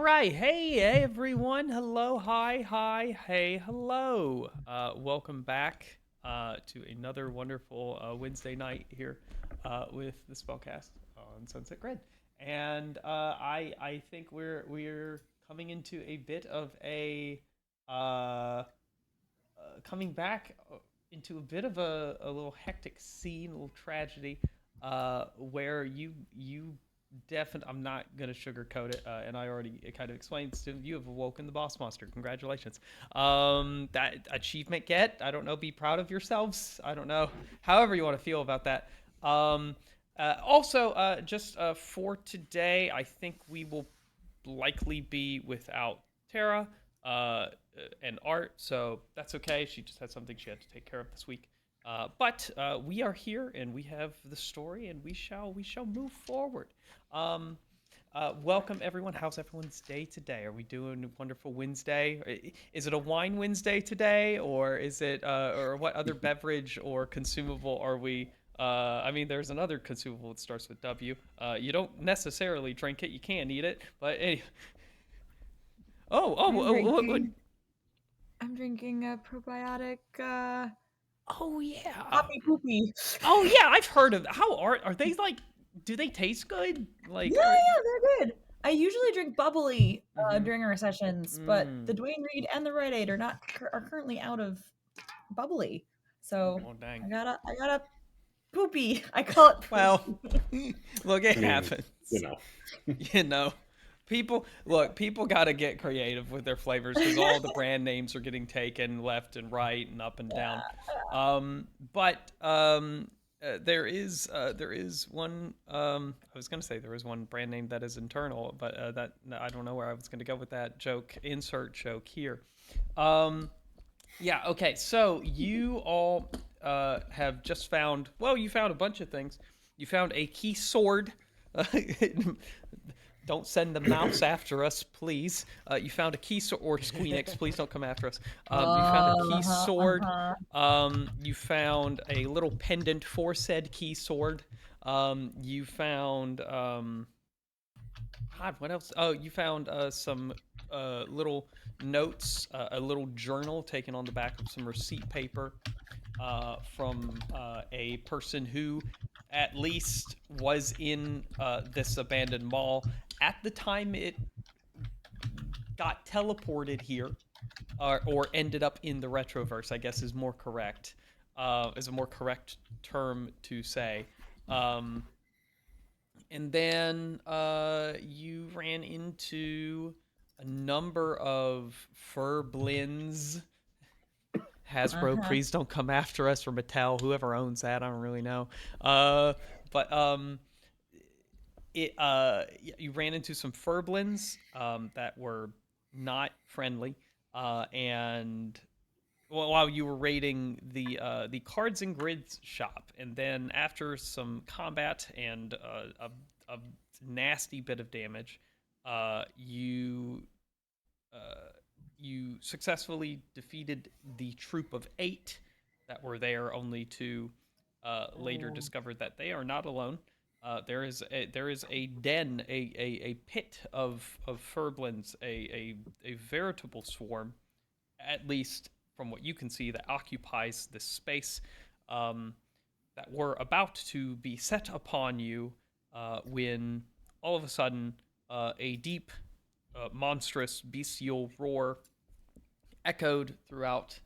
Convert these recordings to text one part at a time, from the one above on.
All right. Hey, everyone. Hello. Hi. Hey, hello. Welcome back to another wonderful Wednesday night here with the Spellcast on Sunset Grid. And I think we're coming into a bit of a coming back into a bit of a little hectic scene, a little tragedy, where you definitely, I'm not gonna sugarcoat it, and I already kind of explained to you have awoken the boss monster. Congratulations. That achievement get. I don't know. Be proud of yourselves. I don't know. However you want to feel about that. Also, just for today, I think we will likely be without Tara and Art, so that's okay. She just had something she had to take care of this week. But we are here, and we have the story, and we shall move forward. Um, Welcome everyone. How's everyone's day today? Are we doing a wonderful Wednesday? Is it a wine Wednesday today, or is it, or what other beverage or consumable are we? I mean, there's another consumable that starts with W. You don't necessarily drink it. You can eat it, but anyway. I'm What? drinking. I'm drinking a probiotic Oh yeah. poppy poopy. Oh yeah, I've heard of. How are they like? Do they taste good? Yeah, Like, are? yeah, they're good. I usually drink bubbly Mm-hmm. during our sessions, but Mm. the Dwayne Reed and the Rite Aid are currently out of bubbly. So Oh dang. I got a poopy. I call it Well, poopy. look, it I mean, happens. you know. You know, people got to get creative with their flavors because all the brand names are getting taken left and right and up and down. But there is one. I was gonna say there is one brand name that is internal, but that I don't know where I was gonna go with that joke. Insert joke here. Um, yeah. Okay. So you all have just found. Well, you found a bunch of things. You found a key sword. Don't send the mouse after us, please. You found a key sword, or Squeenix, please don't come after us. You found a key Uh-huh, sword. uh-huh. You found a little pendant for said key sword. You found God, what else? Oh, you found some little notes, a little journal taken on the back of some receipt paper from a person who at least was in this abandoned mall at the time it got teleported here, or ended up in the retroverse. I guess is more correct. Is a more correct term to say. Um, and then you ran into a number of furblins. Hasbro, Uh-huh. please don't come after us, or Mattel, whoever owns that, I don't really know. Uh, but you ran into some furblins that were not friendly, and while you were raiding the cards and grids shop, and then after some combat and a nasty bit of damage, you you successfully defeated the troop of 8 that were there, only to later Oh. discover that they are not alone. There is a den, a pit of furblins, a veritable swarm, at least from what you can see, that occupies this space, um, that were about to be set upon you when all of a sudden a deep, monstrous, bestial roar echoed throughout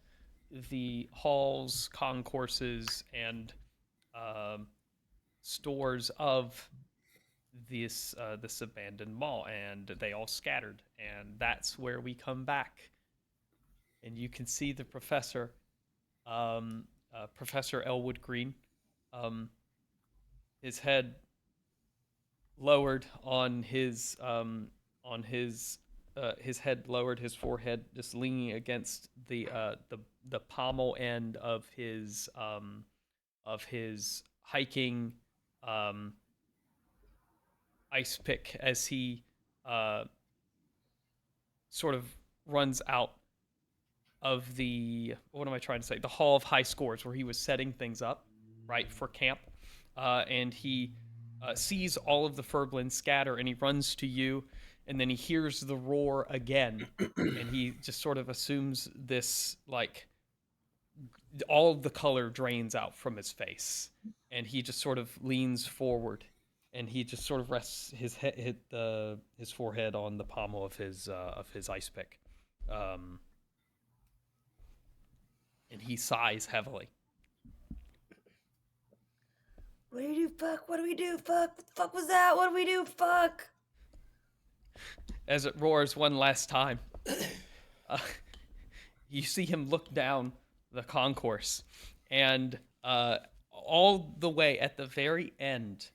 the halls, concourses, and um stores of this abandoned mall, and they all scattered. And that's where we come back, and you can see the professor, Professor Elwood Green, um, his head lowered on his head lowered, his forehead just leaning against the pommel end of his hiking um, ice pick, as he uh, sort of runs out of the, what am I trying to say, the Hall of High Scores, where he was setting things up right for camp, and he sees all of the furblins scatter, and he runs to you, and then he hears the roar again, and he just sort of assumes this, like, all of the color drains out from his face, and he just sort of leans forward, and he just sort of rests his forehead on the pommel of his ice pick, um, and he sighs heavily. What do you do? Fuck. What do we do? Fuck. What the fuck was that? What do we do? Fuck. As it roars one last time, you see him look down the concourse, and all the way at the very end,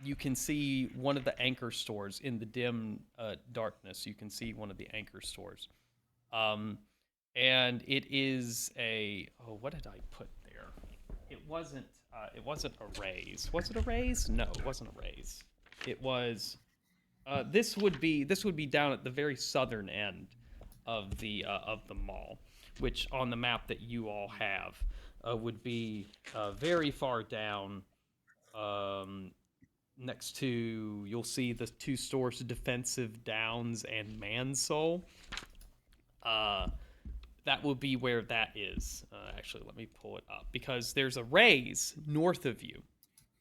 you can see one of the anchor stores in the dim darkness. You can see one of the anchor stores, and it is a what did I put there? It wasn't a raise. Was it a raise? No, it wasn't a raise. It was. This would be down at the very southern end of the mall, which on the map that you all have would be very far down. Next to, you'll see the two stores, Defensive Downs and Mansole. That will be where that is. Actually, let me pull it up, because there's a raise north of you.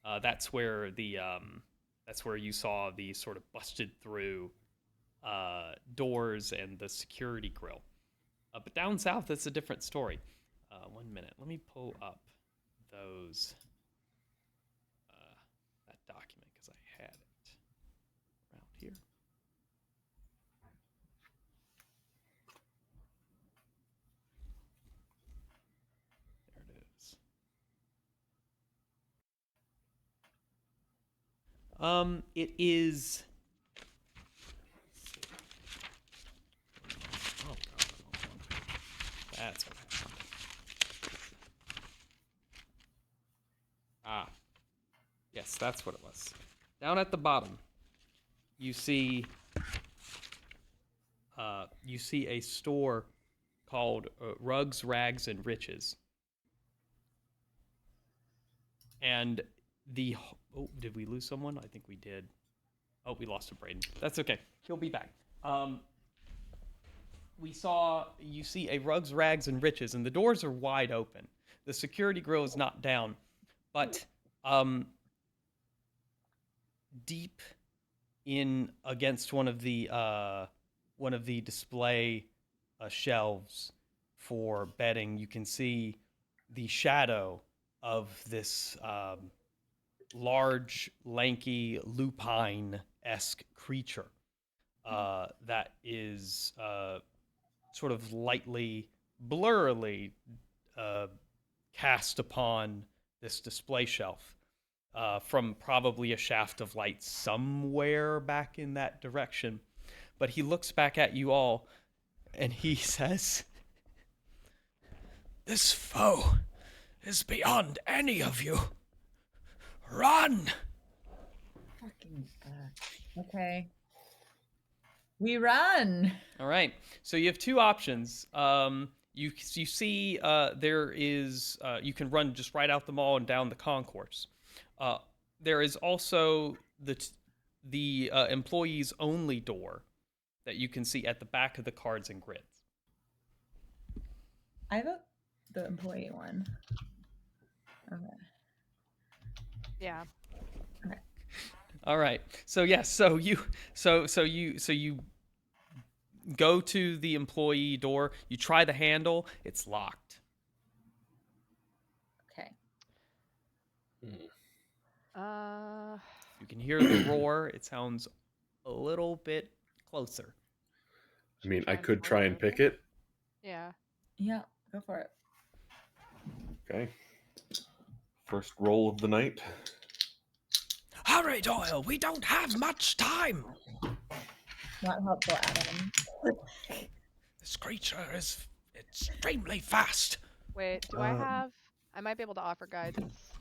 That's where you saw the sort of busted through doors and the security grill. But down south, that's a different story. 1 minute. Let me pull up those that document, because I had it around here. There it is. It is. Oh God, that's what happened. Ah, yes, that's what it was. Down at the bottom, you see a store called Rugs, Rags, and Riches, and the. Oh, did we lose someone? I think we did. Oh, we lost a Braden. That's okay. He'll be back. You see a Rugs, Rags, and Riches, and the doors are wide open. The security grill is not down, but deep in against one of the display shelves for bedding, you can see the shadow of this large, lanky, lupine-esque creature that is sort of lightly, blurrily cast upon this display shelf from probably a shaft of light somewhere back in that direction. But he looks back at you all, and he says, "This foe is beyond any of you. Run!" Fucking okay. We run. All right. So you have two options. You see there is you can run just right out the mall and down the concourse. There is also the employees only door that you can see at the back of the cards and grids. I vote the employee one. Okay. Yeah. Okay. All right. So yes. So you go to the employee door. You try the handle. It's locked. Okay. You can hear the roar. It sounds a little bit closer. I mean, I could try and pick it. Yeah. Yeah, go for it. Okay. First roll of the night. Hurry, Doyle. We don't have much time. Not helpful, Adam. This creature is extremely fast. Wait, do I have... I might be able to offer guidance.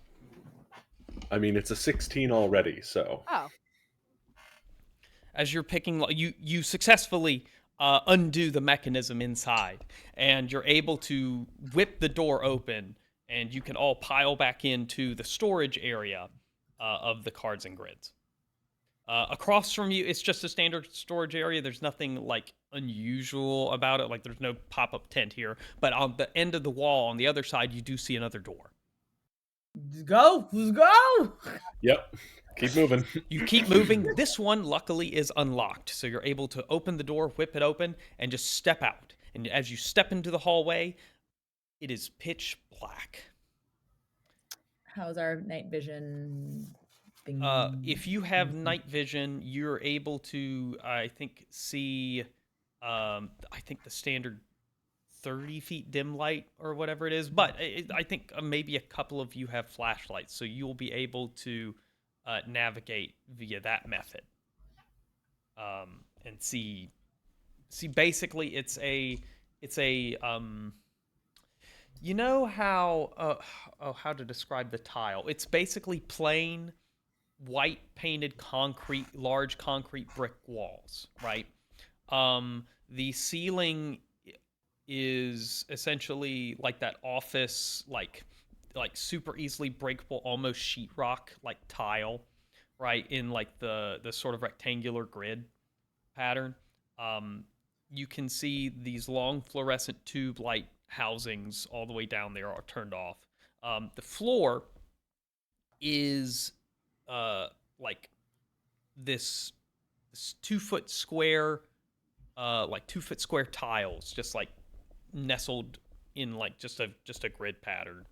I mean, it's a 16 already, so... Oh. As you're picking, you successfully undo the mechanism inside, and you're able to whip the door open, and you can all pile back into the storage area of the cards and grids. Across from you, it's just a standard storage area. There's nothing like unusual about it. Like there's no pop-up tent here. But on the end of the wall, on the other side, you do see another door. Let's go. Let's go. Yep. Keep moving. You keep moving. This one, luckily, is unlocked. So you're able to open the door, whip it open, and just step out. And as you step into the hallway, it is pitch black. How's our night vision thing? If you have night vision, you're able to, I think, see, I think the standard 30 feet dim light or whatever it is. But I think maybe a couple of you have flashlights, so you'll be able to navigate via that method. And see, basically, it's a, you know how to describe the tile? It's basically plain white painted concrete, large concrete brick walls, right? The ceiling is essentially like that office, like super easily breakable, almost sheetrock like tile, right? In like the sort of rectangular grid pattern. You can see these long fluorescent tube light housings all the way down there are turned off. The floor is like this 2-foot square, like 2-foot square tiles, just like nestled in like just a grid pattern.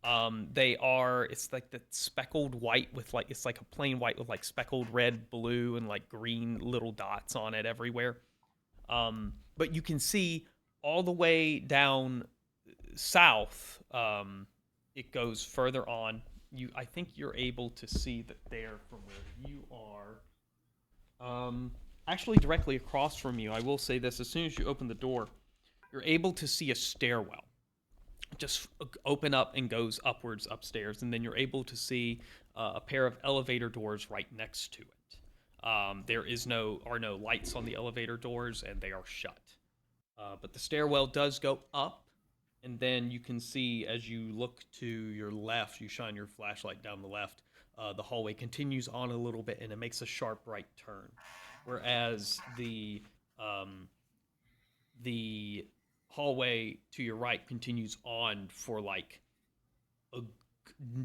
It's like the speckled white with like, it's like a plain white with like speckled red, blue, and like green little dots on it everywhere. But you can see all the way down south, it goes further on. I think you're able to see that there from where you are. Actually, directly across from you, I will say this: as soon as you open the door, you're able to see a stairwell just open up and goes upwards upstairs, and then you're able to see a pair of elevator doors right next to it. There are no lights on the elevator doors, and they are shut. But the stairwell does go up, and then you can see as you look to your left, you shine your flashlight down the left, the hallway continues on a little bit, and it makes a sharp right turn. Whereas the hallway to your right continues on for like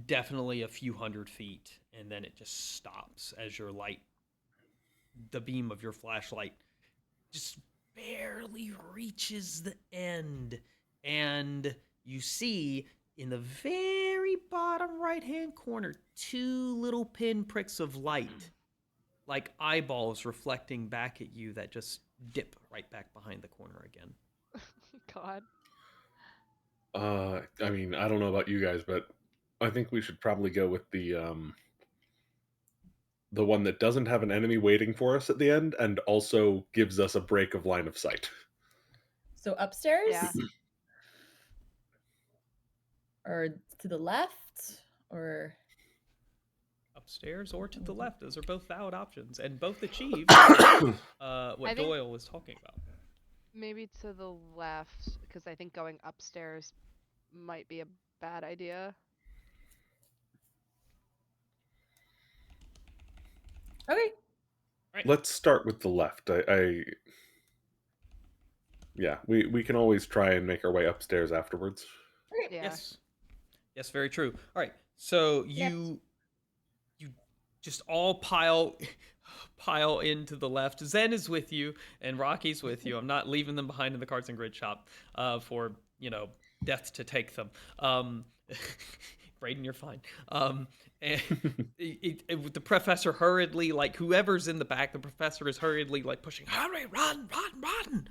definitely a few hundred feet, and then it just stops as the beam of your flashlight just barely reaches the end, and you see in the very bottom right hand corner 2 little pinpricks of light, like eyeballs reflecting back at you, that just dip right back behind the corner again. God. I mean, I don't know about you guys, but I think we should probably go with the one that doesn't have an enemy waiting for us at the end, and also gives us a break of line of sight. So upstairs? Yeah. Or to the left? Or Upstairs or to the left. Those are both valid options, and both achieve what I think- Doyle was talking about. Maybe to the left, because I think going upstairs might be a bad idea. okay. Let's start with the left. Yeah, we can always try and make our way upstairs afterwards. Okay. Yeah. Yes, very true. All right, so you just all pile into the left. Zen is with you, and Rocky's with you. I'm not leaving them behind in the cards and grid shop for death to take them. Brayden, you're fine. And the professor hurriedly, like whoever's in the back, the professor is hurriedly like pushing, hurry, run, run, run.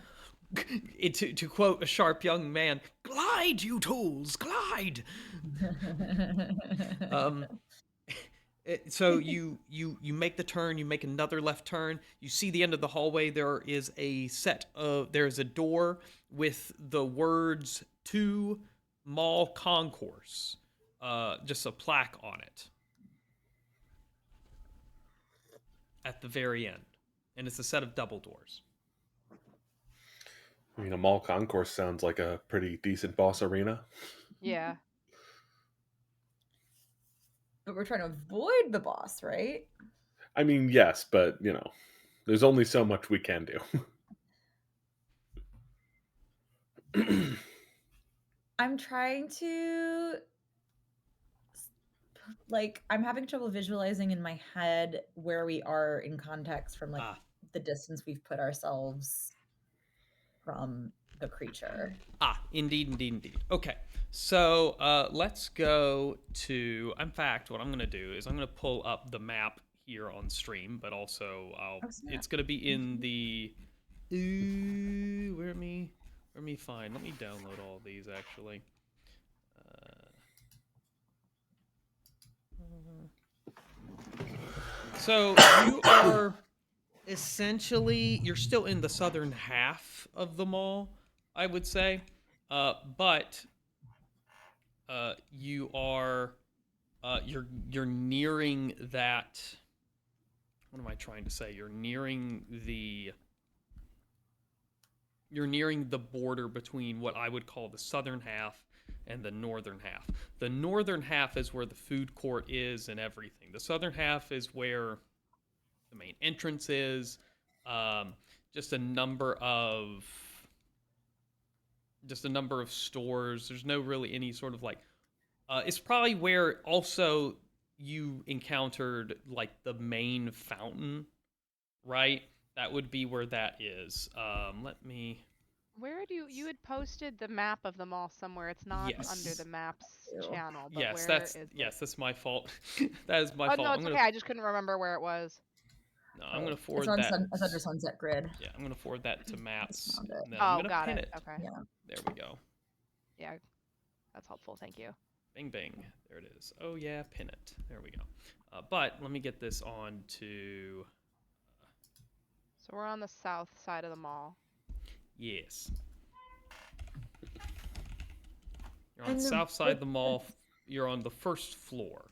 To quote a sharp young man, glide, you tools, glide. So you make the turn, you make another left turn, you see the end of the hallway. There's a door with the words to Mall Concourse, just a plaque on it at the very end, and it's a set of double doors. I mean, a mall concourse sounds like a pretty decent boss arena. Yeah. But we're trying to avoid the boss, right? I mean, yes, but there's only so much we can do. I'm trying to I'm having trouble visualizing in my head where we are in context from Ah. the distance we've put ourselves from the creature. Indeed. Okay, so let's go to. In fact, what I'm going to do is I'm going to pull up the map here on stream, but also it's going to be in the. Where me find? Let me download all these actually. So you are essentially you're still in the southern half of the mall, I would say, but you are you're nearing that. What am I trying to say? You're nearing the border between what I would call the southern half and the northern half. The northern half is where the food court is and everything. The southern half is where the main entrance is. Just a number of stores. There's no really any sort of it's probably where also you encountered the main fountain, right? That would be where that is. Let me. Where do you had posted the map of the mall somewhere? It's not under the maps channel, but Yes, where is it? that's my fault. That is my Oh fault. no, it's okay. I just couldn't remember where it was. No, I'm gonna It's forward on that. It's under Sunset Grid. Yeah, I'm gonna forward that to maps. found it. And then I'm gonna got pin it. it. Okay. Yeah. There we go. Yeah, that's helpful. Thank you. Bing, bing. There it is. Oh, yeah, pin it. There we go. But let me get this on to... So we're on the south side of the mall. Yes. You're on the south side of the mall. You're on the first floor.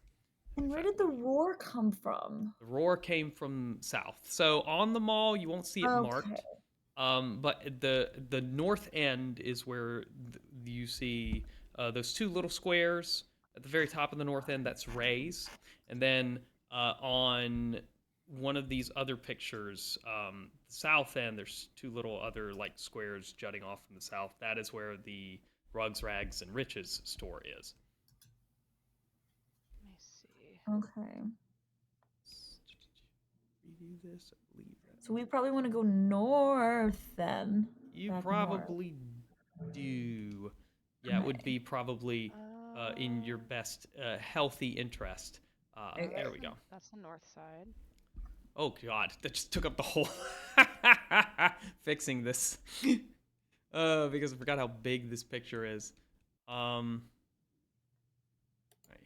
And where did the roar come from? The roar came from south. So on the mall, you won't see it marked. But the north end is where you see those two little squares at the very top of the north end. That's Ray's, and then on one of these other pictures, the south end, there's two little other squares jutting off from the south. That is where the Rugs, Rags, and Riches store is. Let me see. Okay. Review this. I believe that. So we probably want to go north then. You Back probably do. Yeah, it would be probably in your best healthy interest. There we go. That's the north side. Oh god, that just took up the whole fixing this. Because I forgot how big this picture is. Alright,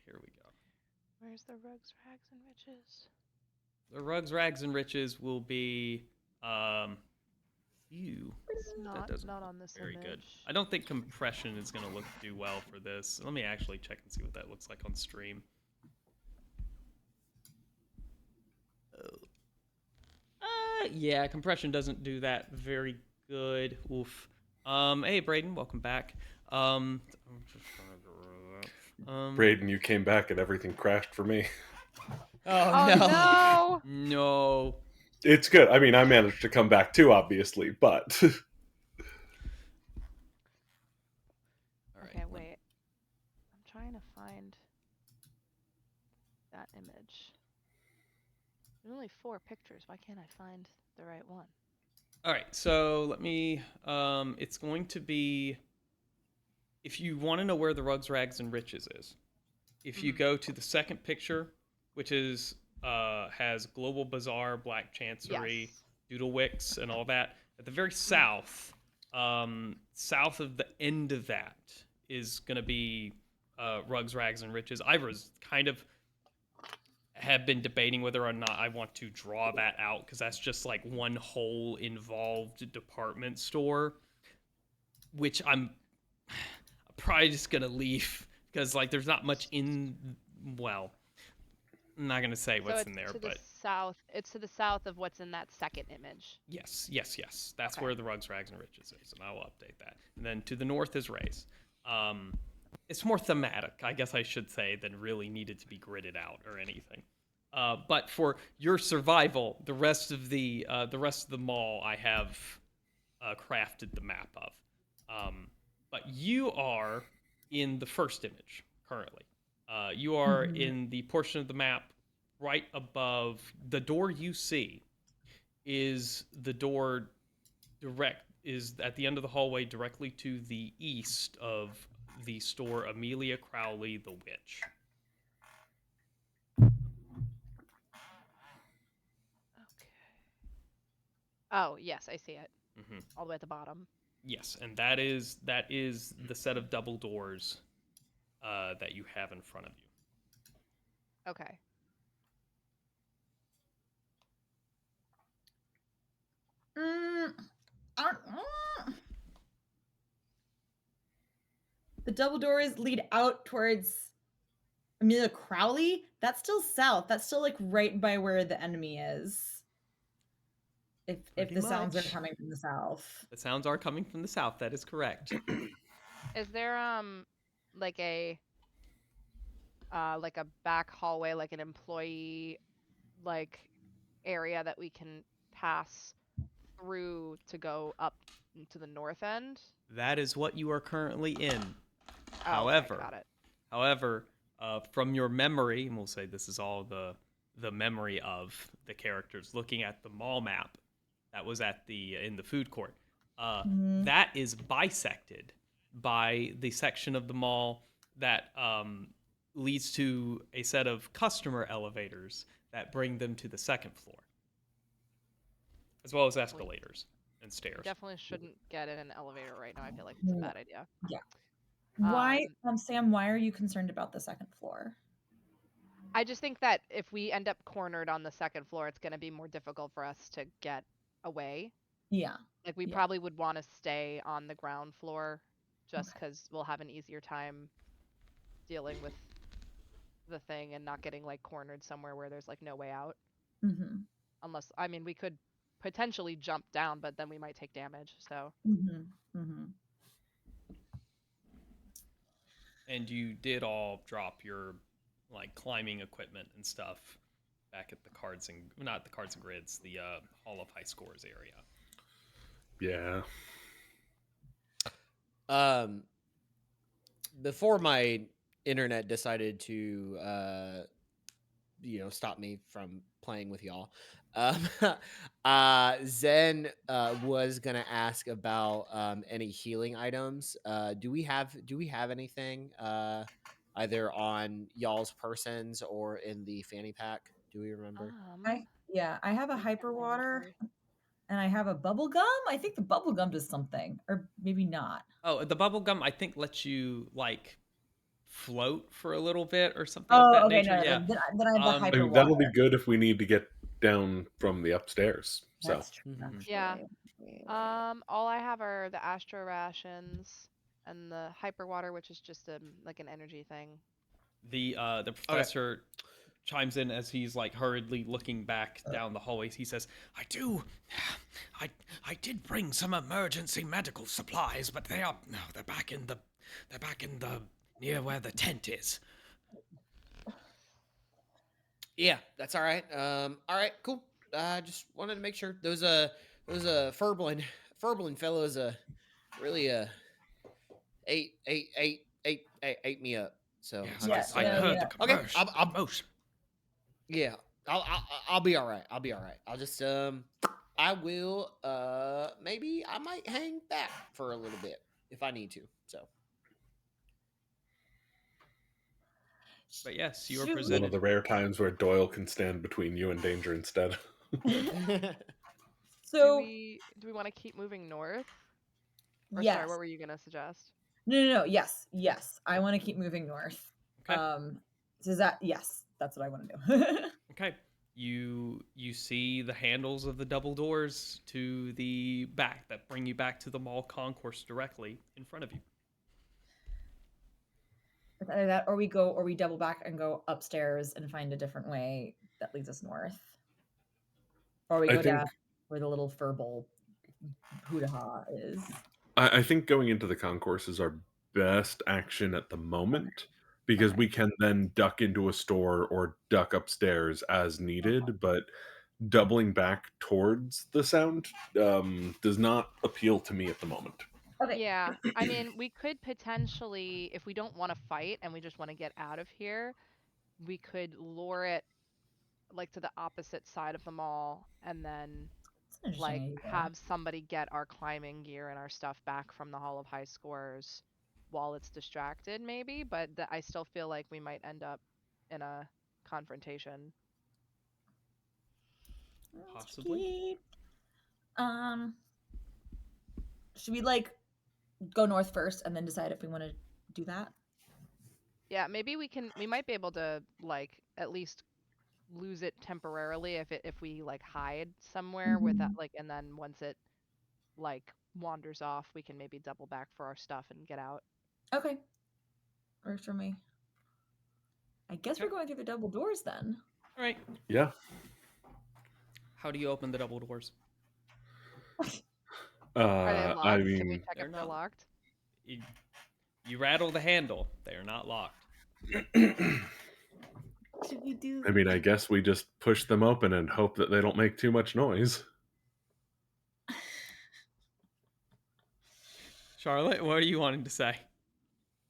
here we go. Where's the Rugs, Rags, and Riches? The Rugs, Rags, and Riches will be you. It's not on this very image. Good. I don't think compression is gonna do well for this. Let me actually check and see what that looks like on stream. Yeah, compression doesn't do that very good. Oof. Hey Braden, welcome back. Braden, you came back and everything crashed for me. Oh no! No. It's good. I mean, I managed to come back too, obviously, but... Okay, wait. I'm trying to find that image. There's only 4 pictures. Why can't I find the right one? All right, so let me. It's going to be. If you want to know where the Rugs, Rags, and Riches is, if you go to the second picture, which is has Global Bazaar, Black Chancery, Doodlewicks, and all that, at the very south, south of the end of that is going to be Rugs, Rags, and Riches. I was have been debating whether or not I want to draw that out because that's just one whole involved department store, which I'm probably just gonna leave because there's not much in. Well, I'm not gonna say what's in there, but it's to the south of what's in that second image. Yes. That's where the Rugs, Rags, and Riches is, and I will update that. And then to the north is Ray's. It's more thematic, I guess I should say, than really needed to be gridded out or anything. But for your survival, the rest of the mall I have crafted the map of. But you are in the first image currently. You are Mhm. in the portion of the map right above the door you see is the door direct is at the end of the hallway directly to the east of the store Amelia Crowley the Witch. Okay. Oh, yes, I see it. Hmm. All the way at the bottom. Yes, and that is the set of double doors that you have in front of you. Okay. Mm, mm. The double doors lead out towards Amelia Crowley. That's still south. That's still like right by where the enemy is. If Pretty the sounds are much. coming from the south. The sounds are coming from the south. That is correct. Is there like a back hallway, like an employee like area that we can pass through to go up to the north end? That is what you are currently in. Oh, okay, However, got it. however, from your memory, and we'll say this is all the memory of the characters looking at the mall map that was at the in the food court. Mhm. That is bisected by the section of the mall that leads to a set of customer elevators that bring them to the second floor, as well as escalators and We stairs. definitely shouldn't get in an elevator right now. I feel like it's a bad idea. Yeah. Why, Um, Sam, why are you concerned about the second floor? I just think that if we end up cornered on the second floor, it's going to be more difficult for us to get away. Yeah. Like we Yeah. probably would want to stay on the ground floor just Okay. because we'll have an easier time dealing with the thing and not getting like cornered somewhere where there's like no way out. Mm-hmm. Unless, I mean, we could potentially jump down, but then we might take damage. So, Mm-hmm. Mm-hmm. And you did all drop your like climbing equipment and stuff back at the cards and not the cards and grids, the Hall of High Scores area. Yeah. Before my internet decided to stop me from playing with y'all, Zen was gonna ask about any healing items. Do we have anything either on y'all's persons or in the fanny pack? Do we remember? I have a let me check hyper my water inventory. and I have a bubble gum. I think the bubble gum does something, or maybe not. Oh, the bubble gum I think lets you like float for a little bit or something of that Okay, nature. no, Yeah. then I have the Um, I hyper mean, that'll be water. good if we need to get down from the upstairs. So That's true. Mhm. Actually. Yeah. Wait. All I have are the Astro rations and the hyper water, which is just like an energy thing. the professor chimes in as he's like hurriedly looking back down the hallways. He says, I did bring some emergency medical supplies, but they're back in the near where the tent is." Yeah, that's all right. All right, cool. Just wanted to make sure those Furblin fellows really ate me up. So Yes, I'm Yeah, just I heard the okay. commotion. Commotion. Yeah, I'll be all right. I'll be all right. I'll just I will maybe I might hang back for a little bit if I need to. So But yes, you are Shoot. one of presented. the rare times where Doyle can stand between you and danger instead. Do So we want to keep moving north? Or sorry, yes. what were you gonna suggest? No. Yes. I want to keep moving north. Okay. So yes, that's what I want to do. Okay. You see the handles of the double doors to the back that bring you back to the mall concourse directly in front of you. It's either that, or we double back and go upstairs and find a different way that leads us north, or we I go think down where the little furball hoo-ha is. I think going into the concourse is our best action at the moment because Okay. we can then duck into a store or duck upstairs as needed, but doubling back towards the sound does not appeal to me at the moment. Okay. Yeah, I mean, we could potentially, if we don't want to fight and we just want to get out of here, we could lure it like to the opposite side of the mall and then That's an like interesting idea. have somebody get our climbing gear and our stuff back from the Hall of High Scores while it's distracted, maybe. But I still feel like we might end up in a confrontation. Possibly. Keep- Um, should we like go north first and then decide if we want to do that? Yeah, maybe we might be able to like at least lose it temporarily if we like hide somewhere with that, like, and then once it like wanders off, we can maybe double back for our stuff and get out. Okay. Works for me. I guess we're going through the double doors then. All right. Yeah. How do you open the double doors? Are they locked? I Can we mean, check they're if they're not. locked? You rattle the handle. They are not locked. Should we do? I mean, I guess we just push them open and hope that they don't make too much noise. Charlotte, what are you wanting to say?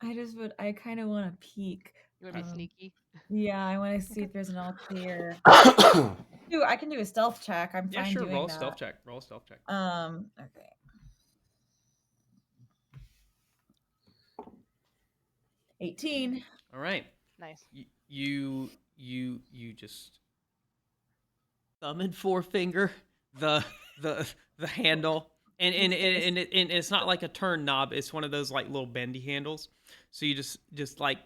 I kind of want to peek. You want to be sneaky? Yeah, I want to see if there's an all clear. Dude, I can do a stealth check. I'm Yeah, fine sure. doing Roll a that. stealth check. Roll a stealth check. Okay. 18. All right. Nice. You just thumb and forefinger the handle, and it's not like a turn knob. It's one of those like little bendy handles. So you just like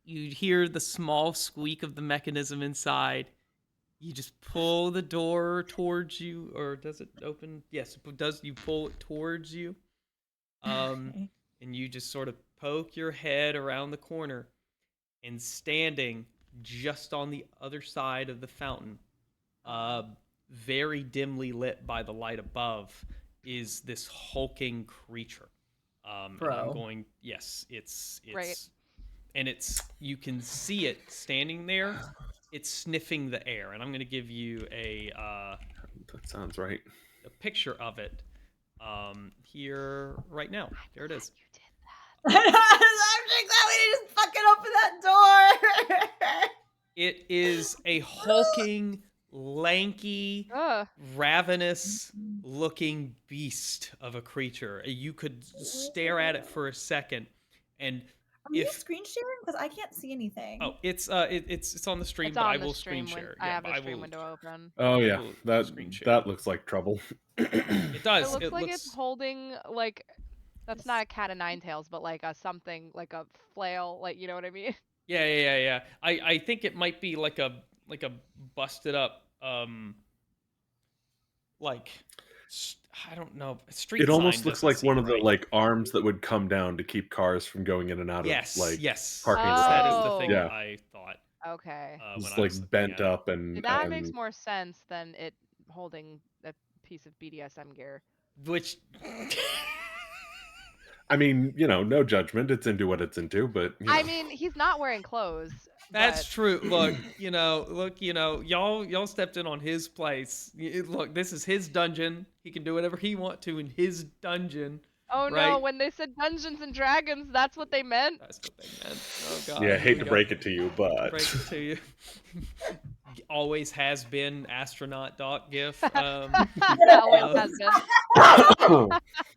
you hear the small squeak of the mechanism inside. You just pull the door towards you, or does it open? Yes, it does. You pull it towards you, Okay. and you just sort of poke your head around the corner, and standing just on the other side of the fountain, very dimly lit by the light above, is this hulking creature. And I'm Bro. going. Yes, it's Right. and you can see it standing there. It's sniffing the air, and I'm going to give you a That sounds right. picture of it here right now. There it is. You did that. I'm exactly just fucking open that door. It is a hulking, lanky, Ugh. ravenous looking beast of a creature. You could stare at it for a second, and Are you if screen sharing? Because I can't see anything. it's on the stream, It's but on I the will screen stream share. I Yeah, have but the I stream will. window open. Oh yeah, will that screen share. that looks like trouble. It does. It looks like it's holding like that's not a cat of nine tails, but like a something like a flail, like, you know what I mean? Yeah. I think it might be like a busted up like I don't know, street It almost sign looks doesn't like one seem of the right. like arms that would come down to keep cars from going in and out Yes, of like yes. parking Yes, that is the Oh. thing Yeah. that I thought Okay. when It's I like was looking bent at it. up and That makes more sense than it holding a piece of BDSM gear. Which I mean, no judgment. It's into what it's into, but I mean, he's not wearing clothes. that's but true. Look, y'all stepped in on his place. Look, this is his dungeon. He can do whatever he want to in his dungeon. Oh no, right? when they said Dungeons and Dragons, that's what they meant. That's what they meant. Oh god. yeah, I here hate we to go. break it to you, but Break it to you. Always has been astronaut gif. Always has been.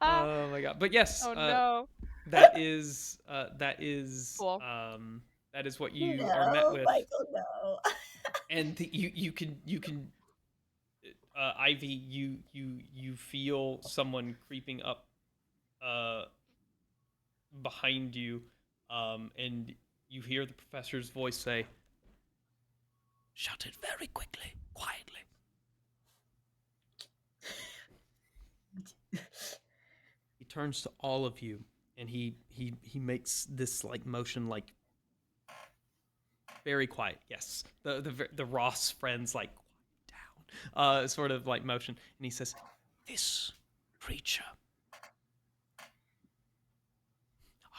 Oh my god. But yes, Oh no. that is Cool. that is what you are met with. Michael, no. And you can Ivy, you feel someone creeping up behind you, and you hear the professor's voice say, "Shut it very quickly, quietly." He turns to all of you, and he makes this like motion, like very quiet. Yes, the Ross friends like quiet down, sort of like motion, and he says, "This creature.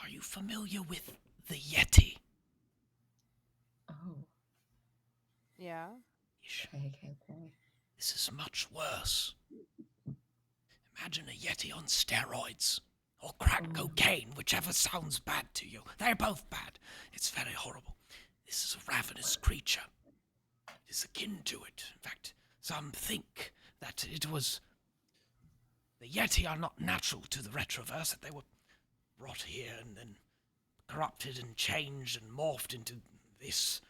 Are you familiar with the Yeti?" Yeah. Okay. This is much worse. Imagine a Yeti on steroids. Or crack cocaine, whichever sounds bad to you. They're both bad. It's very horrible. This is a ravenous creature. It is akin to it. In fact, some think that it was... The Yeti are not natural to the Retroverse, that they were brought here and then corrupted and changed and morphed into this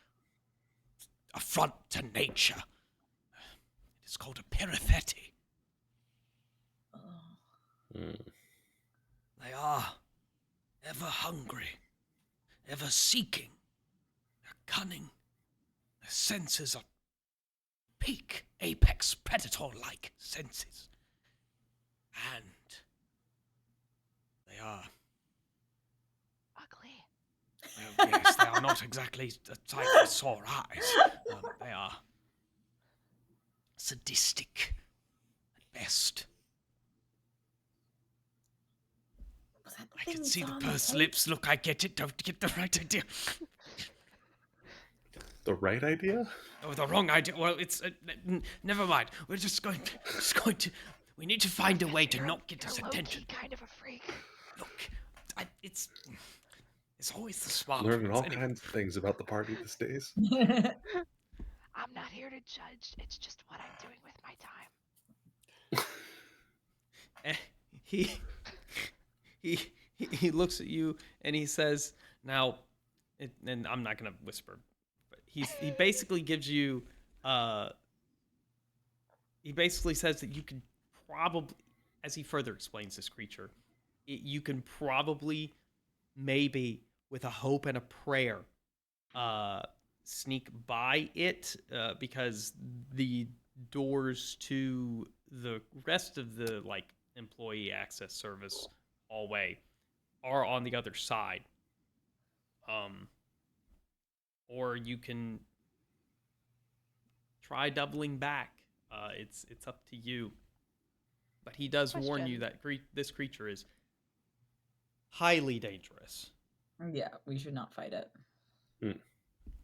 affront to nature. It is called a Perifeti. They are ever hungry, ever seeking. They're cunning. Their senses are peak, apex, predator-like senses. And they are... Ugly. Well, yes, they are not exactly a sight for sore eyes. They are sadistic at best. Was that I thing can we see saw the on pursed tape? lips. Look, I get it. Don't get the right idea. The right idea? Oh, the wrong idea. Well, it's never mind. We're just going to. We need to find a way to not get his You're attention. low-key kind of a freak. Look, it's always the smart Learning ones. all Anyway. kinds of things about the party these days. I'm not here to judge. It's just what I'm doing with my time. He looks at you and he says, "Now," and I'm not gonna whisper, but he basically gives you he basically says that you can probably, as he further explains this creature, you can probably, maybe with a hope and a prayer, sneak by it, because the doors to the rest of the employee access service hallway are on the other side. Or you can try doubling back. It's up to you. But he does warn you that this creature is highly dangerous. Yeah, we should not fight it.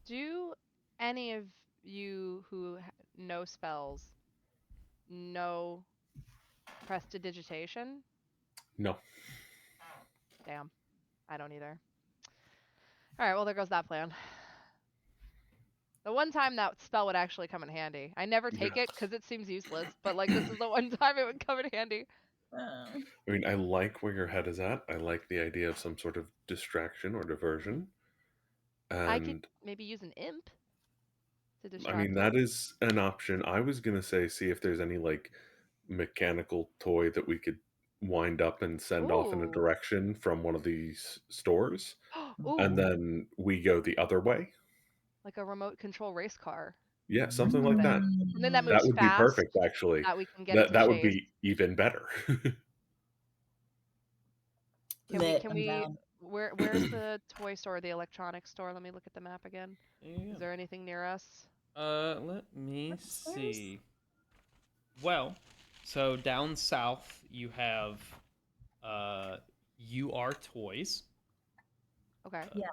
Do any of you who know spells know prestidigitation? No. Damn. I don't either. All right, well, there goes that plan. The one time that spell would actually come in handy. I never take it because it seems useless, but this is the one time it would come in handy. I mean, I like where your head is at. I like the idea of some sort of distraction or diversion. I could And maybe use an imp to I distract mean, him. that is an option. I was going to say, see if there's any mechanical toy that we could wind up and send off in a Ooh. direction from one of these stores. Ooh, And then we go the other way. like a remote control race car. Yeah, something like that. And then that That moves would be fast. perfect, actually. That we can get it to That would chase. be even better. Can we where's the toy store, the electronics store? Let me look at the map again. Yeah. Is there anything near us? Let me see. Well, so down south you have UR Toys. Okay. Yeah.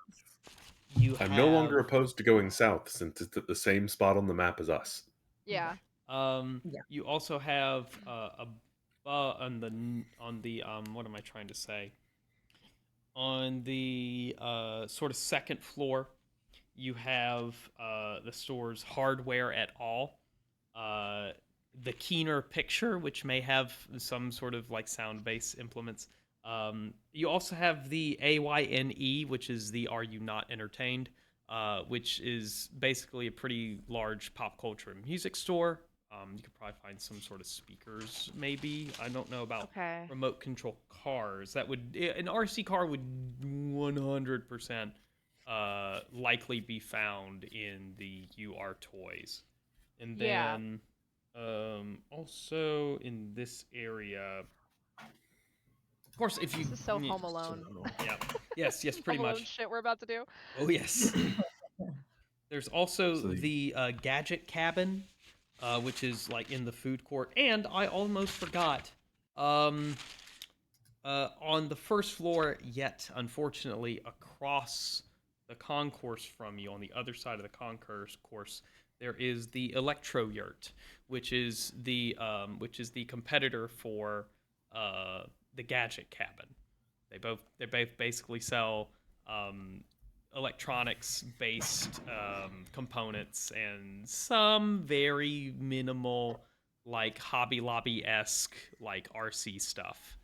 I'm no longer opposed to going south since it's at the same spot on the map as us. Yeah. You also have on the what am I trying to say? On the sort of second floor, you have the store's Hardware at All, the Keener Picture, which may have some sort of sound base implements. You also have the AYNE, which is the Are You Not Entertained, which is basically a pretty large pop culture and music store. You could probably find some sort of speakers, maybe. I don't know about remote control cars. An RC car would 100% likely be found in the UR Toys. And then also in this area, of course, if you... This is so Home Alone. Yeah. Yes, pretty Home Alone much. shit we're about to do. Oh, yes. There's also the Gadget Cabin, which is in the food court. And I almost forgot, on the first floor, yet unfortunately across the concourse from you, on the other side of the concourse, there is the Electro Yurt, which is the competitor for the Gadget Cabin. They both basically sell electronics based components and some very minimal like Hobby Lobby esque like RC stuff.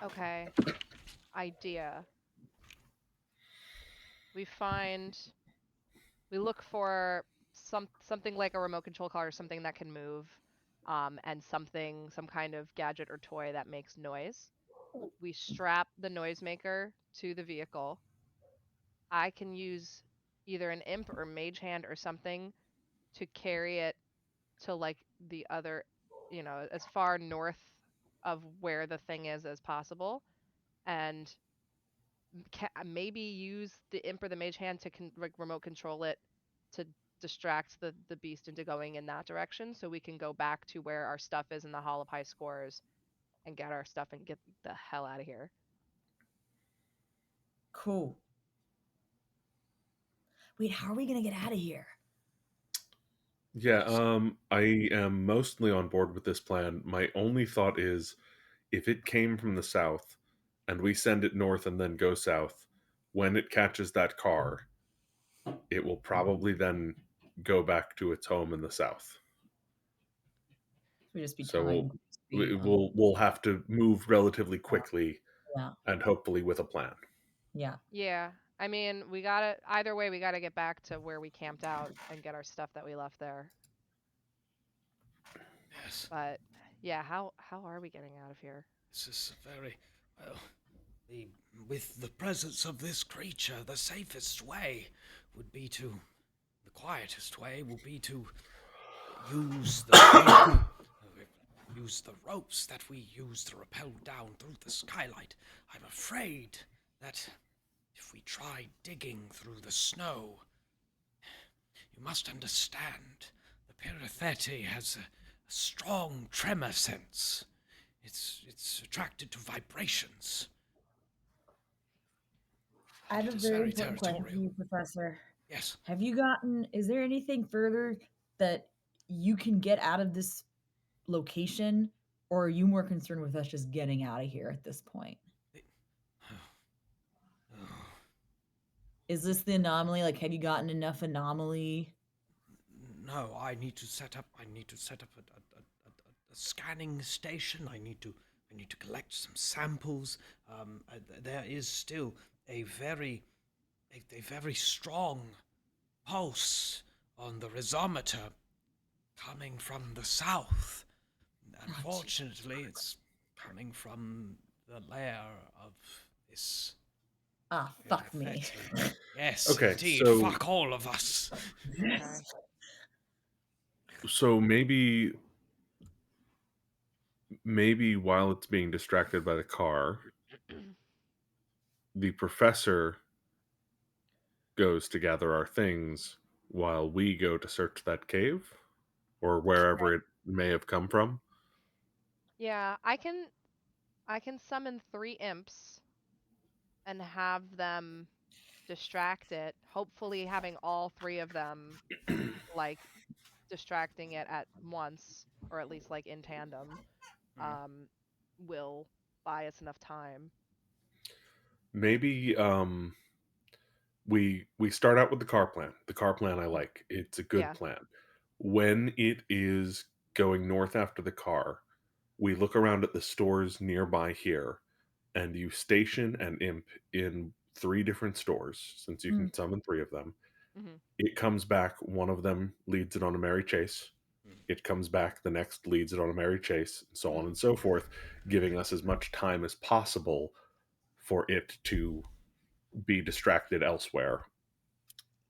Okay. Idea. We find we look for something like a remote control car or something that can move, and some kind of gadget or toy that makes noise. We strap the noisemaker to the vehicle. I can use either an imp or mage hand or something to carry it to like the other, as far north of where the thing is as possible, and maybe use the imp or the mage hand to like remote control it to distract the beast into going in that direction, so we can go back to where our stuff is in the Hall of High Scores and get our stuff and get the hell out of here. Cool. Wait, how are we gonna get out of here? Yeah, I am mostly on board with this plan. My only thought is if it came from the south and we send it north and then go south, when it catches that car, it will probably then go back to its home in the south. We just be So telling. we'll have to move relatively quickly Yeah, and hopefully with a plan. yeah. Yeah, I mean, we gotta either way. We gotta get back to where we camped out and get our stuff that we left there. Yes, But yeah, how are we getting out of here? this is very well. With the presence of this creature, the safest way would be to, the quietest way will be to use use the ropes that we use to rappel down through the skylight. I'm afraid that if we try digging through the snow, you must understand the Piratheti has a strong tremor sense. It's attracted to vibrations. I have a It is very very important question for territorial. you, Professor. Yes. Have you gotten? Is there anything further that you can get out of this location, or are you more concerned with us just getting out of here at this point? Is this the anomaly? Like, have you gotten enough anomaly? No, I need to set up. I need to set up a scanning station. I need to collect some samples. There is still a very strong pulse on the rhizometer coming from the south. Unfortunately, it's coming from the lair of this. Ah, fuck me. Yes, Okay, indeed. so- Fuck all of us. Okay. So maybe while it's being distracted by the car, the professor goes to gather our things while we go to search that cave or wherever it may have come from. Yeah, I can summon 3 imps and have them distract it. Hopefully having all 3 of them like distracting it at once, or at least like in tandem, um will buy us enough time. Maybe we start out with the car plan. The car plan I like. It's a good Yeah. plan. When it is going north after the car, we look around at the stores nearby here and you station an imp in 3 different stores since you can summon 3 of them. Hmm. It comes back, one of them leads it on a merry chase. It comes back, the next leads it on a merry chase, and so on and so forth, giving us as much time as possible for it to be distracted elsewhere.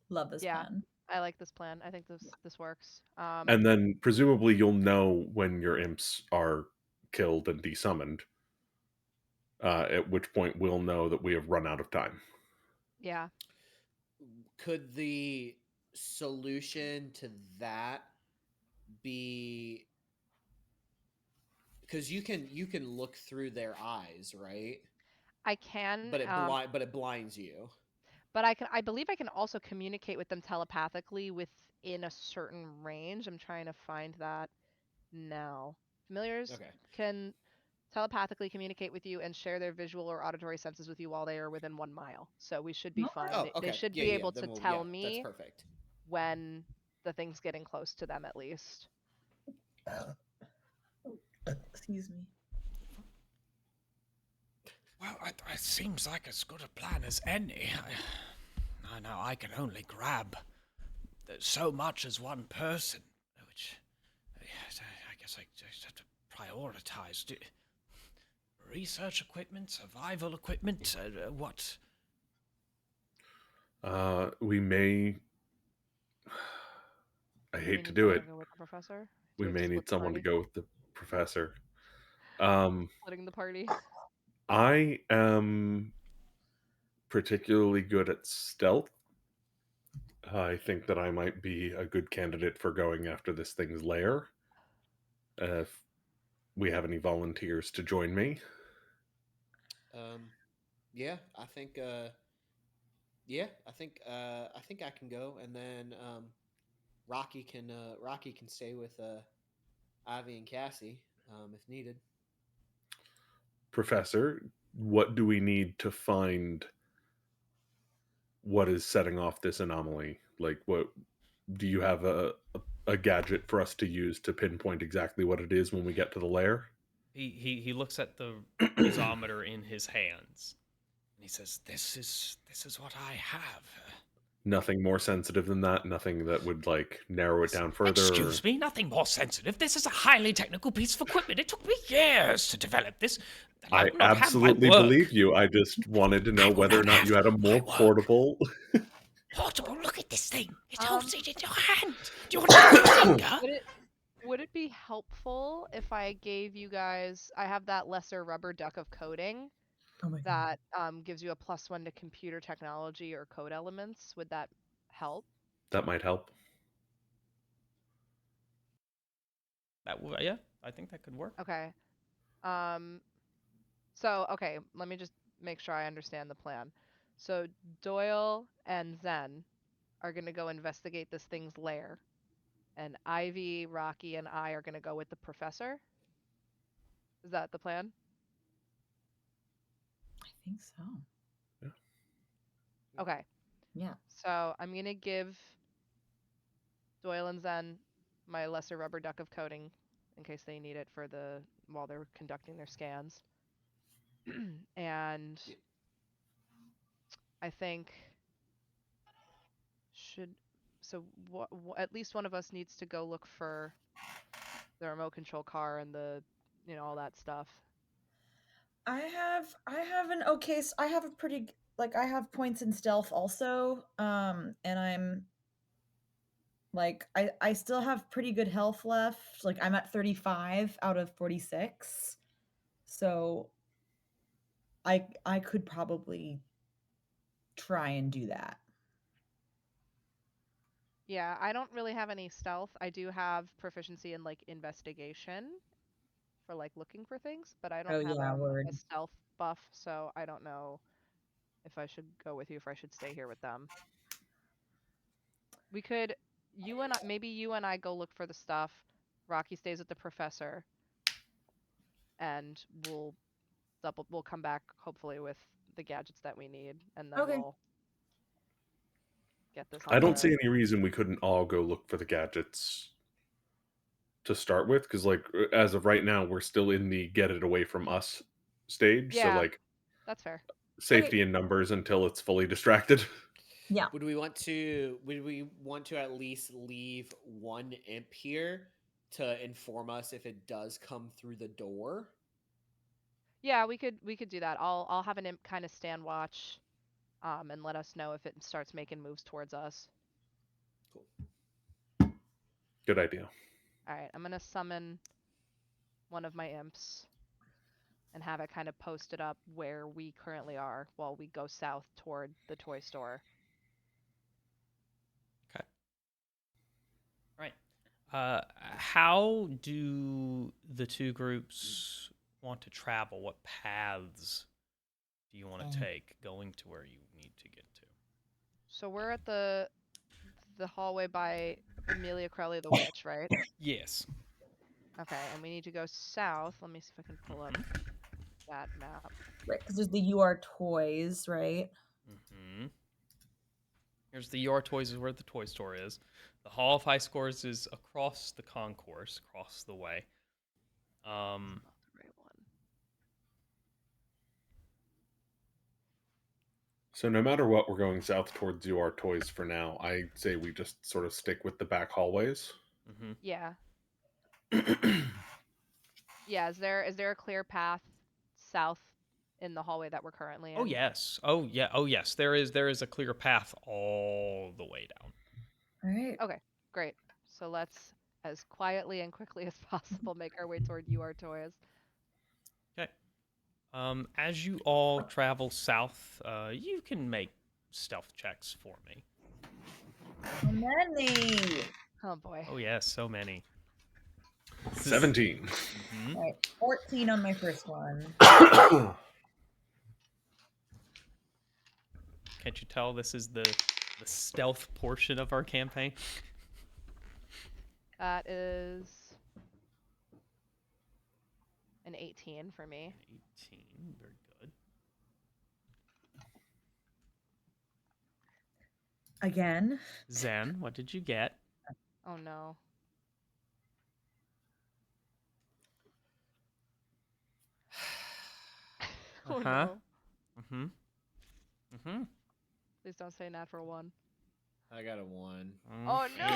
Love this Yeah. plan. I like this plan. I think this works. And then presumably you'll know when your imps are killed and desummoned, at which point we'll know that we have run out of time. Yeah. Could the solution to that be, because you can look through their eyes, right? I can But it blinds you. But I believe I can also communicate with them telepathically within a certain range. I'm trying to find that now. Familiars Okay. can telepathically communicate with you and share their visual or auditory senses with you while they are within 1 mile. So we should be Okay. fine. Oh, They okay. should Yeah, be yeah. able Then to we'll, tell yeah, that's me perfect. when the thing's getting close to them at least. Excuse me. Well, it seems like as good a plan as any. I know I can only grab so much as one person, which I guess I just have to prioritize. Research equipment, survival equipment, what? We may. I Do we hate to need do someone it. to go with the professor? We Do have to may split need the someone to party? go with the professor. Splitting the party. I am particularly good at stealth. I think that I might be a good candidate for going after this thing's lair. If we have any volunteers to join me. Yeah, I think. Yeah, I think I can go, and then Rocky can stay with Ivy and Cassie if needed. Professor, what do we need to find what is setting off this anomaly? Like, what do you have a gadget for us to use to pinpoint exactly what it is when we get to the lair? He looks at the piezometer in his hands. And he says, "This is what I have." Nothing more sensitive than that. Nothing that would like narrow it down further. Excuse me, nothing more sensitive. This is a highly technical piece of equipment. It took me years to develop this. I will not have my absolutely work. believe you. I just wanted to know I will whether or not not have you had a my more work. portable. Portable, look at this thing. It Um, holds it in your hand. Do you want to use your finger? Would it be helpful if I gave you guys? I have that lesser rubber duck of coding Oh my god. that gives you a +1 to computer technology or code elements. Would that help? That might help. Yeah, I think that could work. Okay. So okay, let me just make sure I understand the plan. So Doyle and Zen are gonna go investigate this thing's lair, and Ivy, Rocky, and I are gonna go with the professor. Is that the plan? I think so. Okay. Yeah. So I'm gonna give Doyle and Zen my lesser rubber duck of coding in case they need it for while they're conducting their scans. And I think at least one of us needs to go look for the remote control car and all that stuff. I have an okay. I have a pretty like I have points in stealth also. And I'm like I still have pretty good health left. Like I'm at 35 out of 46. So I could probably try and do that. Yeah, I don't really have any stealth. I do have proficiency in like investigation for like looking for things, but I Oh don't have yeah, word. a stealth buff, so I don't know if I should go with you, if I should stay here with them. We could, maybe you and I go look for the stuff. Rocky stays with the professor, and we'll come back hopefully with the gadgets that we need, and then Okay. we'll get this I on don't the. see any reason we couldn't all go look for the gadgets to start with, because like as of right now, we're still in the get it away from us stage. So Yeah, like that's fair. safety in numbers until it's fully distracted. Yeah. Would we want to at least leave one imp here to inform us if it does come through the door? Yeah, we could do that. I'll have an imp kind of stand watch, and let us know if it starts making moves towards us. Cool. Good idea. All right, I'm gonna summon one of my imps and have it kind of posted up where we currently are while we go south toward the toy store. Okay. All right. How do the two groups want to travel? What paths do you want to take going to where you need to get to? So we're at the hallway by Amelia Crowley the Witch, right? Yes. Okay, and we need to go south. Let me see if I can pull up that map. Right, because there's the You Are Toys, right? Mm-hmm. Here's the Your Toys is where the toy store is. The Hall of High Scores is across the concourse, across the way. Not the right one. So no matter what, we're going south towards our toys for now. I say we just sort of stick with the back hallways. Mm-hmm. Yeah. Yeah, is there a clear path south in the hallway that we're currently in? Oh yes. Oh yeah. Oh yes. There is a clear path all the way down. All right. Okay, great. So let's, as quietly and quickly as possible, make our way toward You Are Toys. Okay. As you all travel south, you can make stealth checks for me. How many? Oh boy. Oh yes, so many. 17. Mm-hmm. All right, 14 on my first one. Can't you tell this is the stealth portion of our campaign? That is an 18 for me. 18. Very good. Again. Zen, what did you get? Oh no. Oh Uh-huh. no. Mm-hmm. Mm-hmm. Please don't say natural one. I got a 1. Oh no!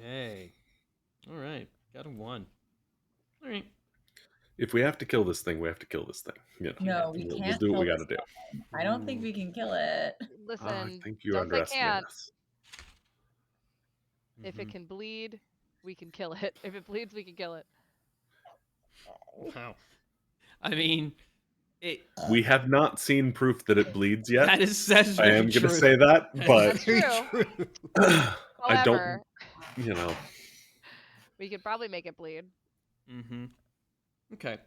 Okay. All right. Got a 1. All right. If we have to kill this thing, we have to kill this thing. You know, No, we we'll can't do what we kill got to this do. one. I don't think we can kill it. I Listen, think you don't say underestimate can't. us. If it Mhm. can bleed, we can kill it. If it bleeds, we can kill it. Wow. I mean, it. We have not seen proof that it bleeds yet. That is very I am true. going to say that, but That's true. I don't, However, you know. we could probably make it bleed. Mm-hmm. Okay.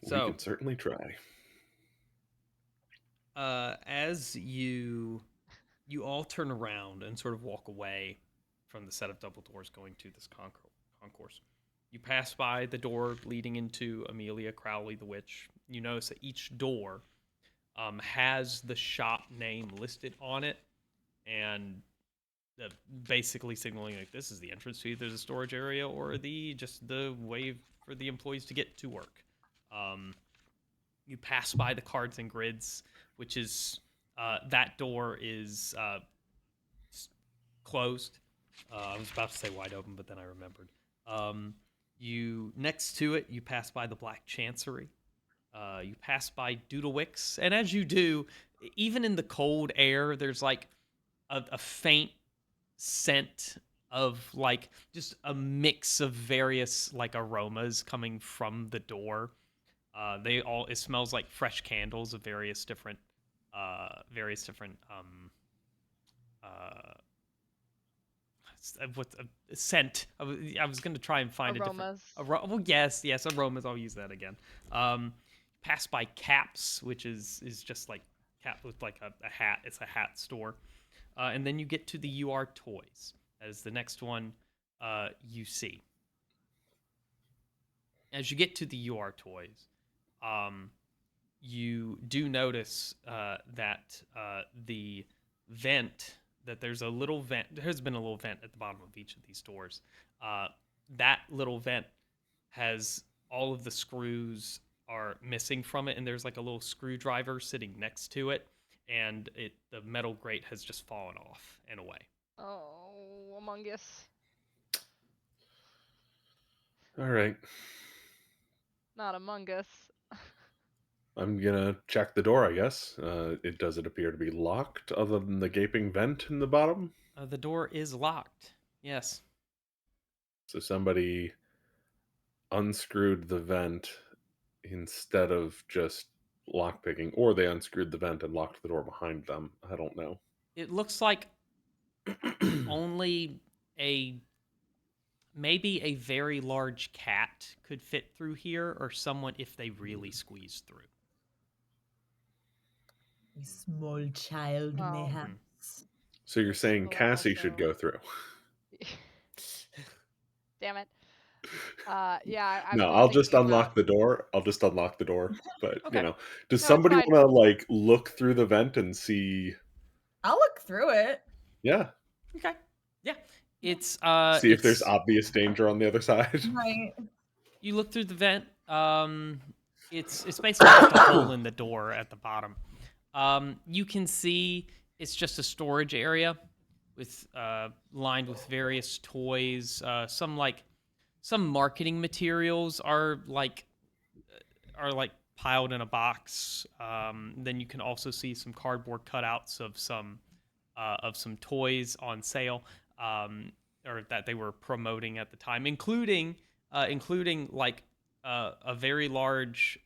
We So, can certainly try. as you all turn around and sort of walk away from the set of double doors going to this concourse, you pass by the door leading into Amelia Crowley the Witch. You notice that each door has the shop name listed on it, and basically signaling like this is the entrance to either the storage area or just the way for the employees to get to work. You pass by the cards and grids, which is that door is closed. I was about to say wide open, but then I remembered. You next to it, you pass by the Black Chancery. You pass by Doodlewicks, and as you do, even in the cold air, there's like a faint scent of like just a mix of various like aromas coming from the door. It smells like fresh candles of various different uh what's a scent. I was going to try and find Aromas. a different well, yes, aromas. I'll use that again. Pass by Caps, which is just like cap with like a hat. It's a hat store. And then you get to the You Are Toys. That is the next one you see. As you get to the You Are Toys, you do notice that the vent, that there's a little vent, there has been a little vent at the bottom of each of these doors. That little vent has all of the screws are missing from it, and there's like a little screwdriver sitting next to it, and the metal grate has just fallen off and away. Oh, Among Us. All right. Not Among Us. I'm going to check the door, I guess. It does it appear to be locked other than the gaping vent in the bottom? The door is locked. Yes. So somebody unscrewed the vent instead of just lockpicking, or they unscrewed the vent and locked the door behind them. I don't know. It looks like only maybe a very large cat could fit through here, or someone if they really squeeze through. A small child, Well, mayhaps. So you're saying People Cassie should also- go through? Damn it. Yeah, I was No, just I'll just thinking unlock about. the door. I'll just unlock the door. But Okay. does No, it's somebody fine. want to like look through the vent and see? I'll look through it. Yeah, Okay. Yeah. It's see if there's it's obvious danger on the other side. Right. you look through the vent. It's basically just a hole in the door at the bottom. You can see it's just a storage area with lined with various toys. Some marketing materials are piled in a box. Then you can also see some cardboard cutouts of some toys on sale, or that they were promoting at the time, including like a very large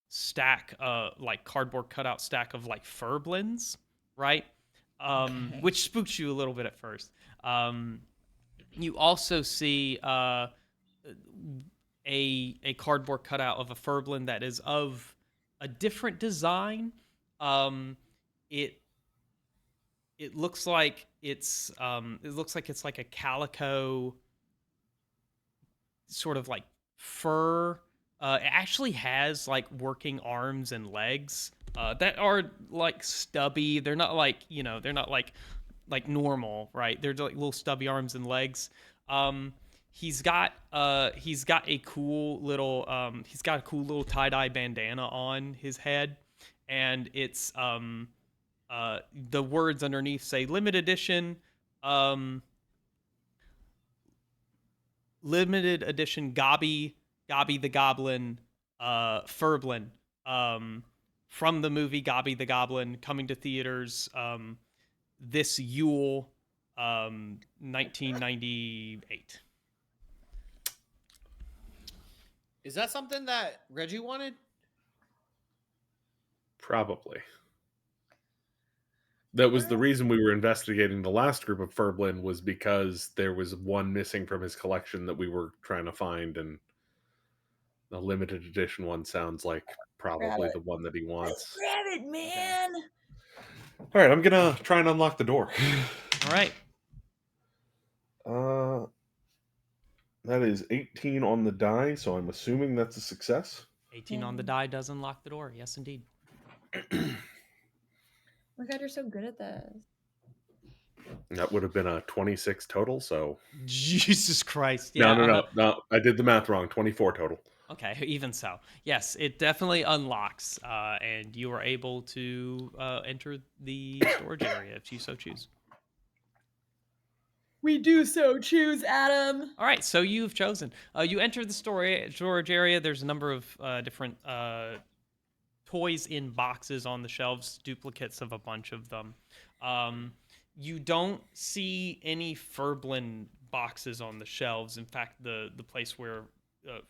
stack, like cardboard cutout stack of like furblins, right? Okay. Which spooks you a little bit at first. You also see a cardboard cutout of a furblin that is of a different design. It it looks like it's like a calico sort of like fur. It actually has like working arms and legs that are like stubby. They're not like they're not like normal, right? They're like little stubby arms and legs. Um, he's got a cool little tie-dye bandana on his head, and it's the words underneath say limited edition, um, Gobby the Goblin, Furblin, from the movie Gobby the Goblin, coming to theaters this Yule, 1998. Is that something that Reggie wanted? Probably. That was the reason we were investigating the last group of Furblin, was because there was one missing from his collection that we were trying to find, and the limited edition one sounds like probably it. the one that he Let's wants. grab it, man. All right, I'm gonna try and unlock the door. All right. That is 18 on the die, so I'm assuming that's a success. 18 on the die does unlock the door. Yes, indeed. Oh my god, you're so good at this. That would have been a 26 total, so... Jesus Christ. Yeah. No, I did the math wrong. 24 total. Okay, even so. Yes, it definitely unlocks, and you are able to enter the storage area if you so choose. We do so choose, Adam. All right, so you've chosen. You enter the storage area. There's a number of different toys in boxes on the shelves, duplicates of a bunch of them. You don't see any Furblin boxes on the shelves. In fact, the place where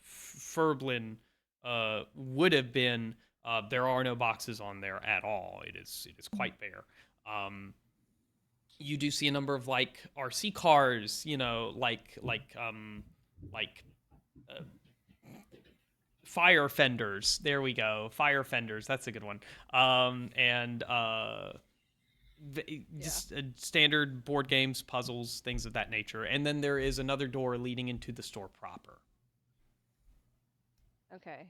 Furblin would have been, there are no boxes on there at all. It is quite bare. You do see a number of like RC cars, fire fenders. There we go, fire fenders. That's a good one. And just standard board games, puzzles, things of that nature. And then there is another door leading into the store proper. Okay.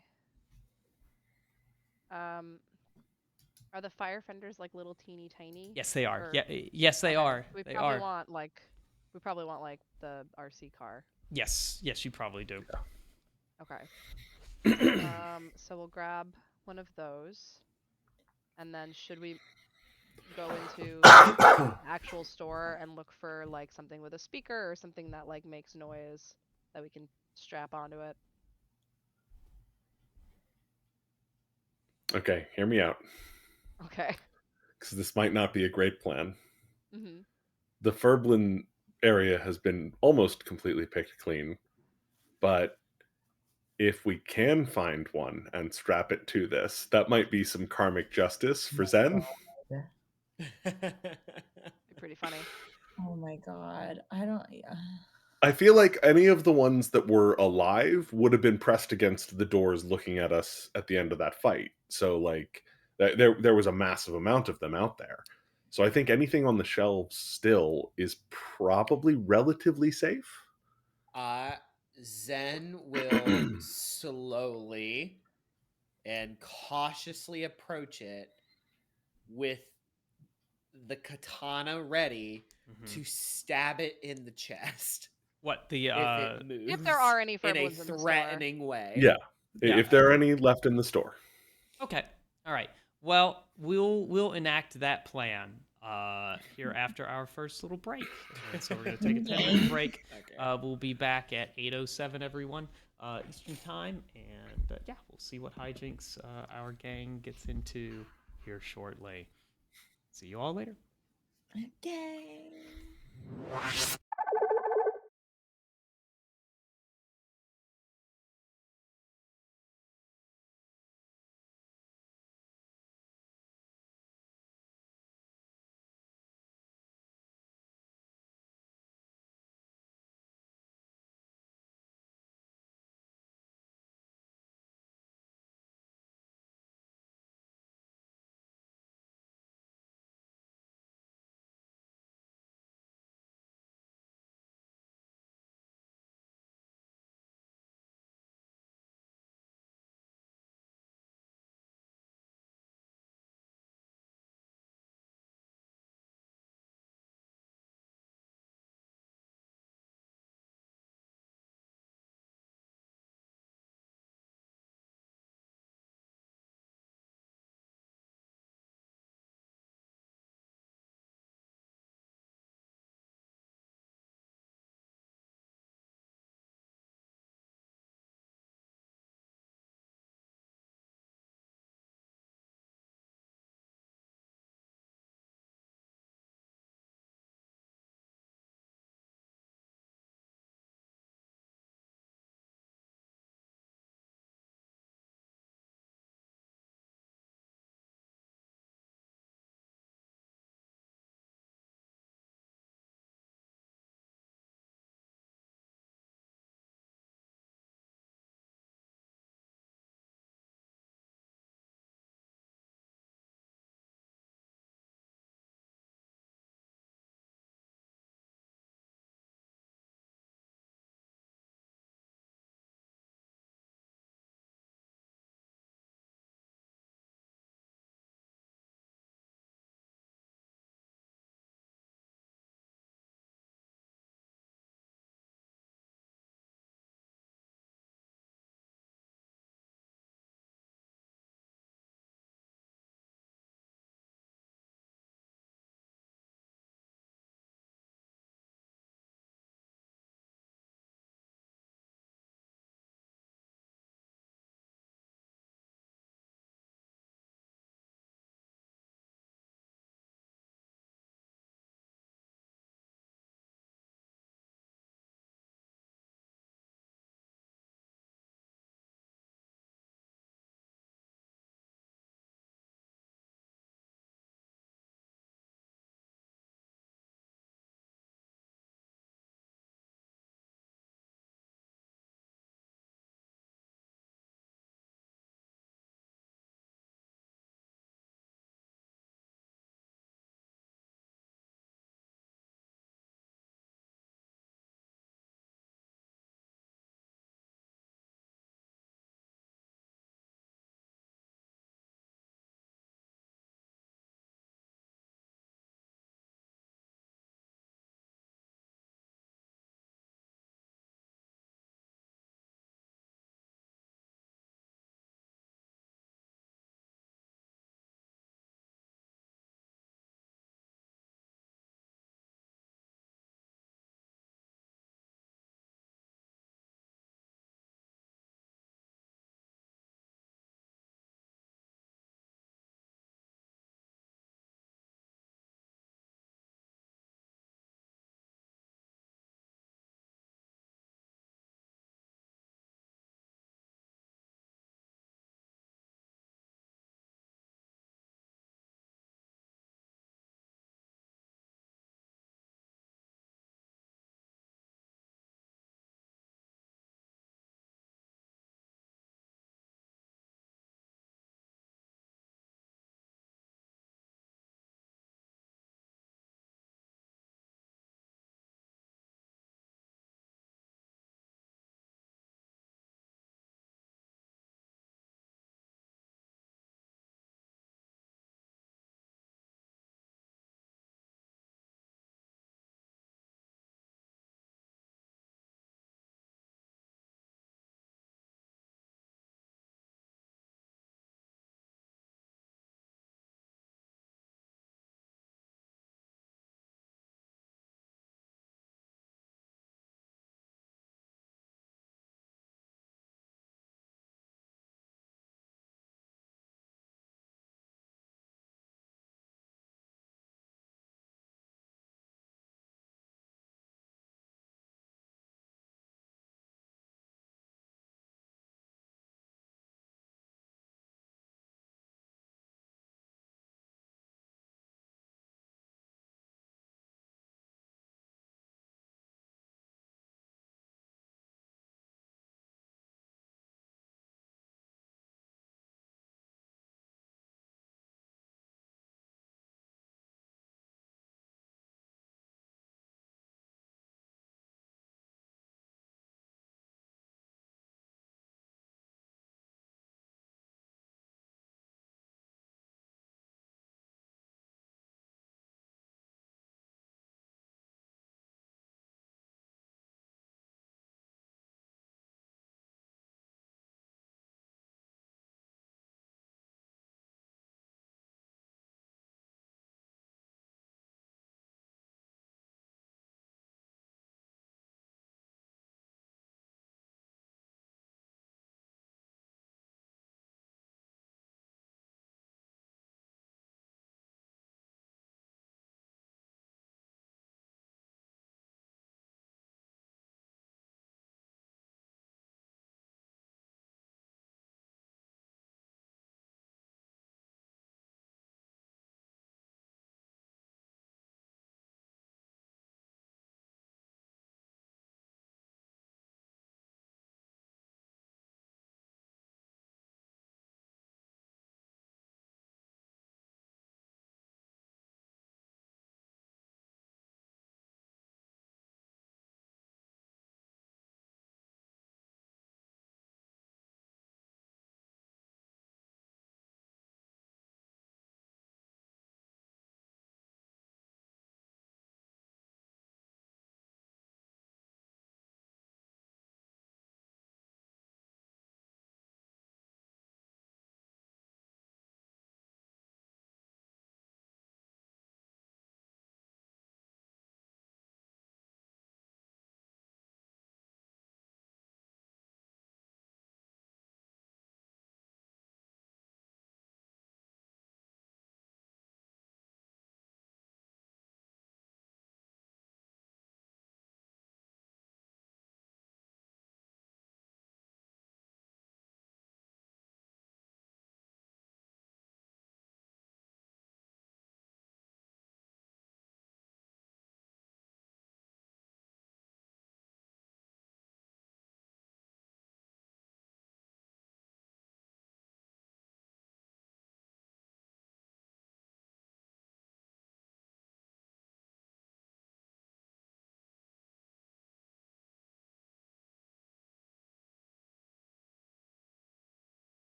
Are the fire fenders like little teeny tiny? Yes, they are. Or- Yeah, yes, they Okay, are. We They probably are. want like the RC car. Yes, you probably do. Okay. So we'll grab one of those, and then should we go into the actual store and look for like something with a speaker or something that like makes noise that we can strap onto it? Okay, hear me out, Okay. because this might not be a great plan. Mm-hmm. The Furblin area has been almost completely picked clean, but if we can find one and strap it to this, that might be some karmic justice for Zen. Be pretty funny. Oh my god. I don't. I feel like any of the ones that were alive would have been pressed against the doors looking at us at the end of that fight. So, like, There was a massive amount of them out there. So I think anything on the shelves still is probably relatively safe. Zen will slowly and cautiously approach it with the katana ready Mhm. to stab it in the chest What the if it moves If there are any in a Furblins in the store. threatening way. Yeah. Yeah. If there are any left in the store. Okay. All right. Well, we'll enact that plan here after our first little break. Okay, so we're gonna take a 10-minute break. Okay. We'll be back at 8:07, everyone, Eastern time, and yeah, we'll see what hijinks our gang gets into here shortly. See you all later. Okay.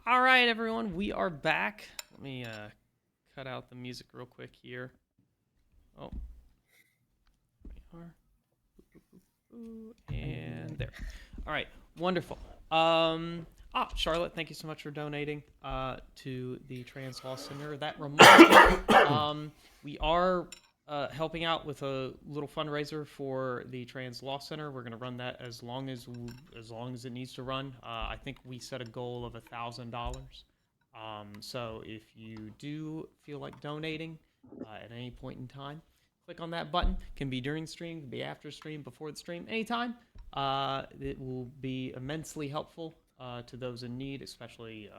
All right, everyone, we are back. Let me cut out the music real quick here. Oh, we are. And there. All right, wonderful. Charlotte, thank you so much for donating to the Trans Law Center. That reminds me, we are helping out with a little fundraiser for the Trans Law Center. We're going to run that as long as it needs to run. I think we set a goal of $1,000. So if you do feel like donating at any point in time, click on that button. Can be during stream, can be after stream, before the stream, anytime. It will be immensely helpful to those in need, especially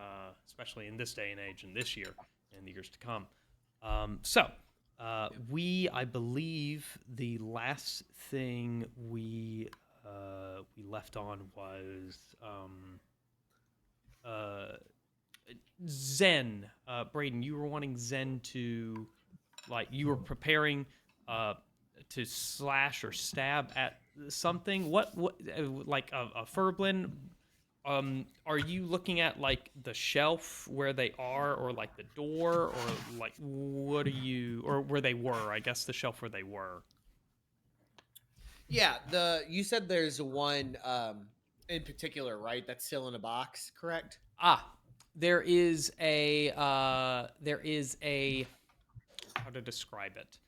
in this day and age, and this year, and the years to come. I believe the last thing we left on was Zen. Braden, you were wanting Zen to, like, you were preparing to slash or stab at something. What like a furblin? Are you looking at like the shelf where they are, or like the door, or like what are you, or where they were? I guess the shelf where they were. Yeah, you said there's one in particular, right? That's still in a box, correct? There is a how to describe it.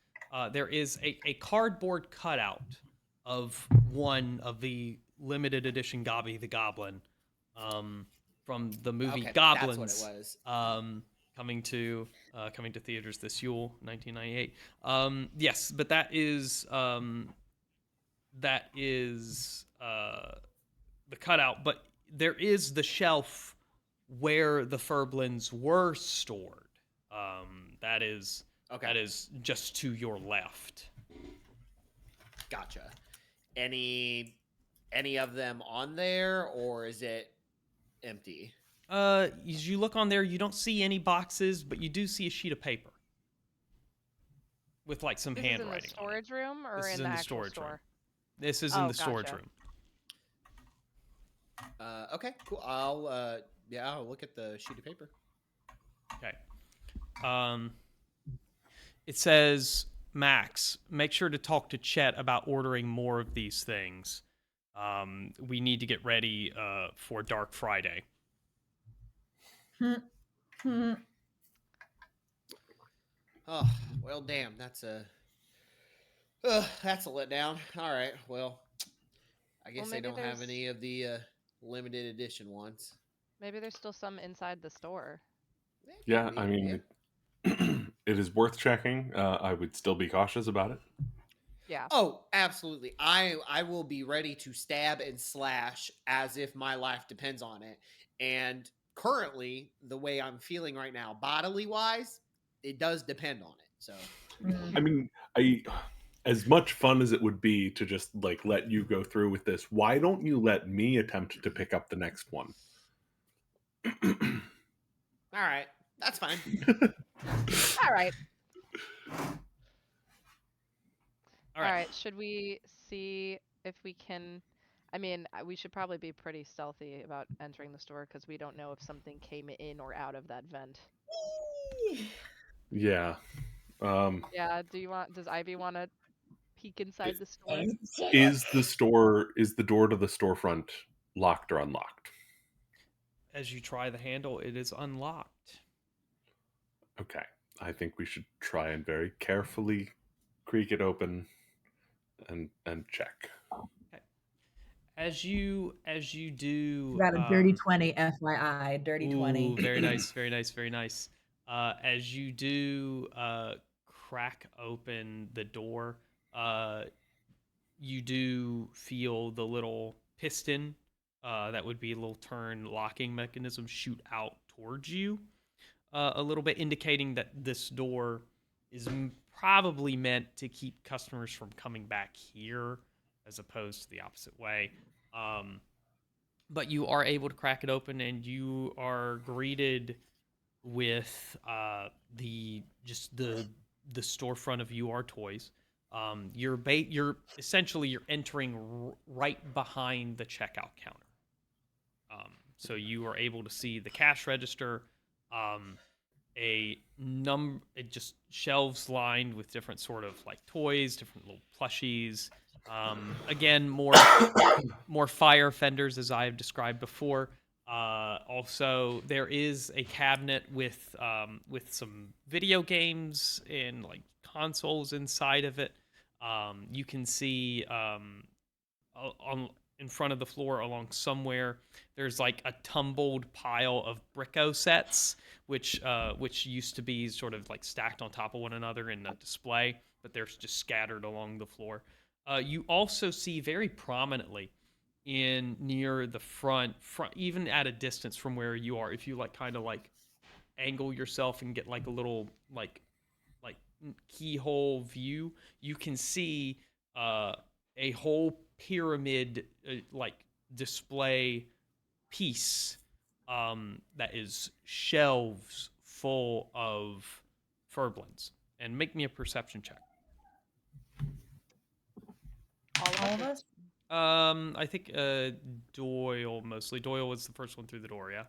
There is a cardboard cutout of one of the limited edition Gobby the Goblin from the movie Goblins. That's what it was. Coming to theaters this Yule, 1998. Yes, but that is the cutout. But there is the shelf where the Furblins were stored. That is just to your left. Gotcha. Any of them on there, or is it empty? As you look on there, you don't see any boxes, but you do see a sheet of paper with like some handwriting. This is in the storage room, or this in the actual store? Room. This is in the storage room. Okay, cool. I'll look at the sheet of paper. Okay. It says, Max, make sure to talk to Chet about ordering more of these things. We need to get ready for Dark Friday. Oh, well, damn. That's a letdown. All right, well, I guess they don't have any of the limited edition ones. Maybe there's still some inside the store. Yeah, I mean, it is worth checking. I would still be cautious about it. Yeah. Oh, absolutely. I will be ready to stab and slash as if my life depends on it. And currently, the way I'm feeling right now, bodily wise, it does depend on it. So, I mean, as much fun as it would be to just like let you go through with this, why don't you let me attempt to pick up the next one? All right, that's fine. All right. All right. Should we see if we can? I mean, we should probably be pretty stealthy about entering the store because we don't know if something came in or out of that vent. Yeah. Yeah. Does Ivy want to peek inside the store? Is the door to the storefront locked or unlocked? As you try the handle, it is unlocked. Okay. I think we should try and very carefully creak it open and check. Okay. As you do, Got a dirty 20, FYI, dirty 20. Very nice, very nice, very nice. As you do crack open the door, you do feel the little piston that would be a little turn locking mechanism shoot out towards you a little bit, indicating that this door is probably meant to keep customers from coming back here as opposed to the opposite way. But you are able to crack it open, and you are greeted with the storefront of UR Toys. You're essentially entering right behind the checkout counter. So you are able to see the cash register, just shelves lined with different sort of like toys, different little plushies. Again, more fire fenders as I have described before. Also, there is a cabinet with some video games and like consoles inside of it. You can see on in front of the floor along somewhere there's like a tumbled pile of Bricko sets, which used to be sort of like stacked on top of one another in a display, but they're just scattered along the floor. You also see very prominently in near the front, even at a distance from where you are, if you like kind of like angle yourself and get like a little like keyhole view, you can see a whole pyramid like display piece that is shelves full of furblins. And make me a perception check. All of us? I think Doyle mostly. Doyle was the first one through the door, yeah.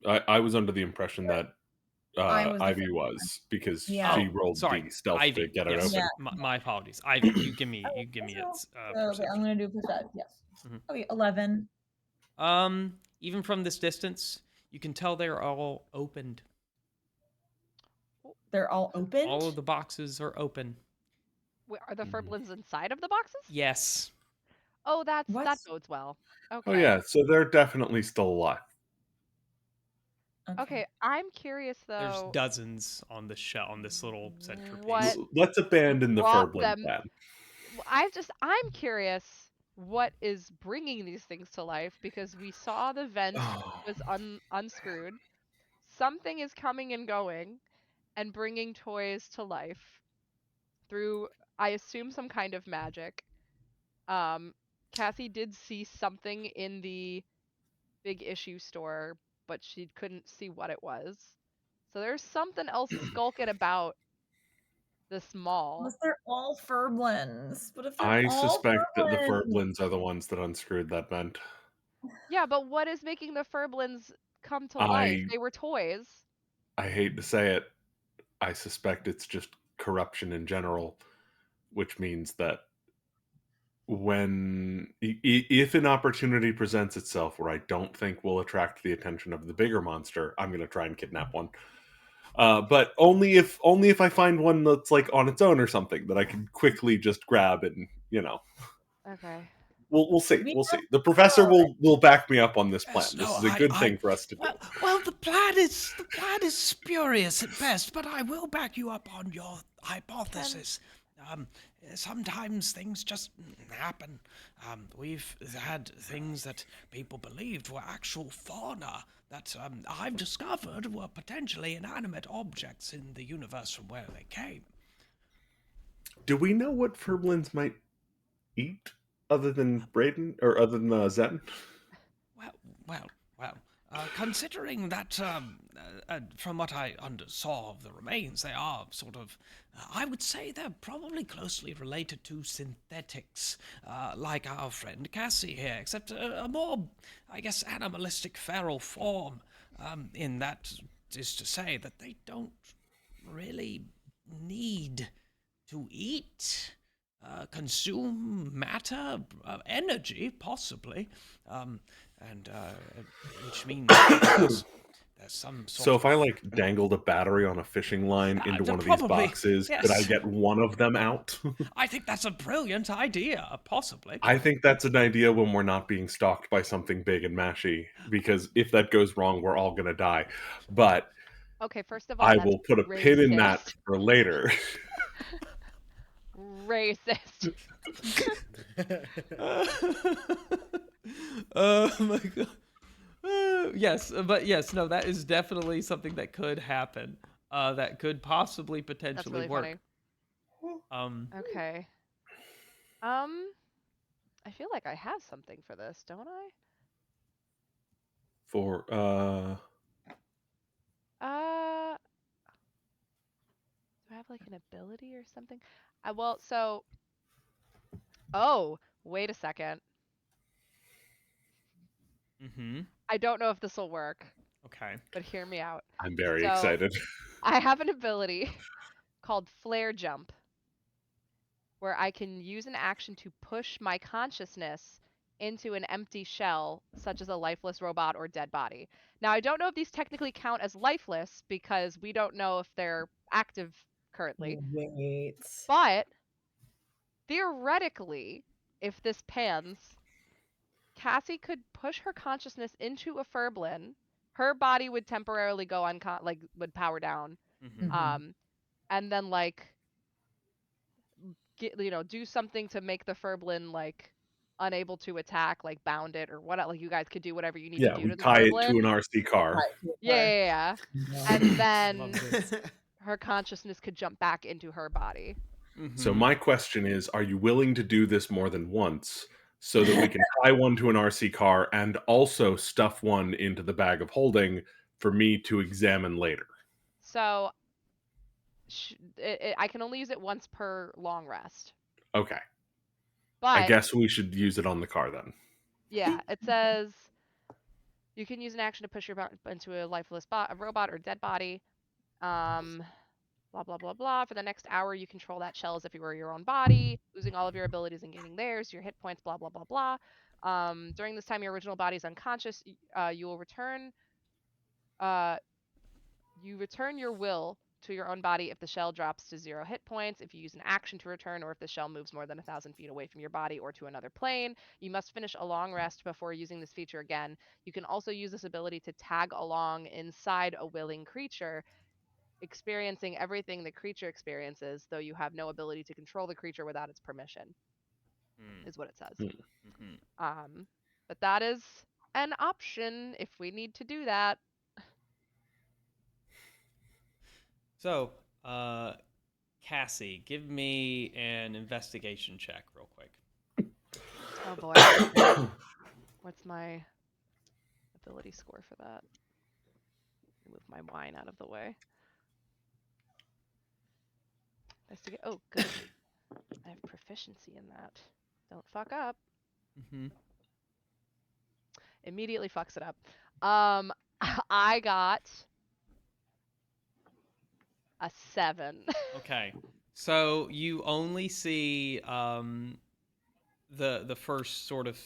I was under the impression that I was the Ivy first was, because Yeah. she Oh, rolled sorry. the stealth Ivy. to get it Yes. open. Yeah. My apologies. Ivy, you give me Oh, its okay, I'm perception. gonna do perception. Yes. Mhm. Okay, 11. Even from this distance, you can tell they're all opened. They're all opened? All of the boxes are open. Wait, are the Mhm. furblins inside of the boxes? Yes. Oh, that What? bodes well. Oh Okay. yeah, so they're definitely still alive. Okay, I'm curious There's though. dozens on this little centerpiece. What Let's abandon the brought Furblin them? plan. I'm curious what is bringing these things to life, because we saw the vent was unscrewed. Something is coming and going and bringing toys to life through, I assume, some kind of magic. Cassie did see something in the big issue store, but she couldn't see what it was. So there's something else skulking about this mall. Unless they're all furblins. But if they're I all suspect that the furblins, Furblins are the ones that unscrewed that vent. Yeah, but what is making the furblins come to life? I They were toys. I hate to say it, I suspect it's just corruption in general, which means that if an opportunity presents itself where I don't think will attract the attention of the bigger monster, I'm going to try and kidnap one. But only if I find one that's like on its own or something that I can quickly just grab and Okay. we'll see. We We'll see. have The professor to will back me up on this plan. Yes, This no, is a good thing for us to do. Well, the plan is spurious at best, but I will back you up on your hypothesis. Sometimes things just happen. We've had things that people believed were actual fauna that I've discovered were potentially inanimate objects in the universe from where they came. Do we know what Furblins might eat other than Braden or other than Zen? Well. Considering that, from what I saw of the remains, they are sort of, I would say they're probably closely related to synthetics, like our friend Cassie here, except a more, I guess, animalistic feral form, in that is to say that they don't really need to eat. Consume matter, energy, possibly, and which means there's some sort So of. if I like dangled a battery on a fishing line into one of these probably, boxes, could I yes. get one of them out? I think that's a brilliant idea, possibly. I think that's an idea when we're not being stalked by something big and mashy, because if that goes wrong, we're all gonna die. But Okay, first of all, I that's will put a pin in that racist. for later. Racist. Oh my god. Yes, but yes, no, that is definitely something that could happen. That could possibly That's potentially really work. funny. Okay. I feel like I have something for this, don't I? For Do I have like an ability or something? Well, so. Oh, wait a second. Mm-hmm. I don't know if this will work, Okay. but hear me out. I'm very So excited. I have an ability called Flare Jump, where I can use an action to push my consciousness into an empty shell, such as a lifeless robot or dead body. Now, I don't know if these technically count as lifeless because we don't know if they're active currently, Wait. but theoretically, if this pans, Cassie could push her consciousness into a Furblin. Her body would temporarily go would power down. Mm-hmm. Um, and then do something to make the Furblin unable to attack, like bound it or what. Like you guys could do whatever you need to Yeah, do we to the tie it to an Furblin. RC car. Yeah. Yeah. And Love then this. her consciousness could jump back into her body. So Mm-hmm. my question is, are you willing to do this more than once so that we can tie one to an RC car and also stuff one into the bag of holding for me to examine later? So I can only use it once per long rest. Okay. I But guess we should use it on the car then. yeah, it says you can use an action to push your into a lifeless a robot or dead body. Blah, blah, blah, blah. For the next hour, you control that shell as if you were your own body, losing all of your abilities and gaining theirs, your hit points, blah, blah, blah, blah. During this time, your original body is unconscious. You will return. You return your will to your own body if the shell drops to 0 hit points, if you use an action to return, or if the shell moves more than 1,000 feet away from your body or to another plane. You must finish a long rest before using this feature again. You can also use this ability to tag along inside a willing creature, experiencing everything the creature experiences, though you have no ability to control the creature without its permission, is what it says. Mm-hmm. But that is an option if we need to do that. So, Cassie, give me an investigation check real quick. Oh boy. Okay. What's my ability score for that? Move my wine out of the way. Investigate. Oh, good. I have proficiency in that. Don't fuck up. Mm-hmm. Immediately fucks it up. I got a 7. Okay. So you only see the first sort of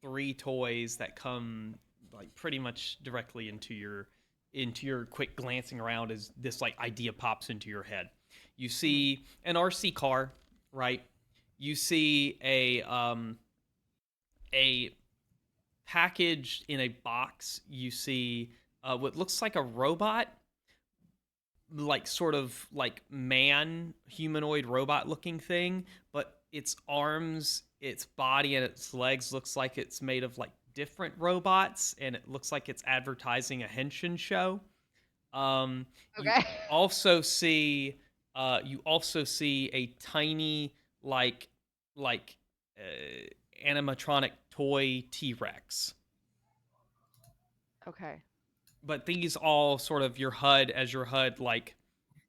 3 toys that come like pretty much directly into your quick glancing around as this like idea pops into your head. You see an RC car, right? You see a package in a box. You see what looks like a robot, like sort of like man humanoid robot looking thing, but its arms, its body, and its legs looks like it's made of like different robots, and it looks like it's advertising a henshin show. You Okay. also see a tiny like animatronic toy T-Rex. Okay. But these all sort of your HUD like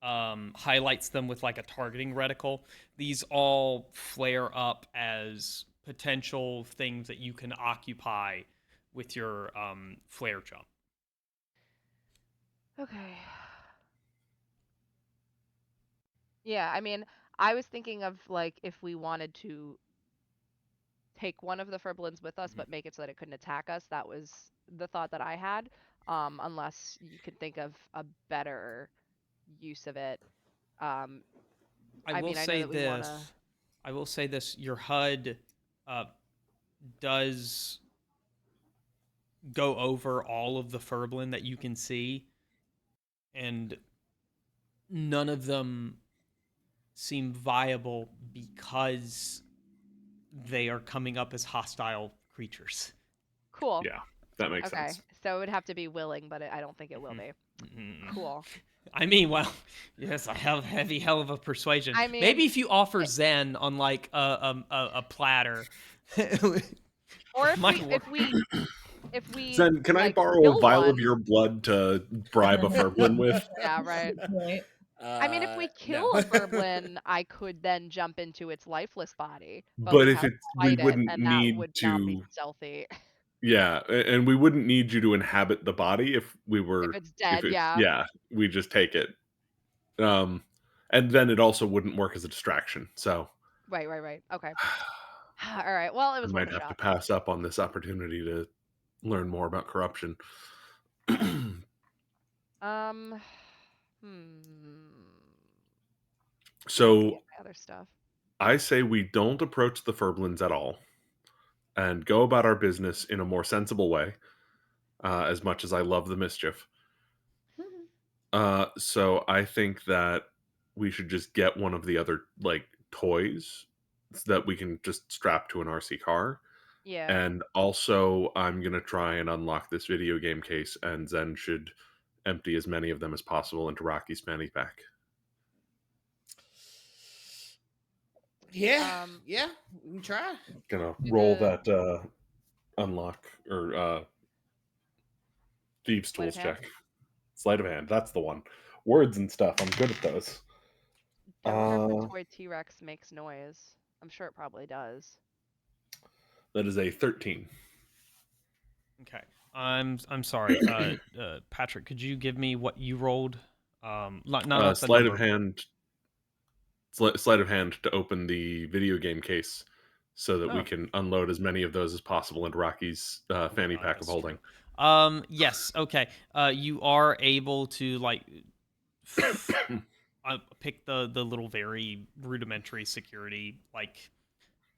highlights them with like a targeting reticle. These all flare up as potential things that you can occupy with your flare jump. Okay. Yeah, I mean, I was thinking of like if we wanted to take one of the Furblins with us, but make it so that it couldn't attack us. That was the thought that I had. Unless you could think of a better use of it. I will mean, I know say that we want to. this. I will say this. Your HUD does go over all of the Furblin that you can see, and none of them seem viable because they are coming up as hostile creatures. Cool. Yeah, that makes Okay, sense. so it would have to be willing, but I don't think it will be. Cool. I mean, well, yes, I have heavy hell of a persuasion. I mean, maybe if you offer Zen on like a platter, or if we Zen, can I like, borrow a kill vial one. of your blood to bribe a Furblin with? Yeah, right. I mean, if we kill no. a Furblin, I could then jump into its lifeless body, but But we'd if have to we fight it, wouldn't and that need would not be to. stealthy. Yeah, and we wouldn't need you to inhabit the body if we were If it's dead, yeah. yeah, we just take it. And then it also wouldn't work as a distraction. So Right. Okay. All right. Well, it I was worth might a have to shot. pass up on this opportunity to learn more about corruption. Hmm. So Looking at my other stuff. I say we don't approach the Furblins at all and go about our business in a more sensible way, as much as I love the mischief. So I think that we should just get one of the other like toys so that we can just strap to an RC car. Yeah. And also, I'm gonna try and unlock this video game case, and Zen should empty as many of them as possible into Rocky's fanny pack. Yeah, yeah, we can try. Gonna Do roll the that unlock or thieves sleight of tools hand. check. Sleight of hand. That's the one. Words and stuff. I'm good at those. I wonder if Uh, the toy T-Rex makes noise. I'm sure it probably does. that is a 13. Okay. I'm sorry. Patrick, could you give me what you rolled? Not the Sleight of number. hand. Sleight of hand to open the video game case, so that we Oh. can unload as many of those as possible into Rocky's fanny God, pack of that's holding. true. Yes. Okay. You are able to like pick the little very rudimentary security like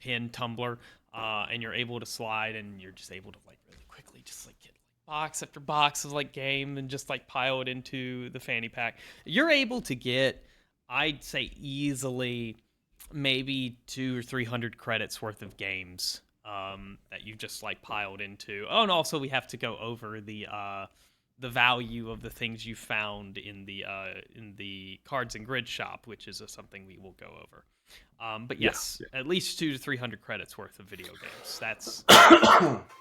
pin tumbler, and you're able to slide, and you're just able to like really quickly just like get like box after box of like game and just like pile it into the fanny pack. You're able to get, I'd say easily, maybe 200 or 300 credits worth of games that you just like piled into. Oh, and also we have to go over the value of the things you found in the cards and grid shop, which is something we will go over. But Yeah, yes, at least 200 to 300 credits worth of video games. That's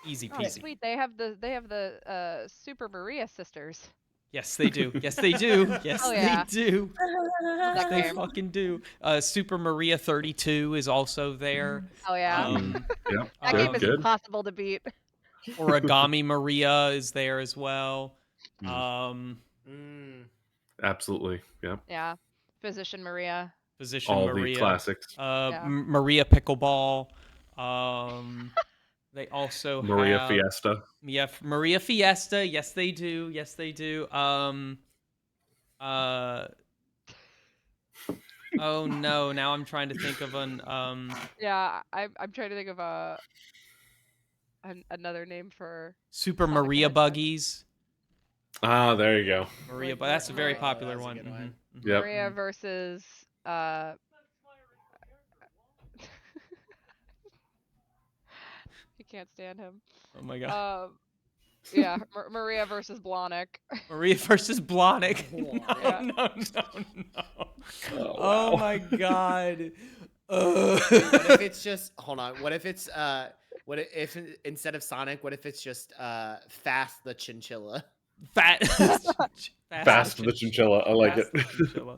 easy Oh, peasy. sweet. They have the Super Maria sisters. Yes, they do. Yes, they do. Yes, Oh, they yeah. do. That They game. fucking do. Super Maria 32 is also there. Oh yeah. Yeah, That good, game is good. impossible to beat. Origami Maria is there as well. Absolutely. Yeah. Yeah. Physician Maria. Physician All the Maria. classics. Yeah. Maria Pickleball. They also Maria have Fiesta. Maria Fiesta. Yes, they do. Yes, they do. Oh no! Now I'm trying to think of an Yeah. I'm trying to think of another name for Super Sonic the Maria Hedgehog. Buggies. Ah, there you go. Maria, but that's a very popular that's a one. good one. Yep. Maria versus you can't stand him. Oh my god. Yeah, Maria versus Blahnik. Maria versus Blahnik. Yeah. No. Oh, wow. My god. What if it's just hold on? What if it's if instead of Sonic, what if it's just Fast the Chinchilla? Fast the Chinchilla. I like it. Chinchilla.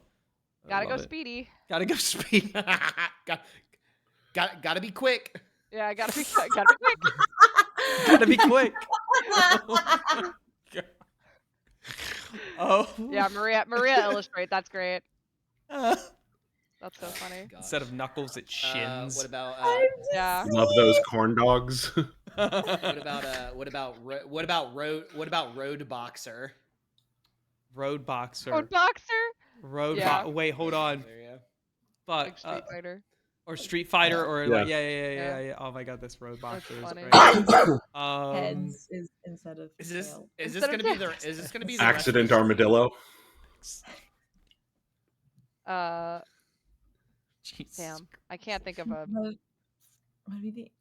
Gotta go speedy. Gotta go speedy. Gotta be quick. Yeah, gotta be quick. Gotta be quick. Oh. Yeah, Maria Illustrate. That's great. Uh, That's so funny. Instead of knuckles, it's shins. What about Yeah. Love those corn dogs. what about Road Boxer? Road Boxer. Road Boxer? Yeah. Wait, hold on. There you go. Fuck. Like Street Fighter. Or Street Fighter, or Yeah. like Yeah. yeah. Oh my god, this Road Boxer is funny. great. Heads is instead of Is this tail. is this Instead of gonna be death. the is this gonna be the Accident recipe? armadillo. Jesus. Damn. I can't think of a. Would be the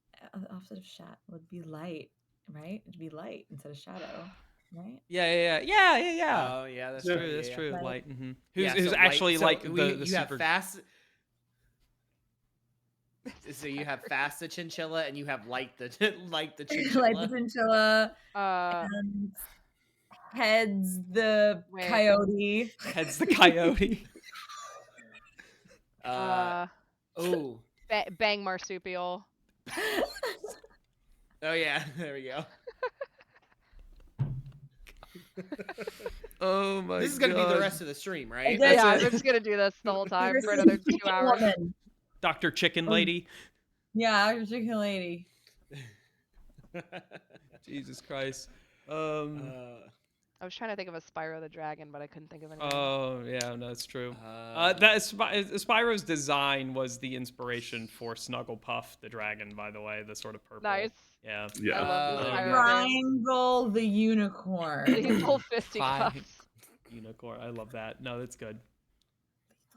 opposite of shat would be light, right? It'd be light instead of shadow, right? Yeah. Oh yeah, that's Yeah. true. That's yeah. true. Light. Like, who's Yeah, who's so actually light- so like we- the you super. have fast. So you have Fast the Chinchilla and you have Light the Chinchilla. Light the chinchilla and Heads the Wait. coyote. Heads the coyote. Oh. Bang Marsupial. Oh yeah, there we go. Oh my god. This is gonna be the rest of the stream, right? That's Yeah, it. we're just gonna do this the whole time You're for another 2 chicken hours. woman. Dr. Chicken Oh. Lady. Yeah, you're chicken lady. Jesus Christ. I was trying to think of a Spyro the Dragon, but I couldn't think of anything. Oh yeah, no, that's true. Spyro's design was the inspiration for Snugglepuff the dragon, by the way, the sort of purple. Nice. Yeah. I Yeah. love the Yeah. Spyro names. Triangle the unicorn. Lethal fisticuffs. Unicorn. I love that. No, that's good.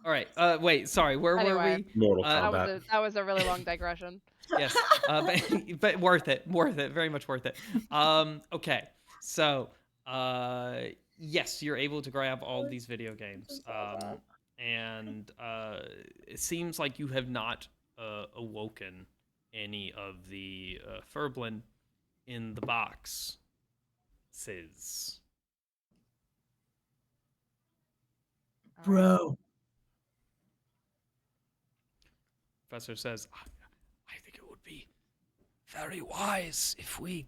All right. Wait. Sorry. Where were Anyway. we? Mortal That Kombat. was a really long digression. Yes. But worth it. Very much worth it. Okay. So, yes, you're able to grab all these video games. And it seems like you have not awoken any of the Furblin in the box. Bro. Professor says, I think it would be very wise if we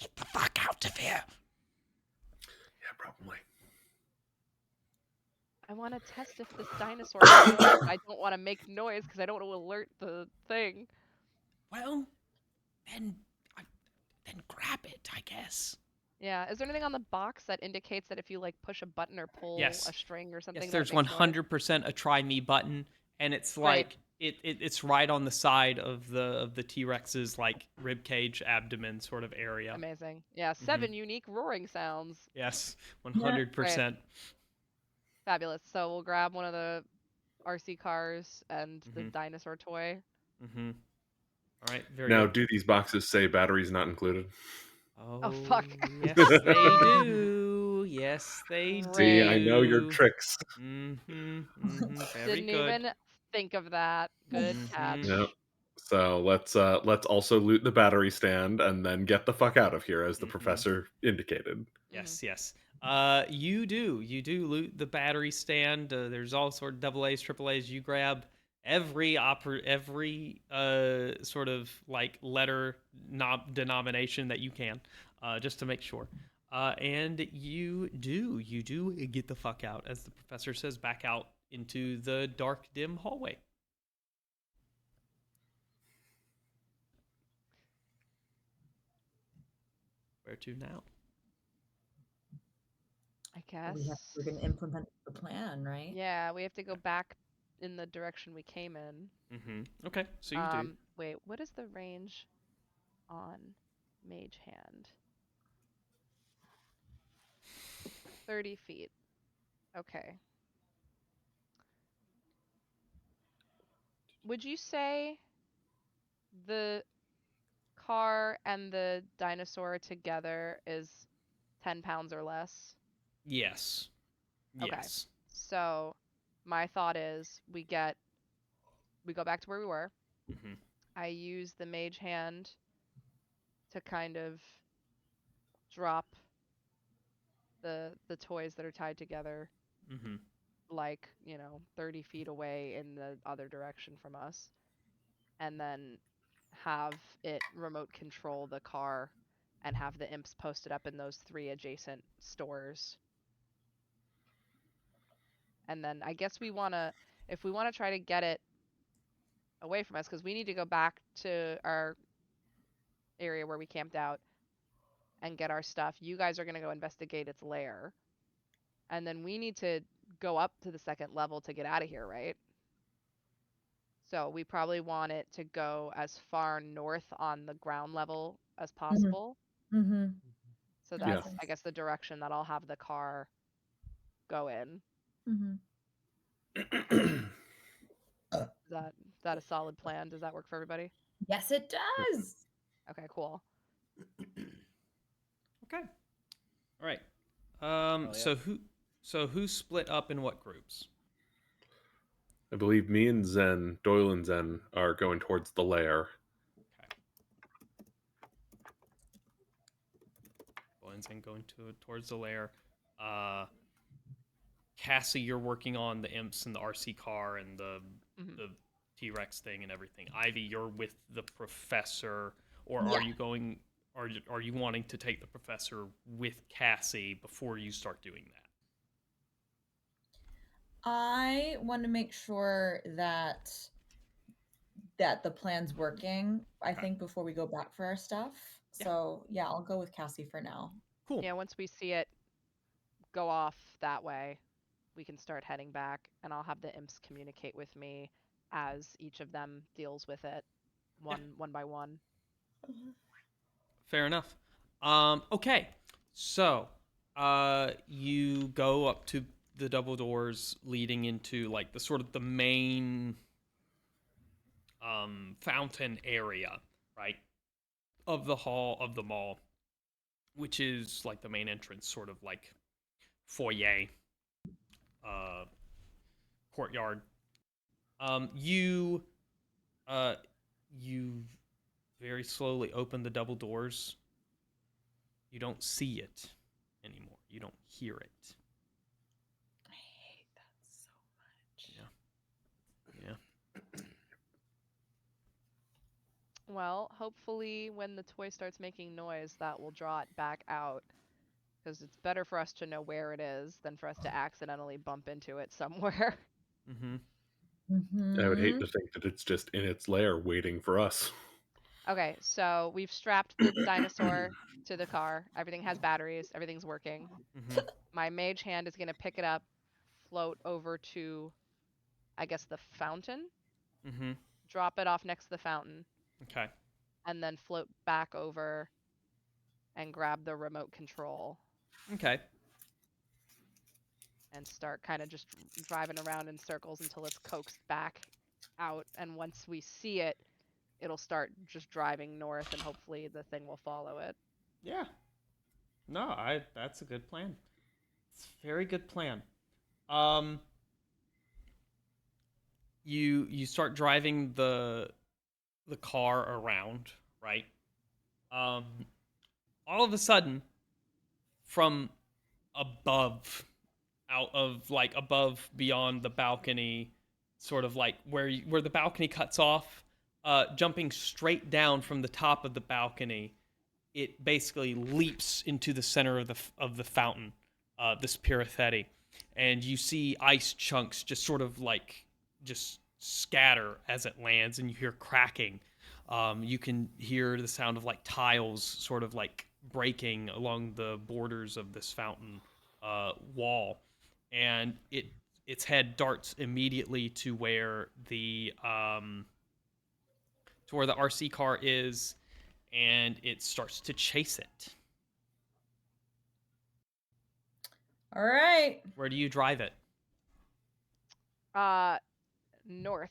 get the fuck out of here. Yeah, probably. I want to test if this dinosaur knows. I don't want to make noise because I don't want to alert the thing. Well, then grab it, I guess. Yeah. Is there anything on the box that indicates that if you like push a button or pull Yes. a string or something? yes, that there's makes noise? 100% a try me button, and it's Right. like it's right on the side of the T-Rex's like rib cage, abdomen sort of area. Amazing. Yeah. 7 unique roaring sounds. Yes, 100%. Fabulous. So we'll grab one of the RC cars and the dinosaur toy. Mm-hmm. All right, very Now, good. do these boxes say batteries not included? Oh, fuck. Yes, they do. Yes, they do. See, I know your tricks. Mm-hmm. Very Didn't good. even think of that. Good catch. Yep. So let's also loot the battery stand and then get the fuck out of here, as the professor indicated. Yes, yes. You do loot the battery stand. There's all sort of double A's, triple A's. You grab every sort of like letter denomination that you can, just to make sure. And you do get the fuck out, as the professor says, back out into the dark, dim hallway. Where to now? I guess. We're going to implement the plan, right? Yeah, we have to go back in the direction we came in. Mm-hmm. Okay, so you do. Wait, what is the range on Mage Hand? 30 feet. Okay. Would you say the car and the dinosaur together is 10 pounds or less? Yes. Okay. Yes. So my thought is we go back to where we were. Mm-hmm. I use the mage hand to kind of drop the toys that are tied together, like 30 feet away in the other direction from us, and then have it remote control the car and have the imps posted up in those 3 adjacent stores. And then I guess if we want to try to get it away from us, because we need to go back to our area where we camped out and get our stuff. You guys are going to go investigate its lair. And then we need to go up to the 2nd level to get out of here, right? So we probably want it to go as far north on the ground level as possible. Mm-hmm. So that's, I guess, the direction that I'll have the car go in. Mm-hmm. Is that a solid plan? Does that work for everybody? Yes, it does. Okay, cool. Okay. All right. yeah. So who split up in what groups? I believe me and Zen, Doyle and Zen, are going towards the lair. Okay. Doyle and Zen going towards the lair. Cassie, you're working on the imps and the RC car and the T-Rex thing and everything. Ivy, you're with the professor, or Yeah. are you going are you wanting to take the professor with Cassie before you start doing that? I want to make sure that the plan's working, I Okay. think, before we go back for our stuff. Yeah. So yeah, I'll go with Cassie for now. Cool. Yeah, once we see it go off that way, we can start heading back, and I'll have the imps communicate with me as each of them deals with it, one by one. Fair enough. Okay. So, you go up to the double doors leading into like the sort of the main fountain area, right? Of the hall of the mall, which is like the main entrance, sort of like foyer, uh, courtyard. You, you very slowly open the double doors. You don't see it anymore. You don't hear it. I hate that so much. Yeah. Well, hopefully when the toy starts making noise, that will draw it back out. Because it's better for us to know where it is than for us to accidentally bump into it somewhere. Mm-hmm. I would hate Mm-hmm. to think that it's just in its lair waiting for us. Okay, so we've strapped the dinosaur to the car. Everything has batteries. Everything's working. Mm-hmm. My mage hand is going to pick it up, float over to, I guess, the fountain, Mm-hmm. drop it off next to the fountain, Okay. and then float back over and grab the remote control Okay. and start kind of just driving around in circles until it's coaxed back out. And once we see it, it'll start just driving north, and hopefully the thing will follow it. Yeah. No, that's a good plan. It's a very good plan. Um you start driving the car around, right? Um all of a sudden from above, out of like above beyond the balcony, sort of like where the balcony cuts off, jumping straight down from the top of the balcony, it basically leaps into the center of the fountain, this Pirathetti, and you see ice chunks just sort of like just scatter as it lands, and you hear cracking. You can hear the sound of like tiles sort of like breaking along the borders of this fountain wall, and its head darts immediately to where the RC car is, and it starts to chase it. All right. Where do you drive it? North.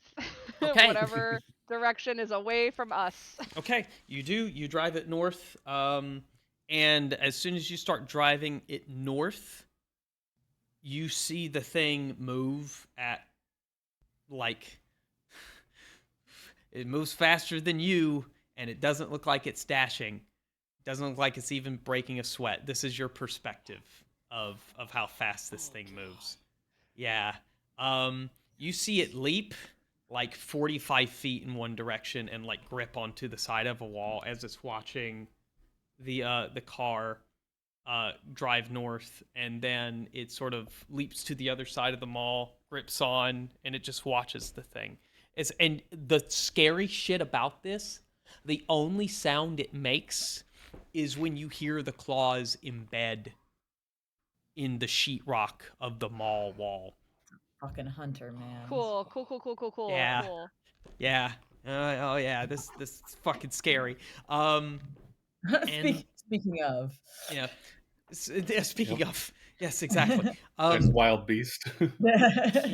Okay. Whatever direction is away from us. Okay, you do. You drive it north, and as soon as you start driving it north, you see the thing move at like it moves faster than you, and it doesn't look like it's dashing. It doesn't look like it's even breaking a sweat. This is your perspective of how fast this thing moves. Yeah. You see it leap like 45 feet in one direction and like grip onto the side of a wall as it's watching the car drive north, and then it sort of leaps to the other side of the mall, grips on, and it just watches the thing. And the scary shit about this, the only sound it makes is when you hear the claws embed in the sheetrock of the mall wall. Fucking hunter, man. Cool. Yeah. Cool. Yeah. Oh yeah. This is fucking scary. And Speaking of. yeah. Speaking of, yes, exactly. There's wild beast. And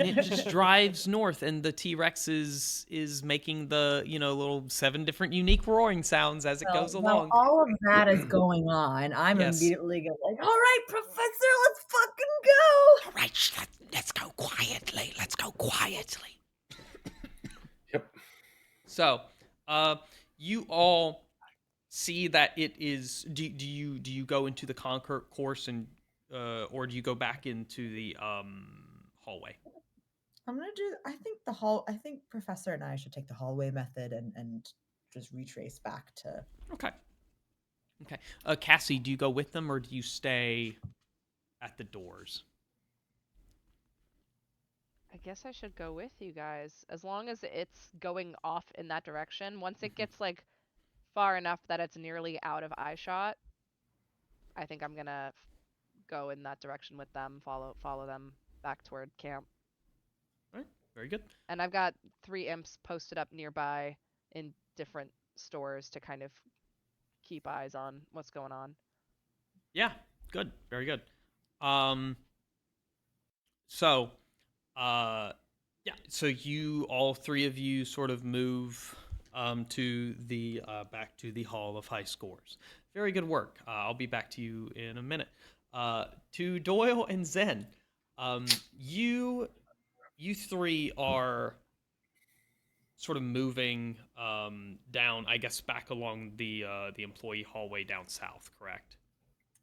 it just drives north, and the T-Rex is making the little 7 different unique roaring sounds as it goes While along. all of that is going on, I'm Yes. immediately going like, all right, Professor, let's fucking go. All right, let's go quietly. Let's go quietly. Yep. So, you all see that it is. Do you go into the concourse and or do you go back into the hallway? I'm gonna do. I think Professor and I should take the hallway method and just retrace back to. Okay. Okay. Cassie, do you go with them or do you stay at the doors? I guess I should go with you guys as long as it's going off in that direction. Once it gets like far enough that it's nearly out of eye shot, I think I'm gonna go in that direction with them, follow them back toward camp. All right. Very good. And I've got 3 imps posted up nearby in different stores to kind of keep eyes on what's going on. Yeah. Good. Very good. Um. So, yeah. So you, all three of you, sort of move to the back to the Hall of High Scores. Very good work. I'll be back to you in a minute. To Doyle and Zen, you three are sort of moving down, I guess, back along the employee hallway down south. Correct?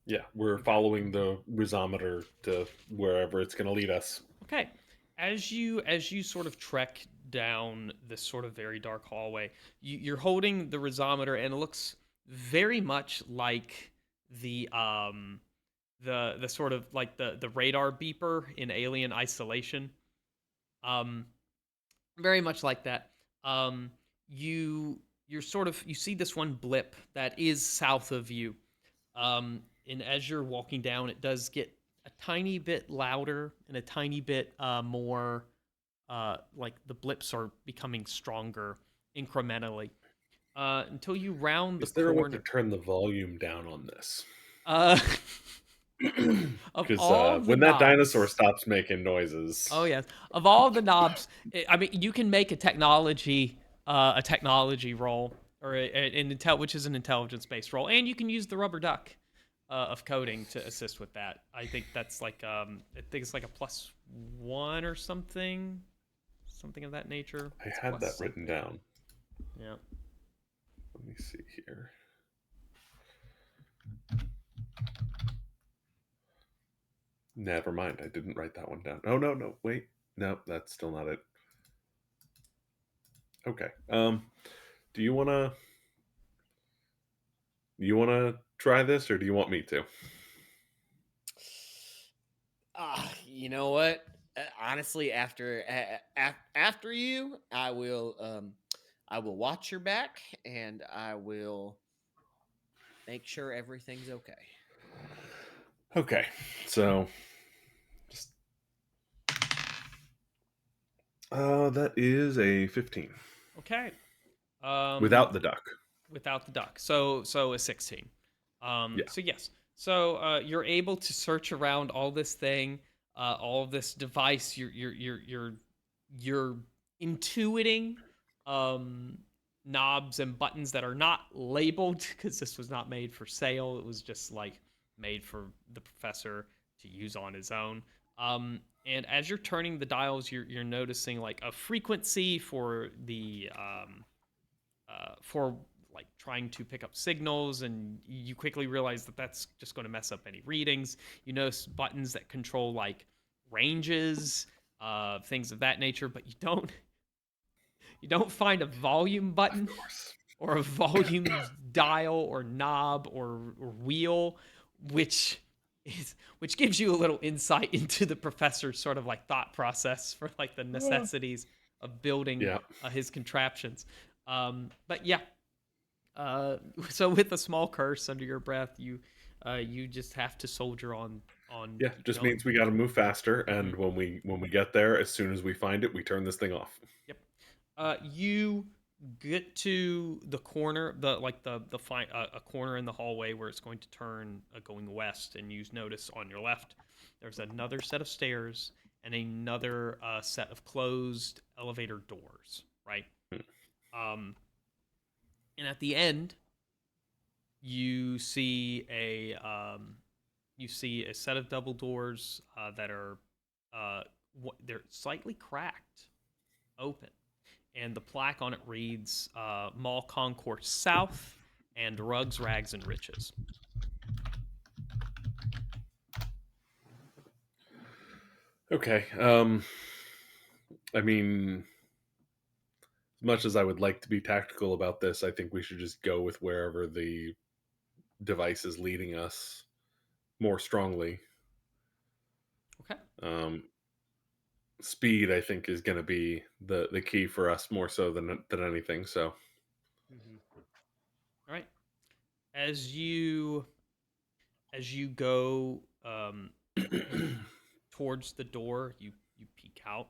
Yeah, we're Okay. following the rhizometer to wherever it's going to lead us. Okay. As you sort of trek down this sort of very dark hallway, you're holding the rhizometer, and it looks very much like the sort of like the radar beeper in Alien Isolation. Um, very much like that. Um, you're sort of, you see this one blip that is south of you. And as you're walking down, it does get a tiny bit louder and a tiny bit more like the blips are becoming stronger incrementally until you round the Is there a way to corner. turn the volume down on this? Uh, of Because all the when that dinosaur knobs, stops making noises, oh yes, of all the knobs, I mean, you can make a technology roll or an intel, which is an intelligence-based roll, and you can use the rubber duck of coding to assist with that. I think that's like I think it's like a +1 or something of that nature. I It's had plus that written something. down. Yeah. Let me see here. Never mind. I didn't write that one down. Oh no, wait. No, that's still not it. Okay. Do you wanna try this, or do you want me to? You know what? Honestly, after you, I will watch your back, and I will make sure everything's okay. Okay. So just that is a 15 Okay. without the duck. Without the duck. So a 16. Yeah. So yes. So you're able to search around all this thing, all of this device. You're intuiting knobs and buttons that are not labeled because this was not made for sale. It was just like made for the professor to use on his own. And as you're turning the dials, you're noticing like a frequency for the for like trying to pick up signals, and you quickly realize that that's just going to mess up any readings. You notice buttons that control like ranges, things of that nature, but you don't find a volume button Of course. or a volume dial or knob or wheel, which which gives you a little insight into the professor's sort of like thought process for like the necessities of building Yeah. his contraptions. But yeah, so with a small curse under your breath, you just have to soldier on. Yeah. Keep Just going. means we got to move faster, and Mhm. when we get there, as soon as we find it, we turn this thing off. Yep. You get to the corner, a corner in the hallway where it's going to turn going west, and you notice on your left there's another set of stairs and another set of closed elevator doors. Right. Um, and at the end, you see a set of double doors that are they're slightly cracked open, and the plaque on it reads Mall Concourse South and Rugs, Rags, and Riches. Okay. I mean, as much as I would like to be tactical about this, I think we should just go with wherever the devices leading us more strongly. Okay. Speed, I think, is going to be the key for us more so than anything. So, All right. As you go towards the door, you peek out.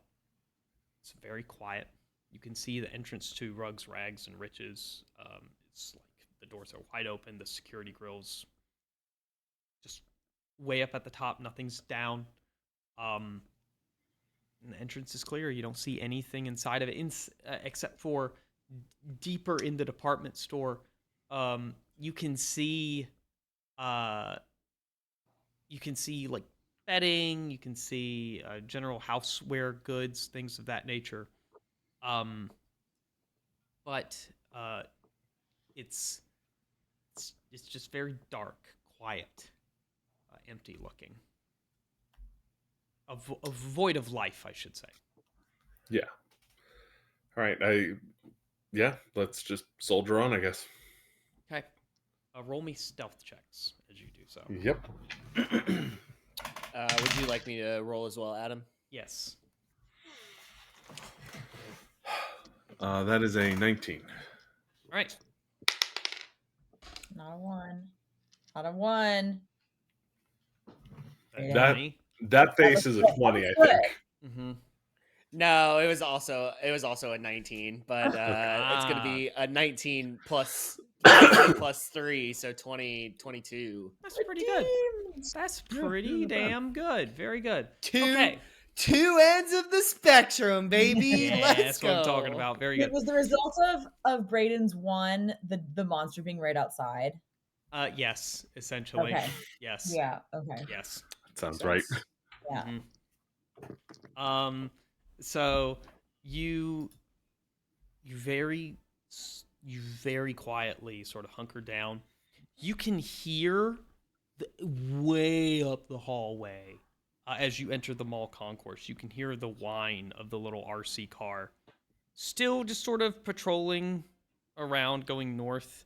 It's very quiet. You can see the entrance to Rugs, Rags, and Riches. It's like the doors are wide open. The security grills just way up at the top. Nothing's down. And the entrance is clear. You don't see anything inside of it, except for deeper in the department store. You can see, like bedding. You can see general houseware goods, things of that nature. But it's just very dark, quiet, empty looking. A void of life, I should say. yeah. All right. Let's just soldier on, I guess. Okay. Roll me stealth checks as you do so. Yep. Would you like me to roll as well, Adam? Yes. That is a 19. All right. Not a 1. Not a 1. That face is a 20, I think. Mm-hmm. No, it was also a 19, but it's going to Ah. be a 19 plus 19 plus 3, so 20, 22. That's pretty good. That's pretty damn good. Very good. Two ends of the spectrum, baby. Yeah, Let's that's go. what I'm talking about. Very It good. was the result of Braden's 1, the monster being right outside. Yes, essentially. Okay. Yes. Yeah. Okay. Yes. That sounds right. Yeah. Mm-hmm. So you very quietly sort of hunker down. You can hear way up the hallway as you enter the mall concourse. You can hear the whine of the little RC car, still just sort of patrolling around, going north.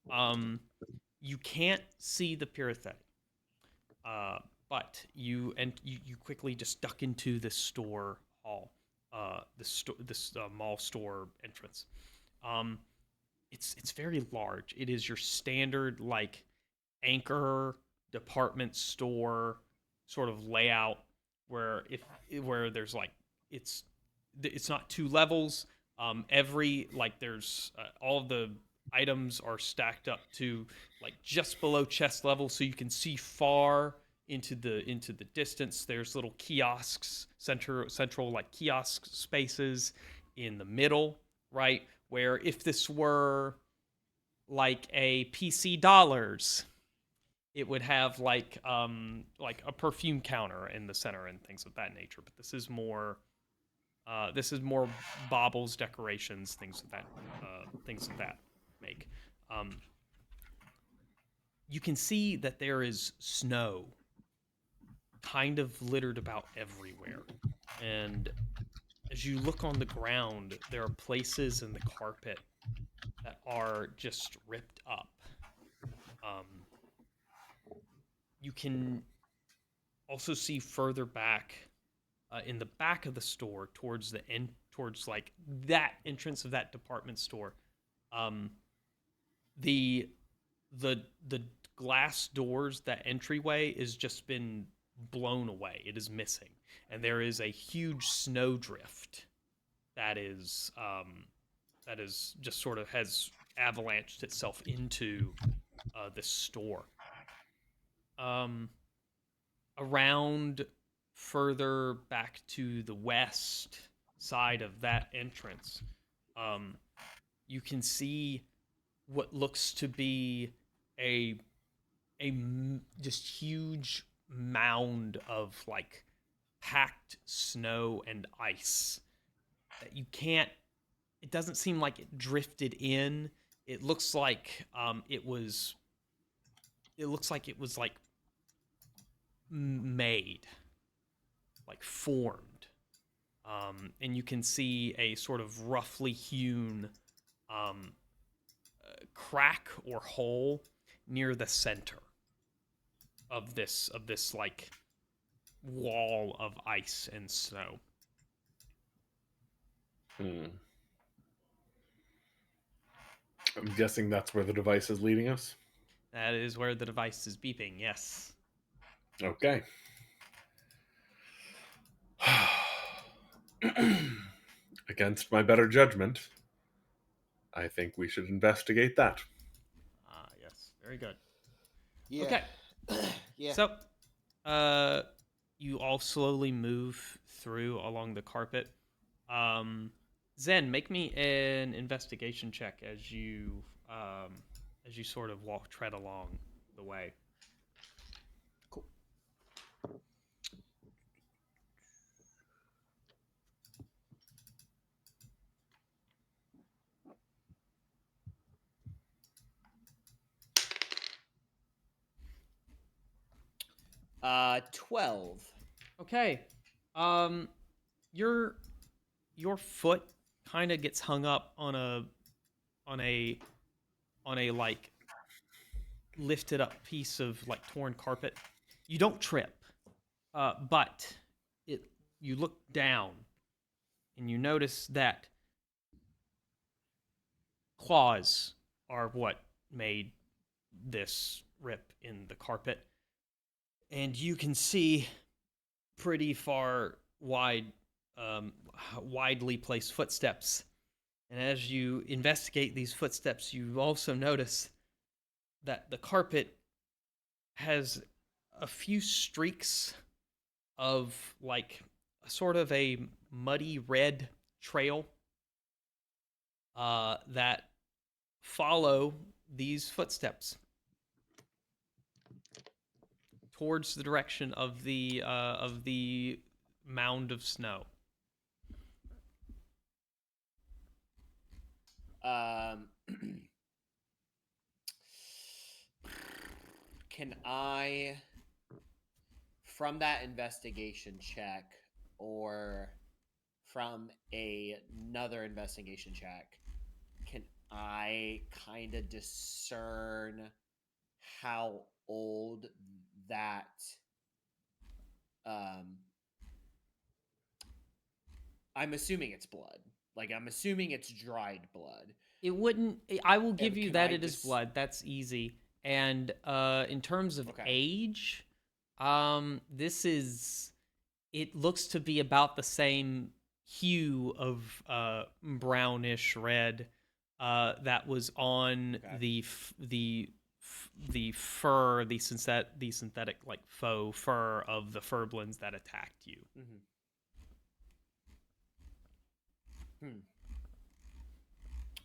You can't see the Pyrethet, but you quickly just duck into this store hall, this mall store entrance. It's very large. It is your standard like anchor department store sort of layout where there's like it's not 2 levels. Every like there's all of the items are stacked up to like just below chest level, so you can see far into the distance. There's little kiosks, central like kiosk spaces in the middle, right? Where if this were like a PC Dollars, it would have like a perfume counter in the center and things of that nature. But this is more baubles, decorations, things of that make. You can see that there is snow kind of littered about everywhere. And as you look on the ground, there are places in the carpet that are just ripped up. You can also see further back in the back of the store towards the end, towards like that entrance of that department store. The glass doors, that entryway is just been blown away. It is missing, and there is a huge snowdrift that is just sort of has avalanched itself into this store. Around further back to the west side of that entrance, you can see what looks to be a just huge mound of like packed snow and ice that you can't. It doesn't seem like it drifted in. It looks like it was. It looks like it was like made, like formed, and you can see a sort of roughly hewn crack or hole near the center of this like wall of ice and snow. I'm guessing that's where the device is leading us. That is where the device is beeping. Yes. Okay. Against my better judgment, I think we should investigate that. Ah, yes. Very good. Yeah. Okay. Yeah. So, you all slowly move through along the carpet. Zen, make me an investigation check as you sort of tread along the way. Cool. Uh, 12. Okay. Um, your foot kind of gets hung up on a like lifted up piece of like torn carpet. You don't trip, but you look down and you notice that claws are what made this rip in the carpet, and you can see pretty widely placed footsteps. And as you investigate these footsteps, you also notice that the carpet has a few streaks of like sort of a muddy red trail that follow these footsteps towards the direction of the mound of snow. Can I, from that investigation check, or from another investigation check, can I kind of discern how old that I'm assuming it's blood. Like, I'm assuming it's dried blood. It wouldn't. I will give you can that I it is blood. That's easy. And in terms of Okay. age, this is. It looks to be about the same hue of brownish red that was on Okay. the fur, the synthetic like faux fur of the furblins that attacked you.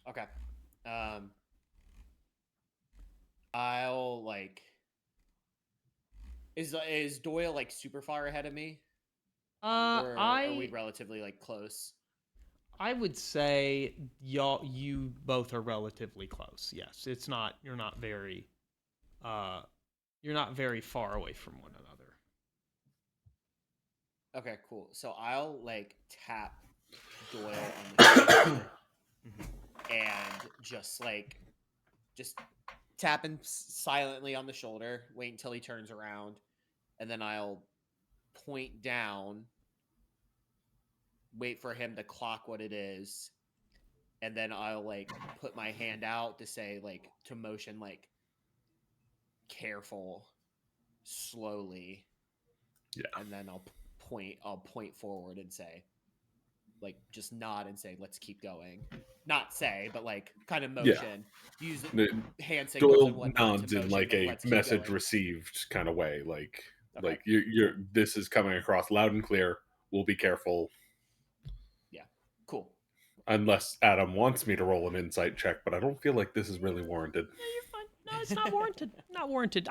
Okay. I'll like. Is Doyle like super far ahead of me, or are we relatively like close? I would say you both are relatively close. Yes, it's not. You're not very far away from one another. Okay, cool. So I'll like tap Doyle on the shoulder and just tap him silently on the shoulder, wait until he turns around, and then I'll point down, wait for him to clock what it is, and then I'll like put my hand out to say like to motion like careful, slowly. Yeah. And then I'll point forward and say, like, just nod and say, let's keep going. Not say, but like kind of motion. Yeah. Use hand signals Doyle and whatnot nods to motion, in like a message going. received kind of way, like Okay. like you're this is coming across loud and clear. We'll be careful. Yeah, cool. Unless Adam wants me to roll an insight check, but I don't feel like this is really warranted. No, you're fine. No, it's not warranted. Not warranted.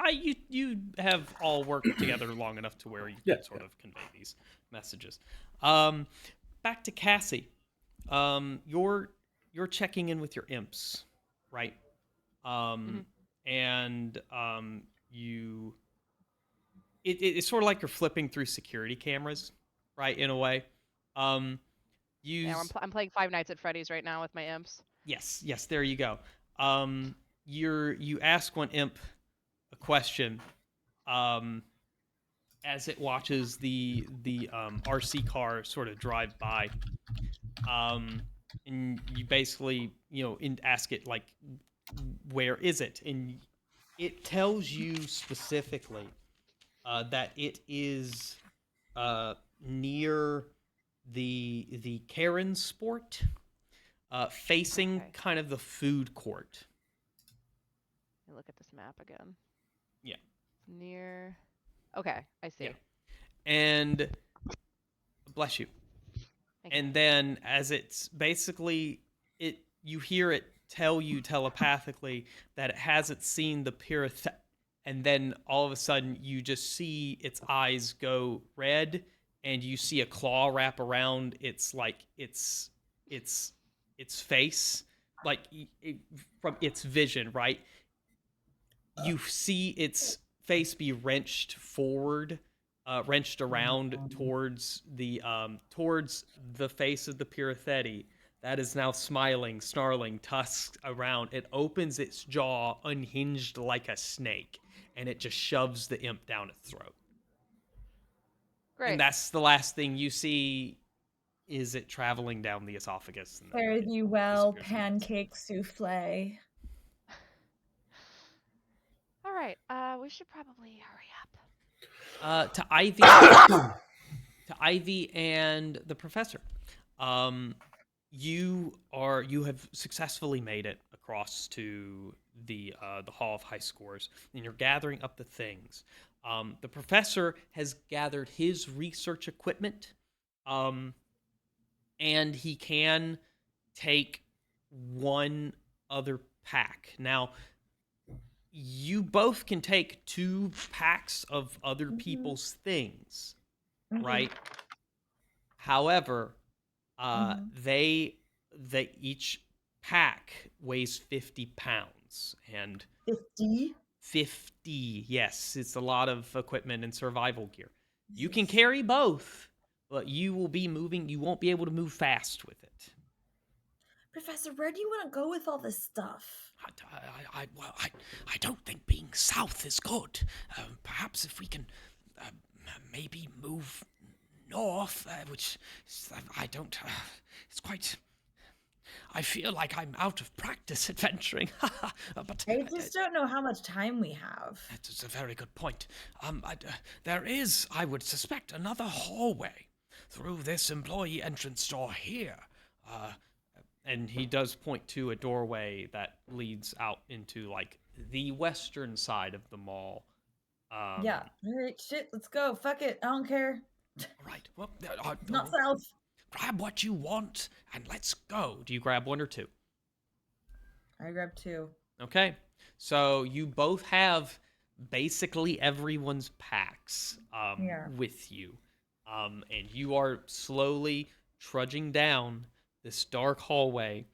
You have all worked together long enough to where you can sort of convey these messages. Back to Cassie. You're checking in with your imps, right? And you. It's sort of like you're flipping through security cameras, right? In a way. Yeah, I'm playing Five Nights at Freddy's right now with my imps. Yes, there you go. You ask one imp, question. As it watches the RC car sort of drive by, and you basically ask it like, where is it? And it tells you specifically that it is near the Karen Sport, facing Okay. kind of the food court. Let me look at this map again. Yeah. Near. Okay, I see. Yeah. And bless you. Thank you. And then as it's basically you hear it tell you telepathically that it hasn't seen the pyramid, and then all of a sudden you just see its eyes go red, and you see a claw wrap around its face, like from its vision, right? You see its face be wrenched forward, wrenched around towards the face of the Pirathetti that is now smiling, snarling, tusks around. It opens its jaw, unhinged like a snake, and it just shoves the imp down its throat. Great. And that's the last thing you see. Is it traveling down the esophagus? And Fare thee well, disappears from the pancake souffle. All right. We should probably hurry up. To Ivy and the professor. You have successfully made it across to the Hall of High Scores, and you're gathering up the things. The professor has gathered his research equipment, and he can take one other pack. Now, you both can take 2 packs of other people's things, right? However, they each pack weighs 50 pounds, and 50? 50, yes, it's a lot of equipment and survival gear. You can carry both, but you won't be able to move fast with it. Professor, where do you want to go with all this stuff? I don't think being south is good. Perhaps if we can maybe move north, which I don't. It's quite. I feel like I'm out of practice adventuring. But I just don't know how much time we have. that is a very good point. There is, I would suspect, another hallway through this employee entrance door here. And he does point to a doorway that leads out into like the western side of the mall. Yeah. All right, shit, let's go. Fuck it. I don't care. All right. Well, Not south. grab what you want and let's go. Do you grab 1 or 2? I grabbed 2. Okay. So you both have basically everyone's packs with you. And you are slowly trudging down this dark hallway.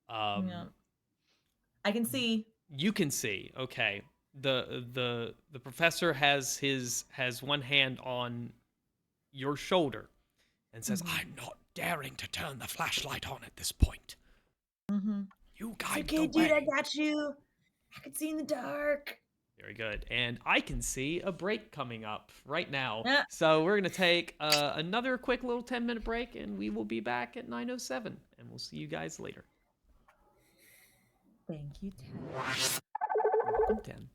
Yeah. I can see. You can see. Okay. The professor has one hand on your shoulder and says, I'm not daring to turn the flashlight on at this point. You guide Okay, the dude, way. I got you. I can see in the dark. Very good. And I can see a break coming up right now. Yeah. So we're going to take another quick little 10-minute break, and we will be back at 9:07. And we'll see you guys later. Thank you, Ted. Welcome, 10.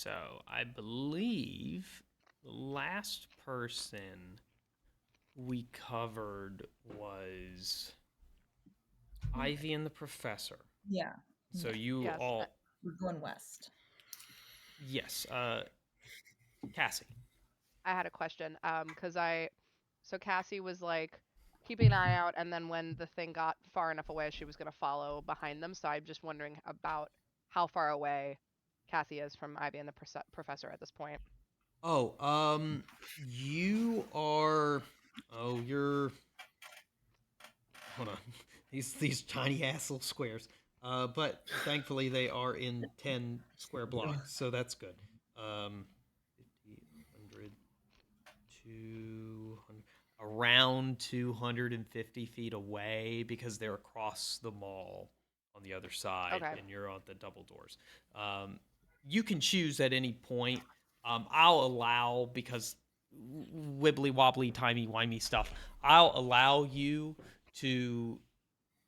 So I believe the last person we covered was Ivy and the Professor. Yeah, So yeah. you Yes. all, We're going west. yes, Cassie. I had a question. So Cassie was like keeping an eye out, and then when the thing got far enough away, she was gonna follow behind them. So I'm just wondering about how far away Cassie is from Ivy and the professor at this point. Oh, you are. Oh, you're. Hold on. These tiny ass little squares. But thankfully they are in 10 square blocks, so that's good. 50, 100, 200, around 250 feet away because they're across the mall on the other side, Okay. and you're on the double doors. You can choose at any point. I'll allow, because wibbly wobbly, timey wimey stuff, I'll allow you to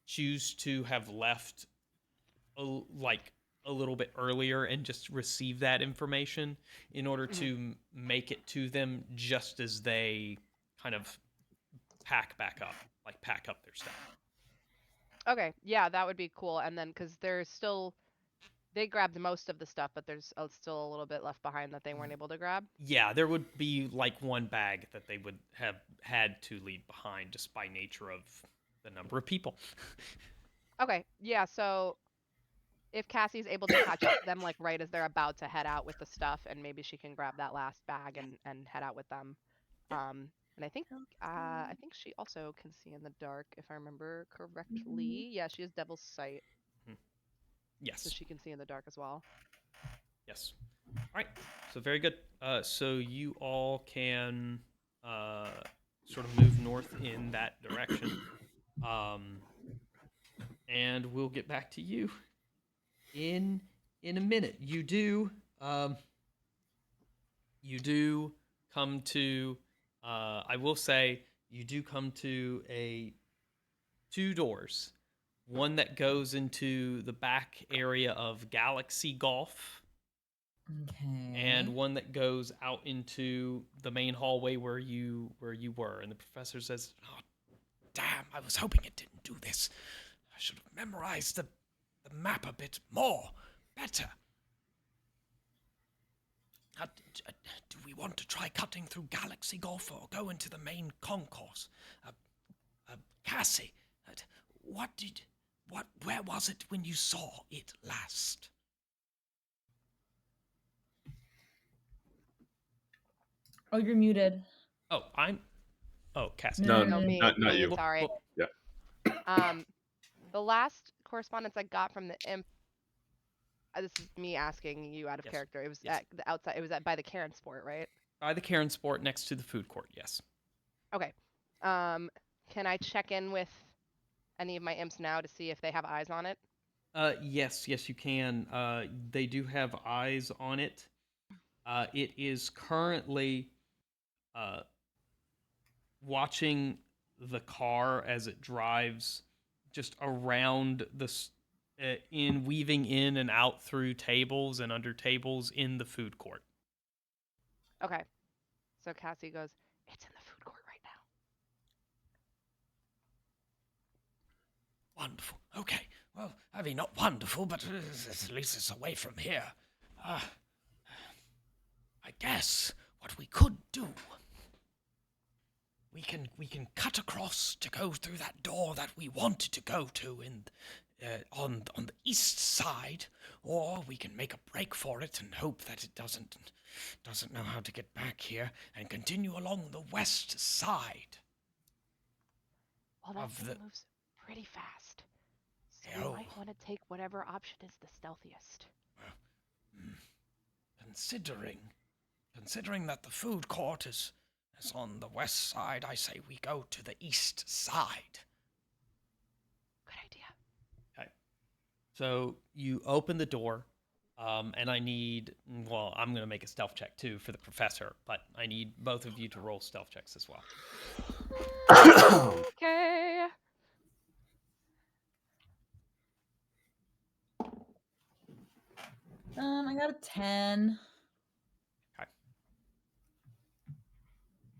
choose to have left like a little bit earlier and just receive that information in order to make it to them just as they kind of pack back up, like pack up their stuff. Okay, yeah, that would be cool. And then because they grabbed most of the stuff, but there's still a little bit left behind that they weren't able to grab. Yeah, there would be like one bag that they would have had to leave behind just by nature of the number of people. Okay, yeah, so if Cassie's able to catch up to them like right as they're about to head out with the stuff, and maybe she can grab that last bag and head out with them. And I think she also can see in the dark, if I remember correctly. Yeah, she has Devil's Sight, so Yes. she can see in the dark as well. Yes. All right. So very good. So you all can sort of move north in that direction, and we'll get back to you in a minute. You do come to. I will say you do come to two doors. One that goes into the back area of Galaxy Golf. Okay. And one that goes out into the main hallway where you were. And the professor says, Oh, damn, I was hoping it didn't do this. I should have memorized the map a bit more. Better. Do we want to try cutting through Galaxy Golf or go into the main concourse? Cassie, where was it when you saw it last? Oh, you're muted. "Oh, Cassie." No, No, me, not me, you. sorry. Yeah. The last correspondence I got from the imp. This is me asking you out of Yes. character. It was Yes. at the outside. It was by the Karen Sport, right? By the Karen Sport next to the food court. Yes. Okay. Can I check in with any of my imps now to see if they have eyes on it? Yes, you can. They do have eyes on it. It is currently watching the car as it drives just around in weaving in and out through tables and under tables in the food court. Okay. So Cassie goes, "It's in the food court right now." Wonderful. Okay. Well, I mean, not wonderful, but at least it's away from here. I guess what we could do, we can cut across to go through that door that we wanted to go to on the east side, or we can make a break for it and hope that it doesn't know how to get back here and continue along the west side. Well, that Of thing the- moves pretty fast, so Oh. we might want to take whatever option is the stealthiest. Considering that the food court is on the west side, I say we go to the east side. Good idea. Okay. So you open the door, and I need. Well, I'm going to make a stealth check too for the professor, but I need both of you to roll stealth checks as well. Okay. I got a 10.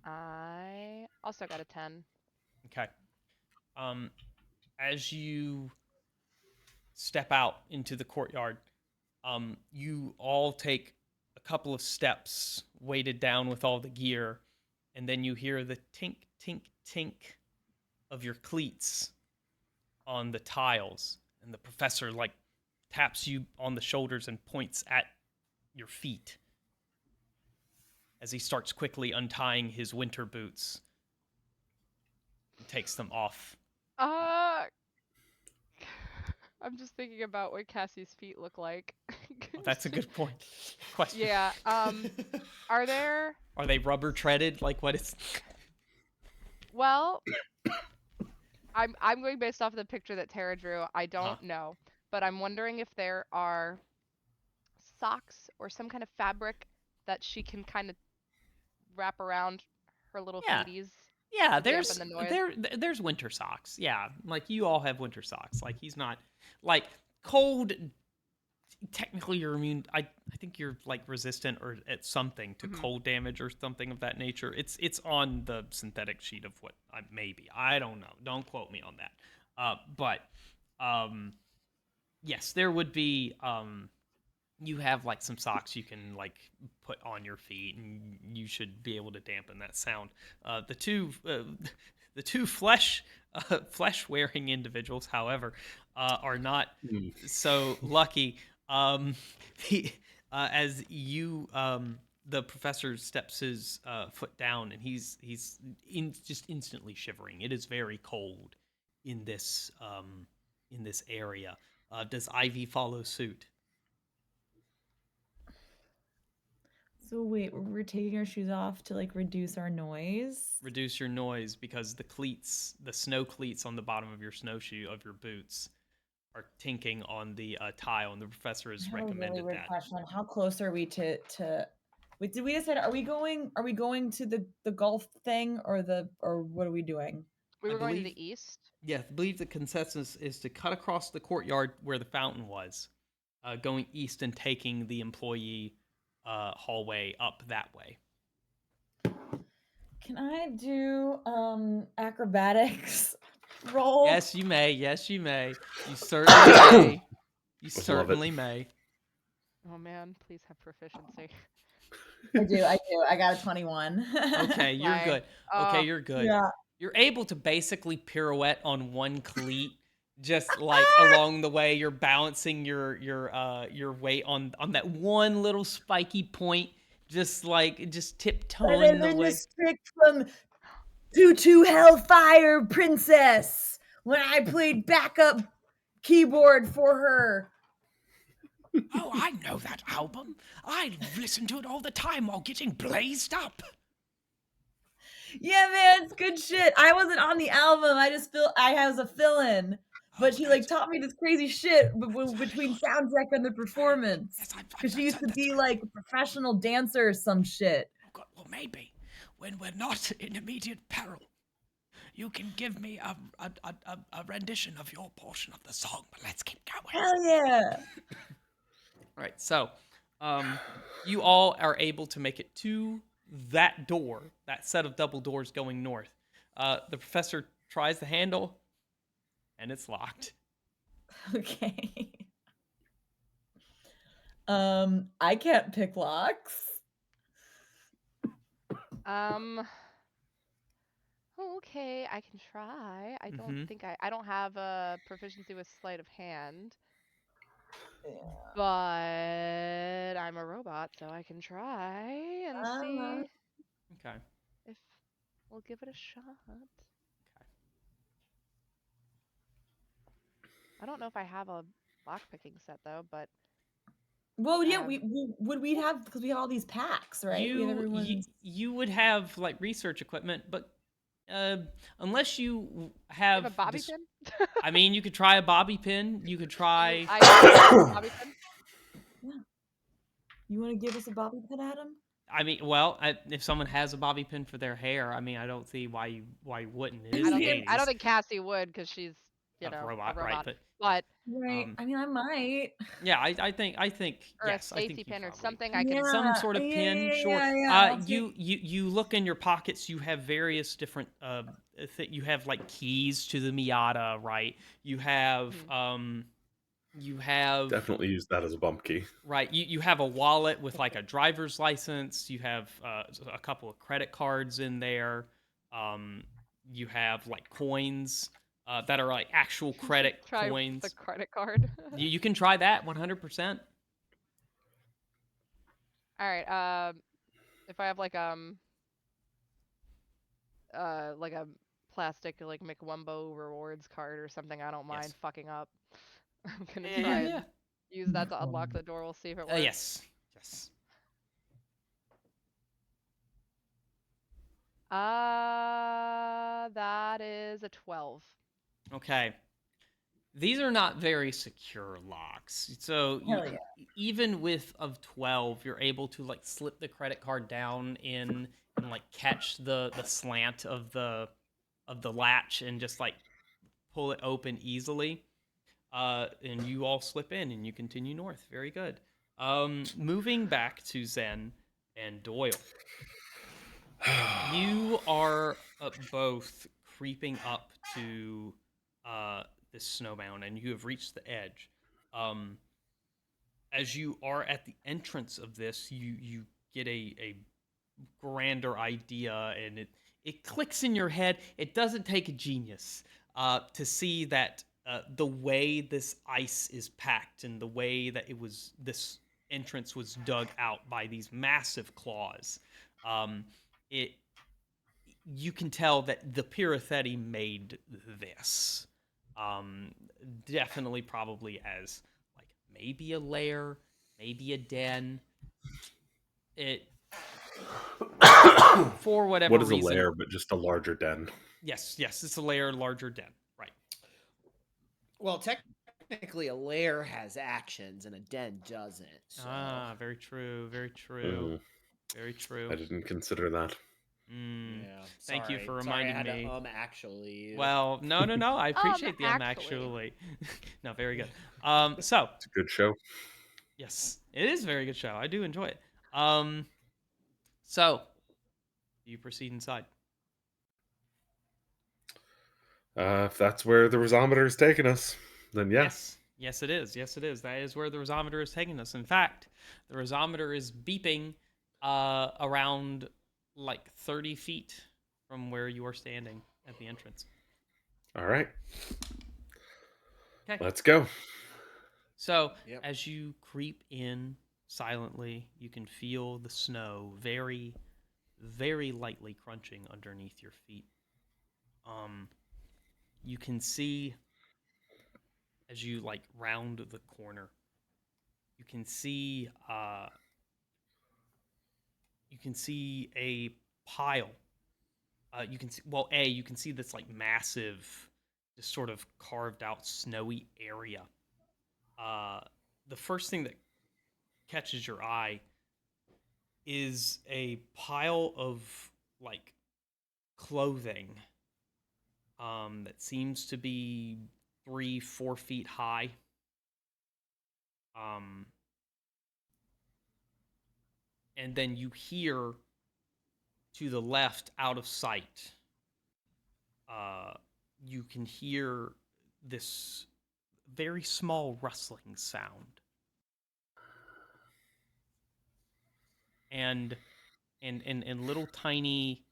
I also got a 10. Okay. As you step out into the courtyard, you all take a couple of steps, weighted down with all the gear, and then you hear the tink, tink, tink of your cleats on the tiles, and the professor like taps you on the shoulders and points at your feet as he starts quickly untying his winter boots and takes them off. Uh, I'm just thinking about what Cassie's feet look like. Oh, that's a good point. Question. Yeah. Are there? Are they rubber treaded? Like what is? Well, I'm going based off of the picture that Tara drew. I Uh-huh. don't know, but I'm wondering if there are socks or some kind of fabric that she can kind of wrap around her little Yeah. feeties. Yeah, to dampen the noise. there's winter socks. Yeah, like you all have winter socks. Like he's not like cold. Technically, you're immune. I think you're like resistant or at something to cold damage or something of that nature. It's on the synthetic sheet of what maybe I don't know. Don't quote me on that. But yes, there would be. You have like some socks you can like put on your feet, and you should be able to dampen that sound. The two flesh wearing individuals, however, are not so lucky. The, as you the professor steps his foot down, and he's just instantly shivering. It is very cold in this area. Does Ivy follow suit? So wait, we're taking our shoes off to like reduce our noise. Reduce your noise because the snow cleats on the bottom of your snowshoe of your boots are tinking on the tile, and the professor has I have a really recommended weird that. question. How close are we to? Wait, did we decide? Are we going to the golf thing or what are we doing? We I were going to believe- the east. Yeah, I believe the consensus is to cut across the courtyard where the fountain was, going east and taking the employee hallway up that way. Can I do acrobatics roll? Yes, you may. Yes, you may. You certainly may. You love it. certainly may. Oh man, please have proficiency. I do. I got a 21. Okay, you're Why? good. Oh, Okay, you're good. Yeah. You're able to basically pirouette on one cleat, just like along the way. You're balancing your weight on that one little spiky point, just tiptoeing the There's way. this trick from Tutu Hellfire Princess when I played backup keyboard for her. Oh, I know that album. I listen to it all the time while getting blazed up. Yeah, man, it's good shit. I wasn't on the album. I was a fill-in. But she like taught me this crazy shit between soundtrack and the performance. Yes, Because she used to be like a professional dancer or some shit. Oh God, well, maybe when we're not in immediate peril, you can give me a rendition of your portion of the song. But let's keep going. Hell yeah. All right, so you all are able to make it to that door, that set of double doors going north. The professor tries the handle, and it's locked. Okay. I can't pick locks. Okay, I can try. I don't think I don't have a proficiency with sleight of hand. Yeah. But I'm a robot, so I can try and see Okay. if we'll give it a shot. I don't know if I have a lockpicking set though, but Well, yeah, we'd have because we have all these packs, right? We have everyone's. You would have like research equipment, but unless you you have have a bobby pin. I mean, you could try a bobby pin. You could try. I have a bobby pin. You want to give us a bobby pin, Adam? I mean, well, if someone has a bobby pin for their hair, I mean, I don't see why you wouldn't. It is I the don't 80s. think Cassie would because she's a robot, robot. right? But Right. Um, I mean, I might. yeah, I think or a yes, I think safety you pin or probably something I can. Yeah. some sort of Yeah. pin, Yeah. sure. Yeah. Yeah. I'll take- You look in your pockets. You have various different. You have like keys to the Miata, right? You have Mhm. you have Definitely use that as a bump key. right. You have a wallet with like a driver's license. You have a couple of credit cards in there. Um, you have like coins that are like actual credit Try the coins. credit card. You can try that 100%. All right. If I have like a plastic like McWumbo rewards card or something, I don't mind Yes. fucking up. I'm gonna Yeah, try yeah, and use that to unlock the door. We'll see if it works. yes. Yes. That is a 12. Okay. These are not very secure locks. So Hell yeah. even with of 12, you're able to like slip the credit card down in and like catch the slant of the latch and just like pull it open easily. And you all slip in and you continue north. Very good. Moving back to Zen and Doyle. You are both creeping up to this snowbound, and you have reached the edge. Um, as you are at the entrance of this, you get a grander idea, and it clicks in your head. It doesn't take a genius to see that the way this ice is packed and the way that this entrance was dug out by these massive claws. It You can tell that the Pirathetti made this. Um, Definitely, probably as like maybe a lair, maybe a den. It for whatever What is a reason. lair, but just a larger den? Yes, it's a lair, larger den. Right. Well, technically, a lair has actions and a den doesn't. So. Very true. Very true. Mm, Very true. I didn't consider that. Yeah. Thank you Sorry. for Sorry, I reminding had me. to No. actually. I appreciate the actually. No, very good. So It's a good show. yes, it is a very good show. I do enjoy it. So you proceed inside. If that's where the Rosometer is taking us, then yeah. Yes, it is. Yes, it is. That is where the Rosometer is taking us. In fact, the Rosometer is beeping around like 30 feet from where you are standing at the entrance. All right. Okay. Let's go. So Yep. as you creep in silently, you can feel the snow very, very lightly crunching underneath your feet. You can see as you like round the corner, you can see a pile. You can see you can see this like massive, just sort of carved out snowy area. The first thing that catches your eye is a pile of like clothing that seems to be 3-4 feet high. And then you hear to the left, out of sight, you can hear this very small rustling sound. And little tiny,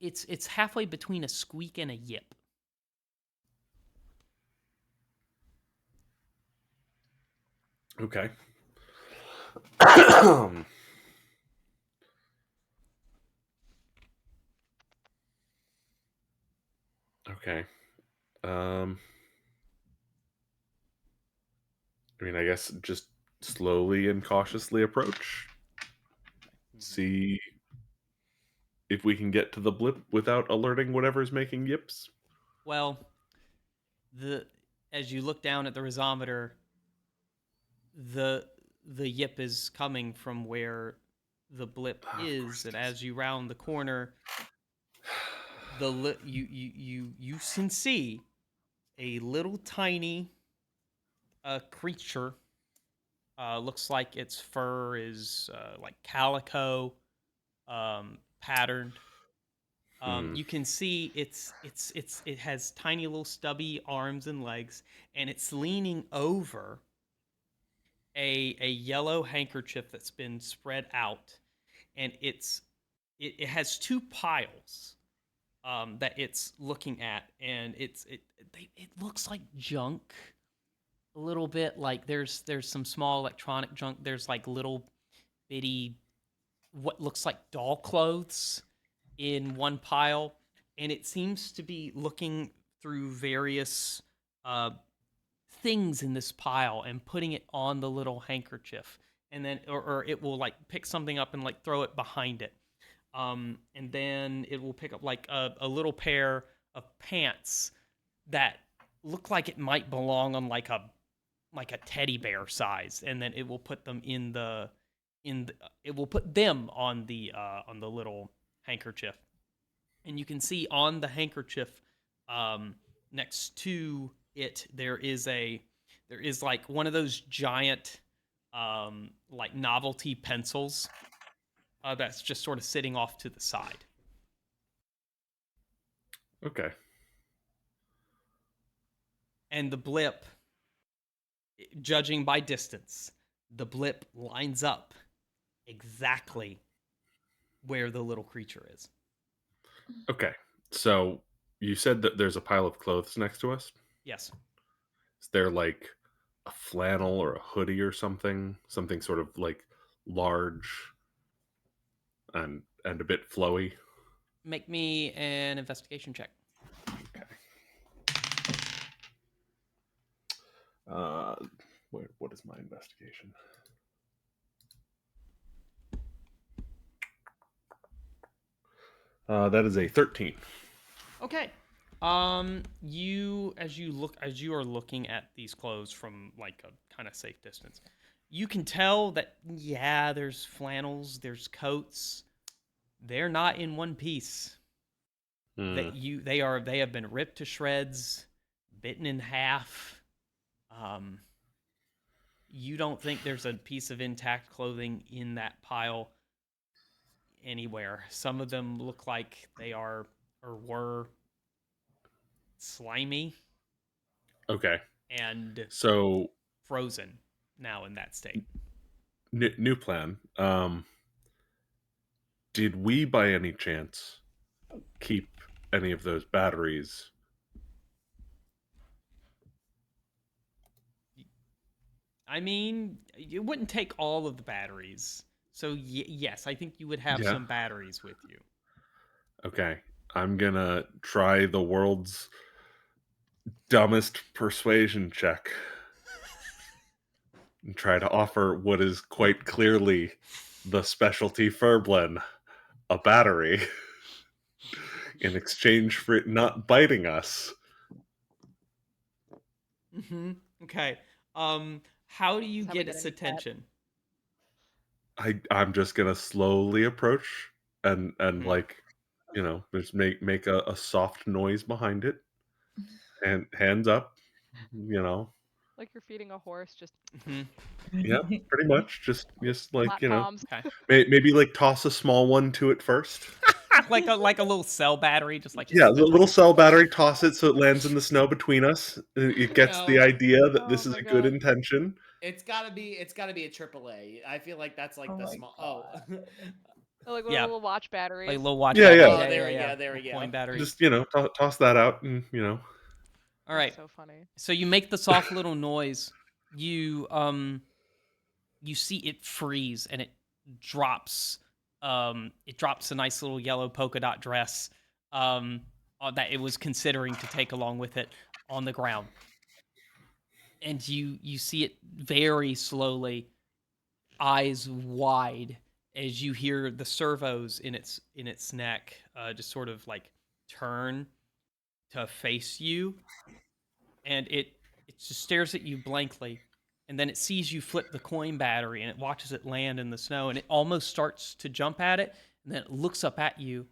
it's halfway between a squeak and a yip. Okay. Okay. I mean, I guess just slowly and cautiously approach. See if we can get to the blip without alerting whatever's making yips. Well, as you look down at the Rosometer, the yip is coming from where the blip is, and as you round the corner, you can see a little tiny creature. Looks like its fur is like calico patterned. You can see it has tiny little stubby arms and legs, and it's leaning over a yellow handkerchief that's been spread out, and it has two piles that it's looking at, and it looks like junk a little bit. Like there's some small electronic junk. There's like little bitty what looks like doll clothes in one pile, and it seems to be looking through various uh, things in this pile and putting it on the little handkerchief, and then or it will like pick something up and like throw it behind it, and then it will pick up like a little pair of pants that look like it might belong on like a teddy bear size, and then it will put them it will put them on the little handkerchief, and you can see on the handkerchief, next to it, there is like one of those giant like novelty pencils that's just sort of sitting off to the side. Okay. And the blip, judging by distance, the blip lines up exactly where the little creature is. Okay. So you said that there's a pile of clothes next to us. Yes. Is there like a flannel or a hoodie or something? Something sort of like large and a bit flowy? Make me an investigation check. Okay. What is my investigation? That is a 13. Okay. You as you are looking at these clothes from like a kind of safe distance, you can tell that yeah, there's flannels, there's coats. They're not in one piece. They have been ripped to shreds, bitten in half. You don't think there's a piece of intact clothing in that pile anywhere. Some of them look like they are or were slimy Okay. and So frozen now in that state. new plan. Did we by any chance keep any of those batteries? I mean, you wouldn't take all of the batteries. So yes, I think you would have Yeah. some batteries with you. Okay. I'm gonna try the world's dumbest persuasion check and try to offer what is quite clearly the specialty Furblin, a battery, in exchange for it not biting us. Mm-hmm. Okay. How do you That's how we get get its any pet. attention? I'm just gonna slowly approach and Mhm. like, just make a soft noise behind it, and hands up, Like you're feeding a horse, just Mhm. yeah, pretty much just like flat palms. Okay. maybe like toss a small one to it first. like a little cell battery, just like Yeah, the little cell battery, toss it so it lands in the snow between us. It gets the No. idea that Oh this is my a good God. intention. It's gotta be a AAA. I feel like that's like Oh the my small. God. Like Yeah. little watch batteries. like a little watch Yeah, battery. yeah. Oh, Yeah, there yeah, we yeah. go. There we Little coin go. batteries. Just toss that out, and All That's right. so funny. So you make the soft little noise. You see it freeze and it drops a nice little yellow polka dot dress that it was considering to take along with it on the ground. And you see it very slowly, eyes wide, as you hear the servos in its neck just sort of like turn to face you, and it just stares at you blankly, and then it sees you flip the coin battery and it watches it land in the snow, and it almost starts to jump at it, and then it looks up at you,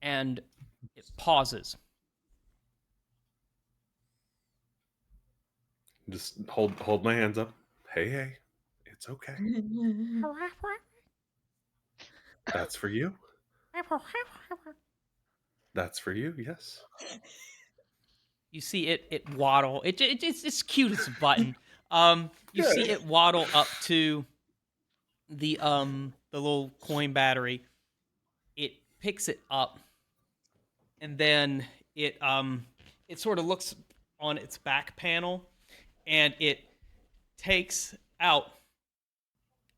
and It pauses. Just hold my hands up. Hey, it's okay. That's for you. That's for you. Yes. You see it waddle. It's cute as a button. You Good. see it waddle up to the little coin battery. It picks it up, and then it sort of looks on its back panel, and it takes out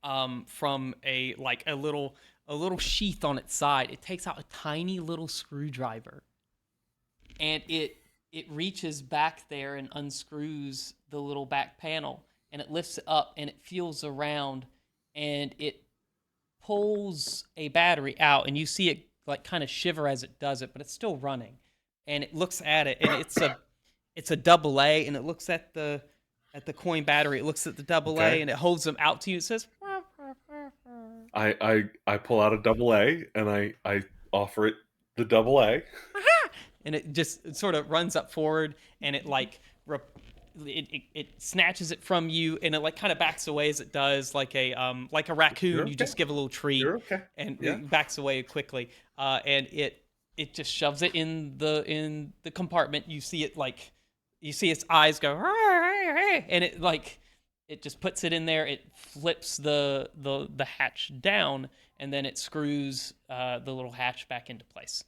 from a little sheath on its side. It takes out a tiny little screwdriver, and it reaches back there and unscrews the little back panel, and it lifts it up and it feels around, and it pulls a battery out, and you see it like kind of shiver as it does it, but it's still running. And it looks at it, and it's a double A, and it looks at the coin battery. It looks at the double A, Okay. and it holds them out to you. It says, I pull out a double A and I offer it the double A. and it just sort of runs up forward, and it like it snatches it from you, and it like kind of backs away as it does, like a raccoon. You're You okay. just give a little treat, You're okay. and Yeah. it backs away quickly. And it just shoves it in the compartment. You see it like you see its eyes go, and it just puts it in there. It flips the hatch down, and then it screws the little hatch back into place.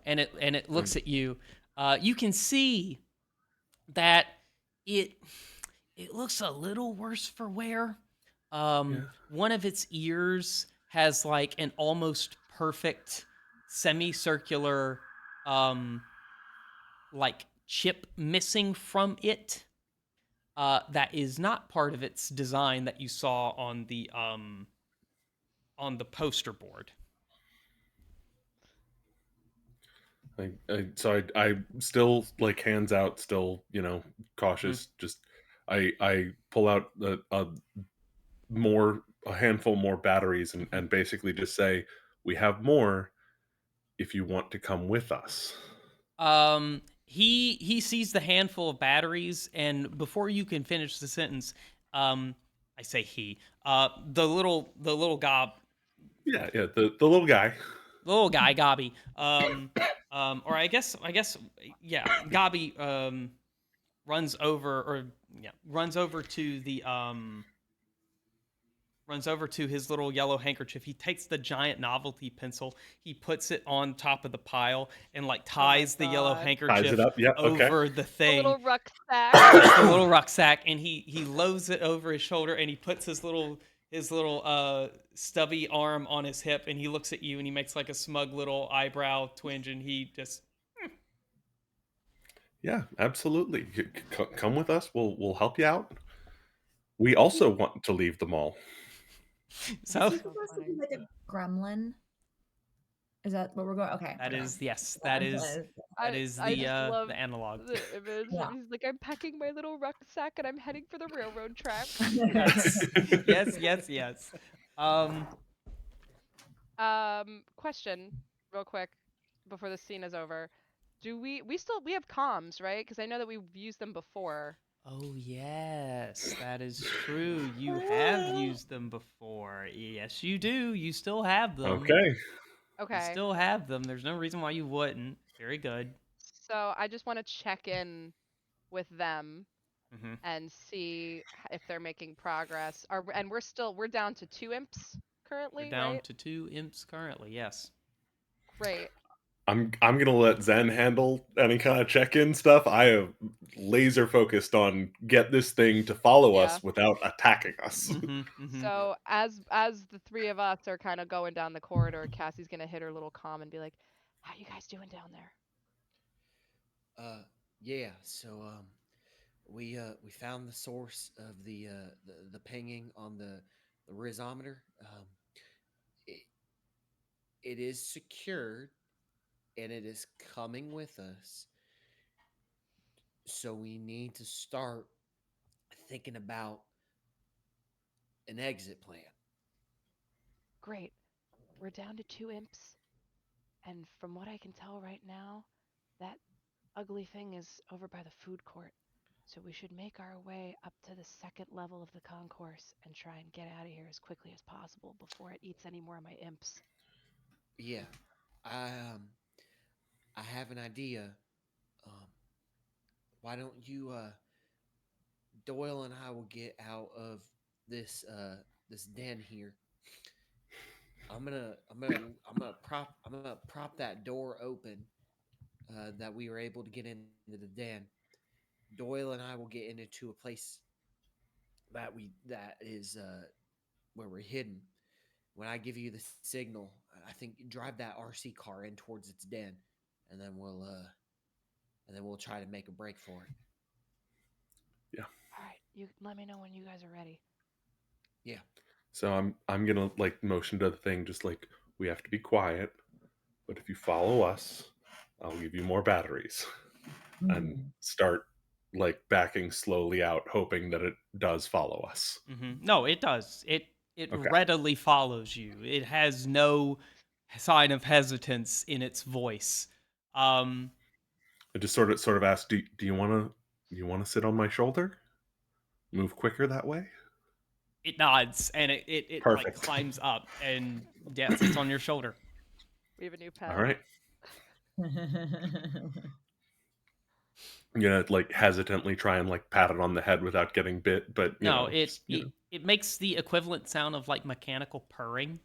And it looks at you. You can see that it looks a little worse for wear. One of its ears has like an almost perfect semicircular like chip missing from it. That is not part of its design that you saw on the poster board. I still like hands out, still cautious. Just I pull out a handful more batteries and basically just say, we have more if you want to come with us. He sees the handful of batteries, and before you can finish the sentence, I say he, the little gob, Yeah, the little guy. little guy Gobby, or I guess yeah, Gobby runs over to the runs over to his little yellow handkerchief. He takes the giant novelty pencil. He puts it on top of the pile and like ties the yellow God. handkerchief Ties it up. Yeah. Okay. over the A thing. little rucksack. The little rucksack, and he loads it over his shoulder, and he puts his little stubby arm on his hip, and he looks at you, and he makes like a smug little eyebrow twinge, and he just Yeah, absolutely. Come with us. We'll help you out. We also want to leave the mall. so Is he supposed to be like a gremlin? Is that what we're going? Okay. that okay. is yes, Yeah, that is I the just love the analog. the image. Yeah. He's like, I'm packing my little rucksack and I'm heading for the railroad tracks. yes. Um, Question, real quick, before the scene is over. Do we have comms, right? Because I know that we've used them before. oh yes, that is true. You have used them before. Yes, you do. You still have them. Okay. You Okay. still have them. There's no reason why you wouldn't. Very good. So I just want to check in with them Mm-hmm. and see if they're making progress. And we're down to 2 imps currently, We're down right? to 2 imps currently. Yes. Great. I'm gonna let Zen handle any kind of check-in stuff. I am laser focused on get this thing to follow us without attacking us. Mm-hmm. So as the 3 of us are kind of going down the corridor, Cassie's gonna hit her little comm and be like, "How you guys doing down there?" Yeah. So we found the source of the pinging on the rhizometer. It, it is secured and it is coming with us. So we need to start thinking about an exit plan. Great. We're down to 2 imps, And from what I can tell right now, that ugly thing is over by the food court. So we should make our way up to the second level of the concourse and try and get out of here as quickly as possible before it eats any more of my imps. Yeah, I um I have an idea. Um, why don't you Doyle and I will get out of this den here. I'm gonna prop that door open that we were able to get into the den. Doyle and I will get into a place that is where we're hidden. When I give you the signal, I think drive that RC car in towards its den, and then we'll try to make a break for it. Yeah. All right, you let me know when you guys are ready. Yeah. So I'm gonna like motion to the thing, just like we have to be quiet. But if you follow us, I'll give you more batteries, and start like backing slowly out, hoping that it does follow us. No, it does. It Okay. readily follows you. It has no sign of hesitance in its voice. Um, I just sort of ask, do you want to sit on my shoulder? Move quicker that way? it nods and it like Perfect. climbs up and yeah, sits on your shoulder. We have a new All pet. right. I'm gonna like hesitantly try and like pat it on the head without getting bit, but No, just, it makes the equivalent sound of like mechanical purring.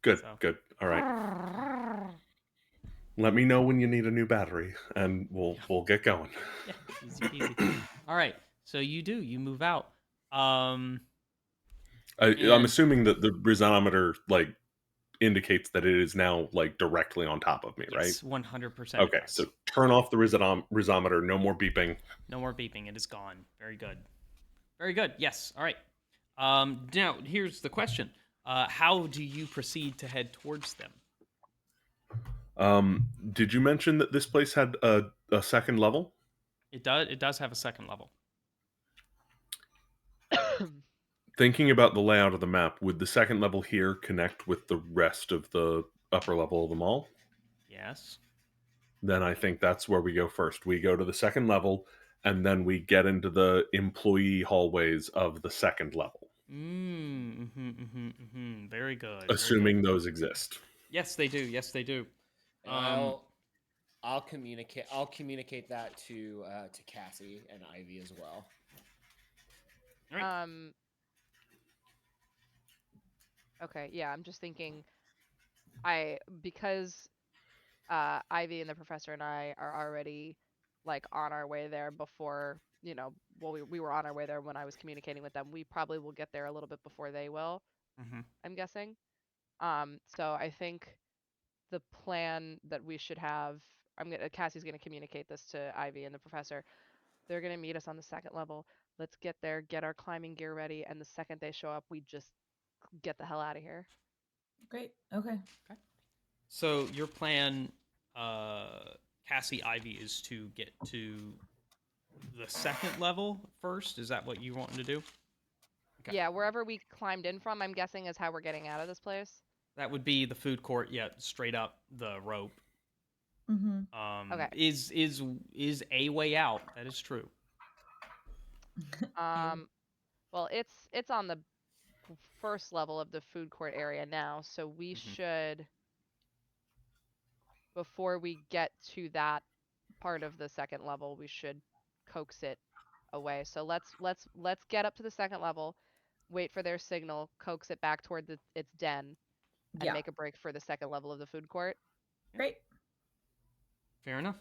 good, So. good. All right. Let me know when you need a new battery, and we'll get going. Yeah, easy peasy. All right, so you move out. Um, I'm and assuming that the resonometer like indicates that it is now like directly on top of me, right? yes, 100% it Okay, does. so turn off the resonometer. No more beeping. No more beeping. It is gone. Very good. Very good. Yes. All right. Now here's the question: how do you proceed to head towards them? Did you mention that this place had a second level? It does. It does have a second level. Thinking about the layout of the map, would the second level here connect with the rest of the upper level of the mall? Yes. Then I think that's where we go first. We go to the second level, and then we get into the employee hallways of the second level. Very good. Very good. Assuming those exist. Yes, they do. Yes, they do. And I'll communicate that to Cassie and Ivy as well. All right. Okay, yeah, I'm just thinking because Ivy and the professor and I are already like on our way there before, well, we were on our way there when I was communicating with them. We probably will get there a little bit before they will, I'm guessing. So I think the plan that we should have, Cassie's gonna communicate this to Ivy and the professor. They're gonna meet us on the second level. Let's get there, get our climbing gear ready, and the second they show up, we just get the hell out of here. Great. Okay. So your plan, Cassie Ivy, is to get to the second level first. Is that what you want to do? Okay. Yeah, wherever we climbed in from, I'm guessing is how we're getting out of this place. That would be the food court. Yeah, straight up the rope. Okay. Is a way out. That is true. Well, it's on the first level of the food court area now, so we should, before we get to that part of the second level, we should coax it away. So let's get up to the second level, wait for their signal, coax it back toward its den, and make a break for the second level of the food court. Great. Fair enough.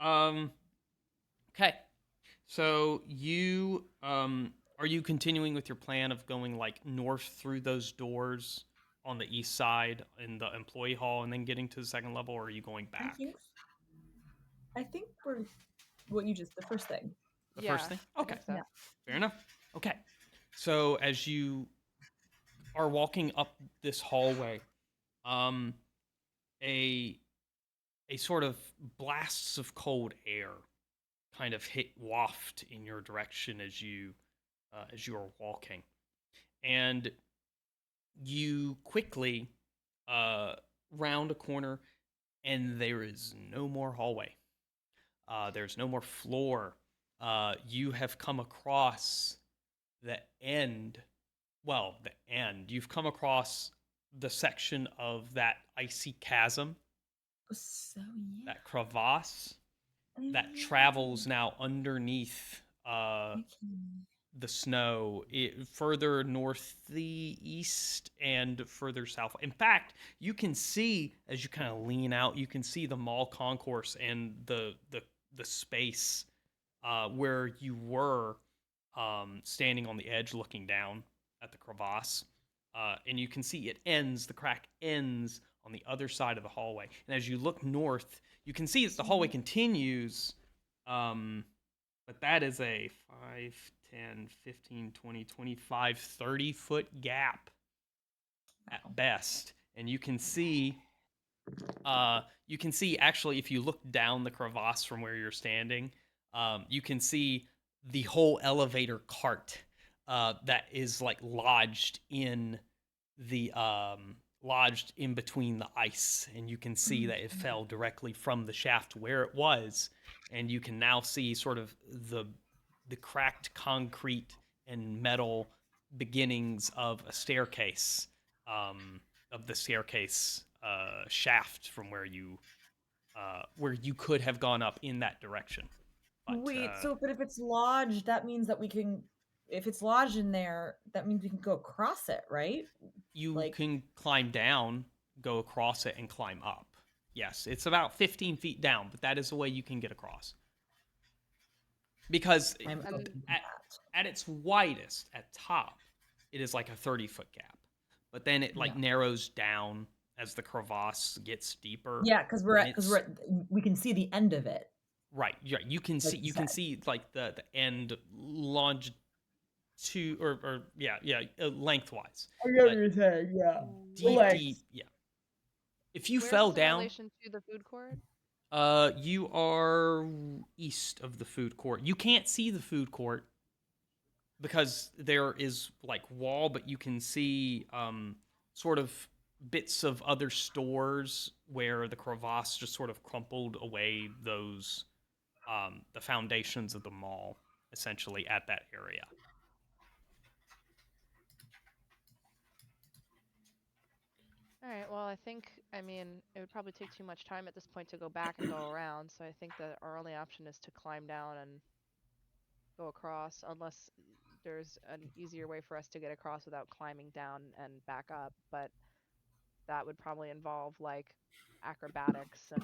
Okay. So you are you continuing with your plan of going like north through those doors on the east side in the employee hall and then getting to the second level, or are you going back? I think we're the first thing. The first thing? Okay. So. Yeah. Fair enough. Okay. So as you are walking up this hallway, a sort of blasts of cold air kind of waft in your direction as you are walking, and you quickly round a corner, and there is no more hallway. There's no more floor. You have come across the end. Well, the end. You've come across the section of that icy chasm, So yeah. that crevasse Oh, that yeah. travels now underneath Okay. the snow, further northeast and further south. In fact, you can see as you kind of lean out, you can see the mall concourse and the space where you were standing on the edge, looking down at the crevasse. And you can see it ends. The crack ends on the other side of the hallway. And as you look north, you can see as the hallway continues. But that is a 5, 10, 15, 20, 25, 30-foot gap at best. And you can see actually if you look down the crevasse from where you're standing, you can see the whole elevator cart that is like lodged in between the ice, and you can see that it fell directly from the shaft where it was, and you can now see sort of the cracked concrete and metal beginnings of a staircase, of the staircase shaft from where you could have gone up in that direction. But Wait, but if it's lodged, that means that we can. If it's lodged in there, that means we can go across it, right? you can climb down, go across it, and climb up. Yes, it's about 15 feet down, but that is the way you can get across. Because I'm open to that. at its widest, at top, it is like a 30-foot gap. But then it like narrows down as the crevasse gets deeper. Yeah, because we can see the end of it. Right. Yeah, you can see like the end lengthwise. I get what you're saying. Yeah. Deep. Yeah. If you Where's fell this in down, relation to the food court? you are east of the food court. You can't see the food court because there is like wall, but you can see sort of bits of other stores where the crevasse just sort of crumpled away those the foundations of the mall, essentially, at that area. All right, well, I mean, it would probably take too much time at this point to go back and go around, so I think that our only option is to climb down and go across, unless there's an easier way for us to get across without climbing down and back up, but that would probably involve, like, acrobatics and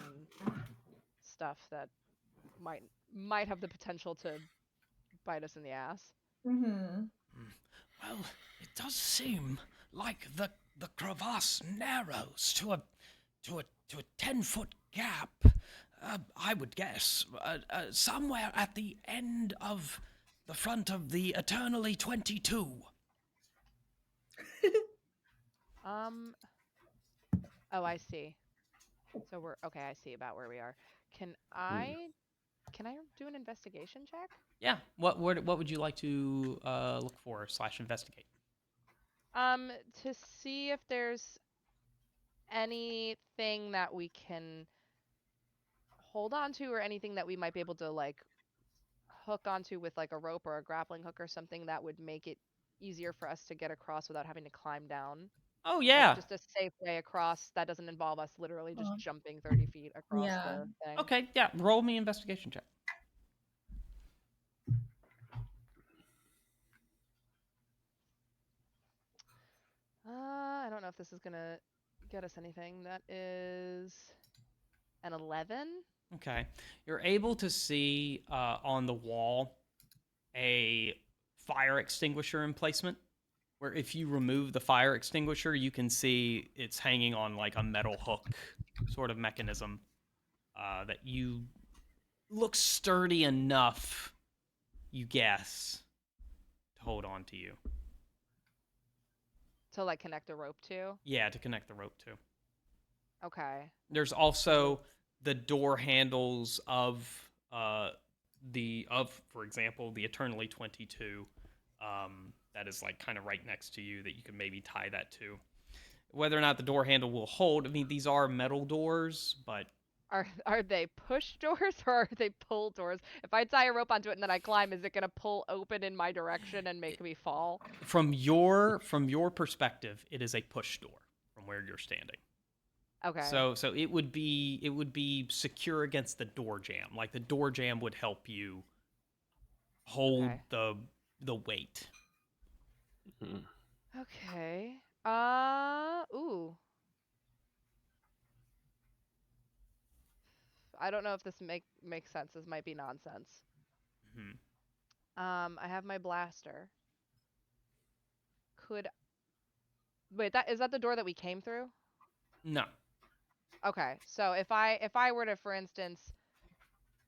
stuff that might have the potential to bite us in the ass. Mm-hmm. Well, it does seem like the crevasse narrows to a 10-foot gap. I would guess somewhere at the end of the front of the Eternally 22. Oh, I see. So we're okay. I see about where we are. Can I do an investigation check? Yeah. What would you like to look for / investigate? To see if there's anything that we can hold on to or anything that we might be able to like hook onto with like a rope or a grappling hook or something that would make it easier for us to get across without having to climb down. Oh yeah. Like just a safe way across that doesn't involve us literally just jumping 30 feet across the thing. Okay. Yeah. Roll me investigation check. I don't know if this is gonna get us anything. That is an 11. Okay. You're able to see on the wall a fire extinguisher emplacement, where if you remove the fire extinguisher, you can see it's hanging on like a metal hook sort of mechanism that you looks sturdy enough, you guess, to hold on to you. To like connect a rope to? Yeah, to connect the rope to. Okay. There's also the door handles of for example, the Eternally 22 that is like kind of right next to you that you could maybe tie that to. Whether or not the door handle will hold. I mean, these are metal doors, but Are they push doors or are they pull doors? If I tie a rope onto it and then I climb, is it gonna pull open in my direction and make me fall? from your perspective, it is a push door from where you're standing. Okay. So it would be secure against the door jam. Like the door jam would help you hold Okay. the weight. Mhm. Okay. Ooh. I don't know if this makes sense. This might be nonsense. Mhm. I have my blaster. Could Wait, that is that the door that we came through? No. Okay. So if I were to, for instance,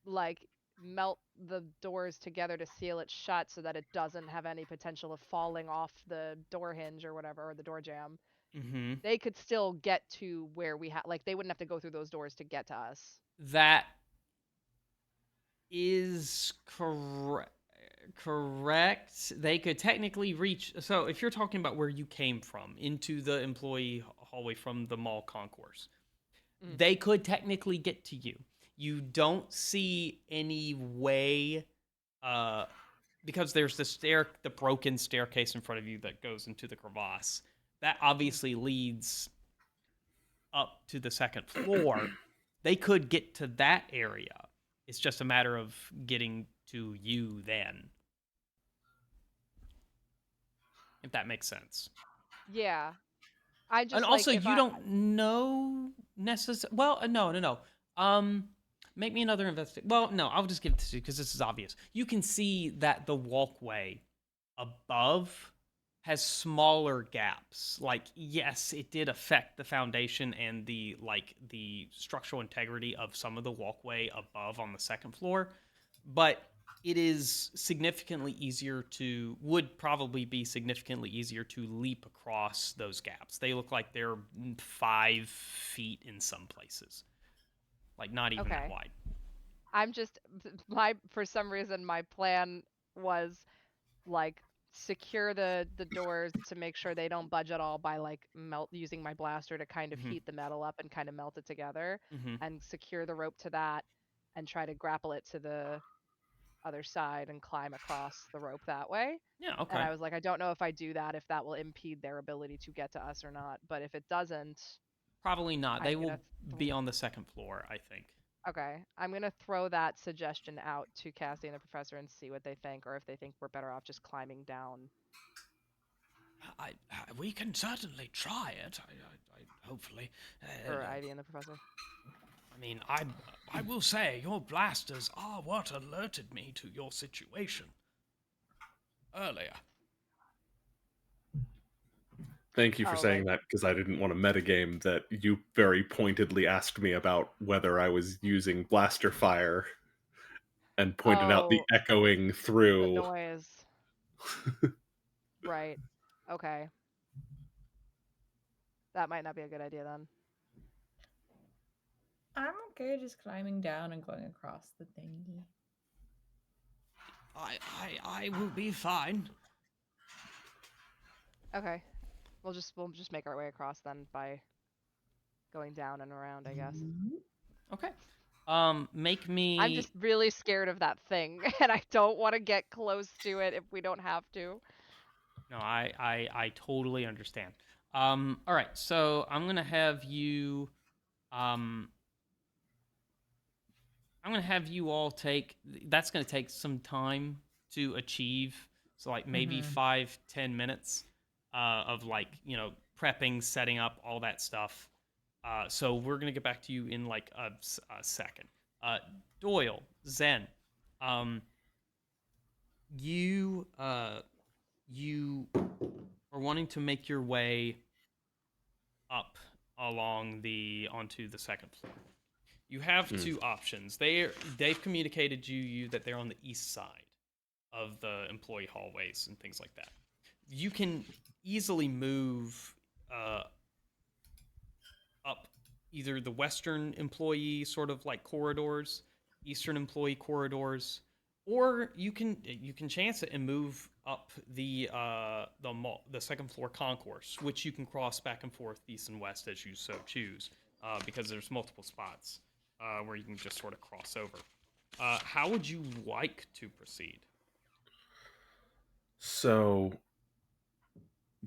like melt the doors together to seal it shut so that it doesn't have any potential of falling off the door hinge or whatever, or the door jam, Mm-hmm. they could still get to where we have, like they wouldn't have to go through those doors to get to us. That is correct. They could technically reach. So if you're talking about where you came from into the employee hallway from the mall concourse, they could technically get to you. You don't see any way, because there's the broken staircase in front of you that goes into the crevasse. That obviously leads up to the second floor. They could get to that area. It's just a matter of getting to you then. If that makes sense. Yeah. I And just like also, if you I don't know necessarily. Well, no. Make me another investigation. Well, no, I'll just give it to you because this is obvious. You can see that the walkway above has smaller gaps. Like, yes, it did affect the foundation and the structural integrity of some of the walkway above on the second floor, but it is significantly easier to would probably be significantly easier to leap across those gaps. They look like they're 5 feet in some places, like not even that okay. wide. I'm just my for some reason my plan was like secure the doors to make sure they don't budge at all by like melt using my blaster to kind of Mm-hmm. heat the metal up and kind of melt it together, Mm-hmm. and secure the rope to that and try to grapple it to the other side and climb across the rope that way. Yeah. And Okay. I was like, I don't know if I do that, if that will impede their ability to get to us or not. But if it doesn't, Probably not. They I'm will gonna be on the second floor, I think. okay. I'm gonna throw that suggestion out to Cassie and the professor and see what they think, or if they think we're better off just climbing down. We can certainly try it. Hopefully. For Ivy and the professor. I mean, I will say your blasters are what alerted me to your situation earlier. Thank you for Oh, saying like that because I didn't want to metagame that you very pointedly asked me about whether I was using blaster fire and pointed out the oh, echoing the through. noise. Right. Okay. That might not be a good idea then. I'm okay just climbing down and going across the thingy. I will be fine. Okay. We'll just make our way across then by going down and around, I guess. Okay. Make I'm me. just really scared of that thing, and I don't want to get close to it if we don't have to. No, I totally understand. All right. So I'm gonna have you. Um, I'm gonna have you all take. That's gonna take some time to achieve. So like maybe Mm-hmm. 5-10 minutes of prepping, setting up all that stuff. So we're gonna get back to you in like a second. Doyle, Zen, um, you are wanting to make your way up onto the second floor. You have Mm. two options. They've communicated to you that they're on the east side of the employee hallways and things like that. You can easily move up either the western employee sort of like corridors, eastern employee corridors, or you can chance it and move up the second floor concourse, which you can cross back and forth east and west as you so choose, because there's multiple spots where you can just sort of cross over. How would you like to proceed? So,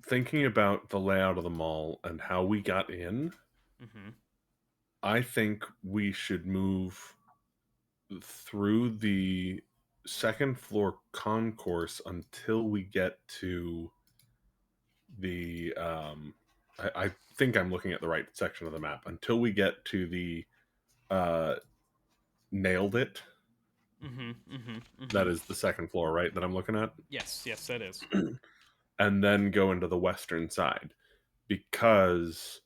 thinking about the layout of the mall and how we got in, Mm-hmm. I think we should move through the second floor concourse until we get to the I think I'm looking at the right section of the map until we get to the uh nailed it. Mm-hmm. Mm-hmm. That Mm-hmm. is the second floor, right? That I'm looking at. Yes, yes, that is. And then go into the western side because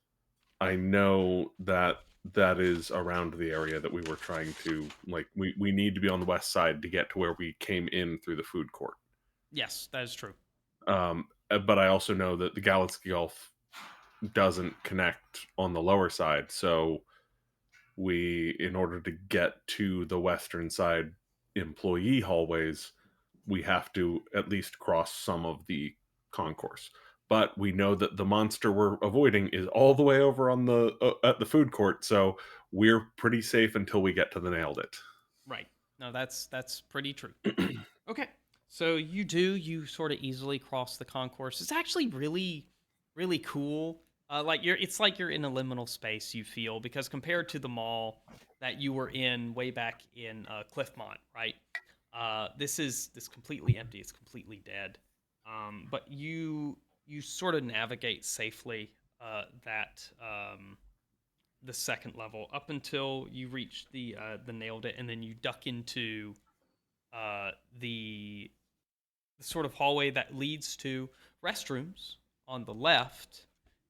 I know that that is around the area that we were trying to like we need to be on the west side to get to where we came in through the food court. Yes, that is true. But I also know that the Galaxy Golf doesn't connect on the lower side, so we, in order to get to the western side employee hallways, we have to at least cross some of the concourse. But we know that the monster we're avoiding is all the way over on the at the food court, so we're pretty safe until we get to the nailed it. Right. No, that's pretty true. Okay. So you sort of easily cross the concourse. It's actually really cool. It's like you're in a liminal space, you feel, because compared to the mall that you were in way back in Cliffmont, right? This is completely empty. It's completely dead. But you sort of navigate safely that the second level up until you reach the nailed it, and then you duck into uh, the sort of hallway that leads to restrooms on the left,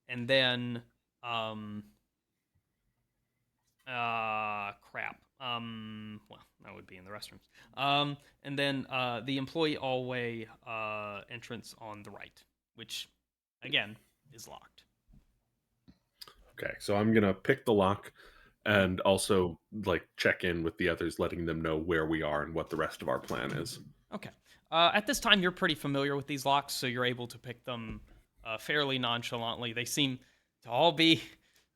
and then crap. Well, that would be in the restrooms. And then the employee hallway entrance on the right, which again is locked. Okay, so I'm gonna pick the lock Mhm. and also like check in with the others, letting them know where we are and what the rest of our plan is. Okay. At this time, you're pretty familiar with these locks, so you're able to pick them fairly nonchalantly. They seem to all be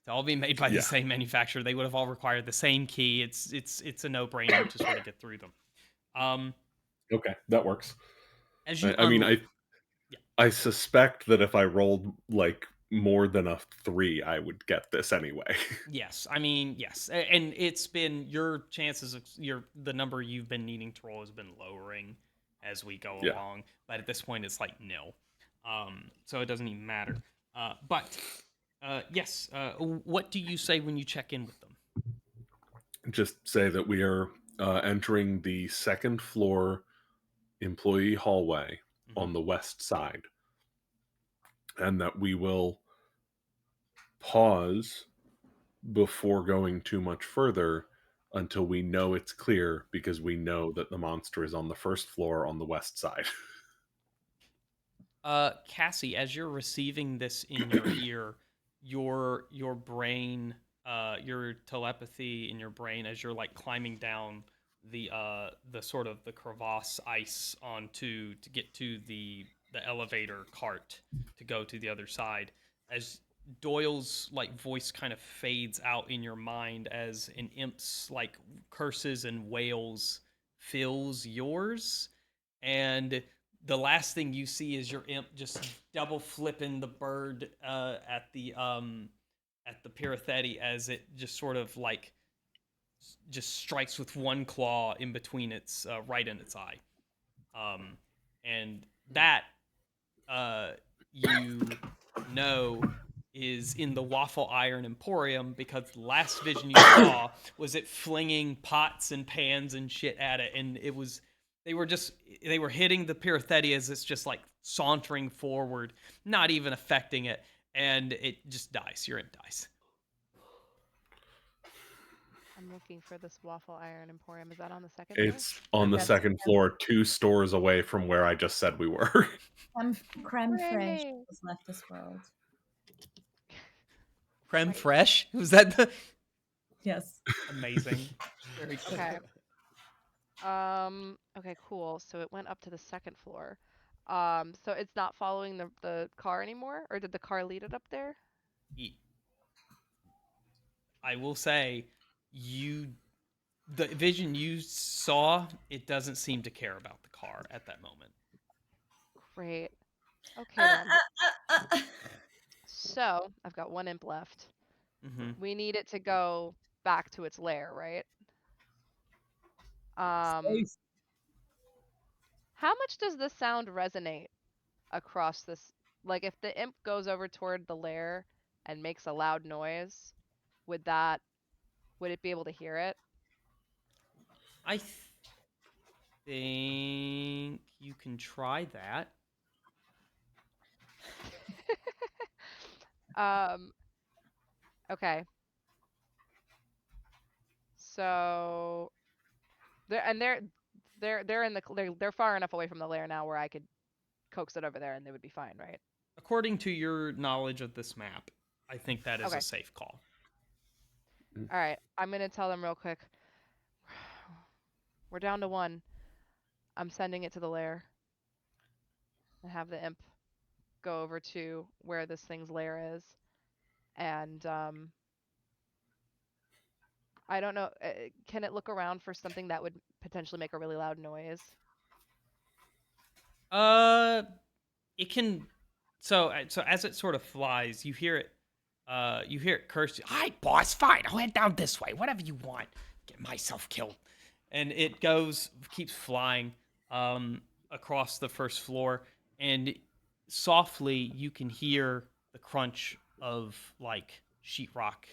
made by the Yeah. same manufacturer. They would have all required the same key. It's a no-brainer to sort of get through them. Um, Okay, that works. as you I mean, yeah. I suspect that if I rolled like more than a 3, I would get this anyway. Yes, I mean yes, and it's been your chances of the number you've been needing to roll has been lowering as we go Yeah. along, but at this point it's like nil, so it doesn't even matter. But yes, what do you say when you check in with them? Just say that we are entering the second floor employee hallway Hmm. on the west side, and that we will pause before going too much further until we know it's clear because we know that the monster is on the first floor on the west side. Cassie, as you're receiving this in your ear, your brain, your telepathy in your brain, as you're like climbing down the sort of the crevasse ice onto to get to the elevator cart to go to the other side, as Doyle's like voice kind of fades out in your mind as an imp's like curses and wails fills yours, and the last thing you see is your imp just double flipping the bird at the Pirathetti as it just sort of like just strikes with one claw in between its right in its eye, and that uh, you know is in the Waffle Iron Emporium, because the last vision you saw was it flinging pots and pans and shit at it, and it was they were hitting the Pirathetti as it's just like sauntering forward, not even affecting it, and it just dies. Your imp dies. I'm looking for this Waffle Iron Emporium. Is that on the second floor? It's on the That's second floor, 2 stores away from where I just said we were. creme fraiche Hooray! has left this world. Creme Right. fraiche? Was that the Yes. amazing? Very cool. Okay. Okay, cool. So it went up to the second floor. So it's not following the car anymore, or did the car lead it up there? I will say, the vision you saw, it doesn't seem to care about the car at that moment. Great. Okay Uh, then. So I've got one imp left. Mm-hmm. We need it to go back to its lair, right? Um, Safe. how much does the sound resonate across this? Like, if the imp goes over toward the lair and makes a loud noise, would it be able to hear it? I think you can try that. Um, okay. So they're in they're far enough away from the lair now where I could coax it over there and they would be fine, right? According to your knowledge of this map, I think that is a Okay. safe call. All right. I'm gonna tell them real quick. We're down to one. I'm sending it to the lair and have the imp go over to where this thing's lair is. And I don't know. Can it look around for something that would potentially make a really loud noise? Uh, it can. So as it sort of flies, you hear it. You hear it curse. Hi, boss. Fine. I'll head down this way. Whatever you want. Get myself killed. And it keeps flying across the first floor, and softly you can hear the crunch of like sheetrock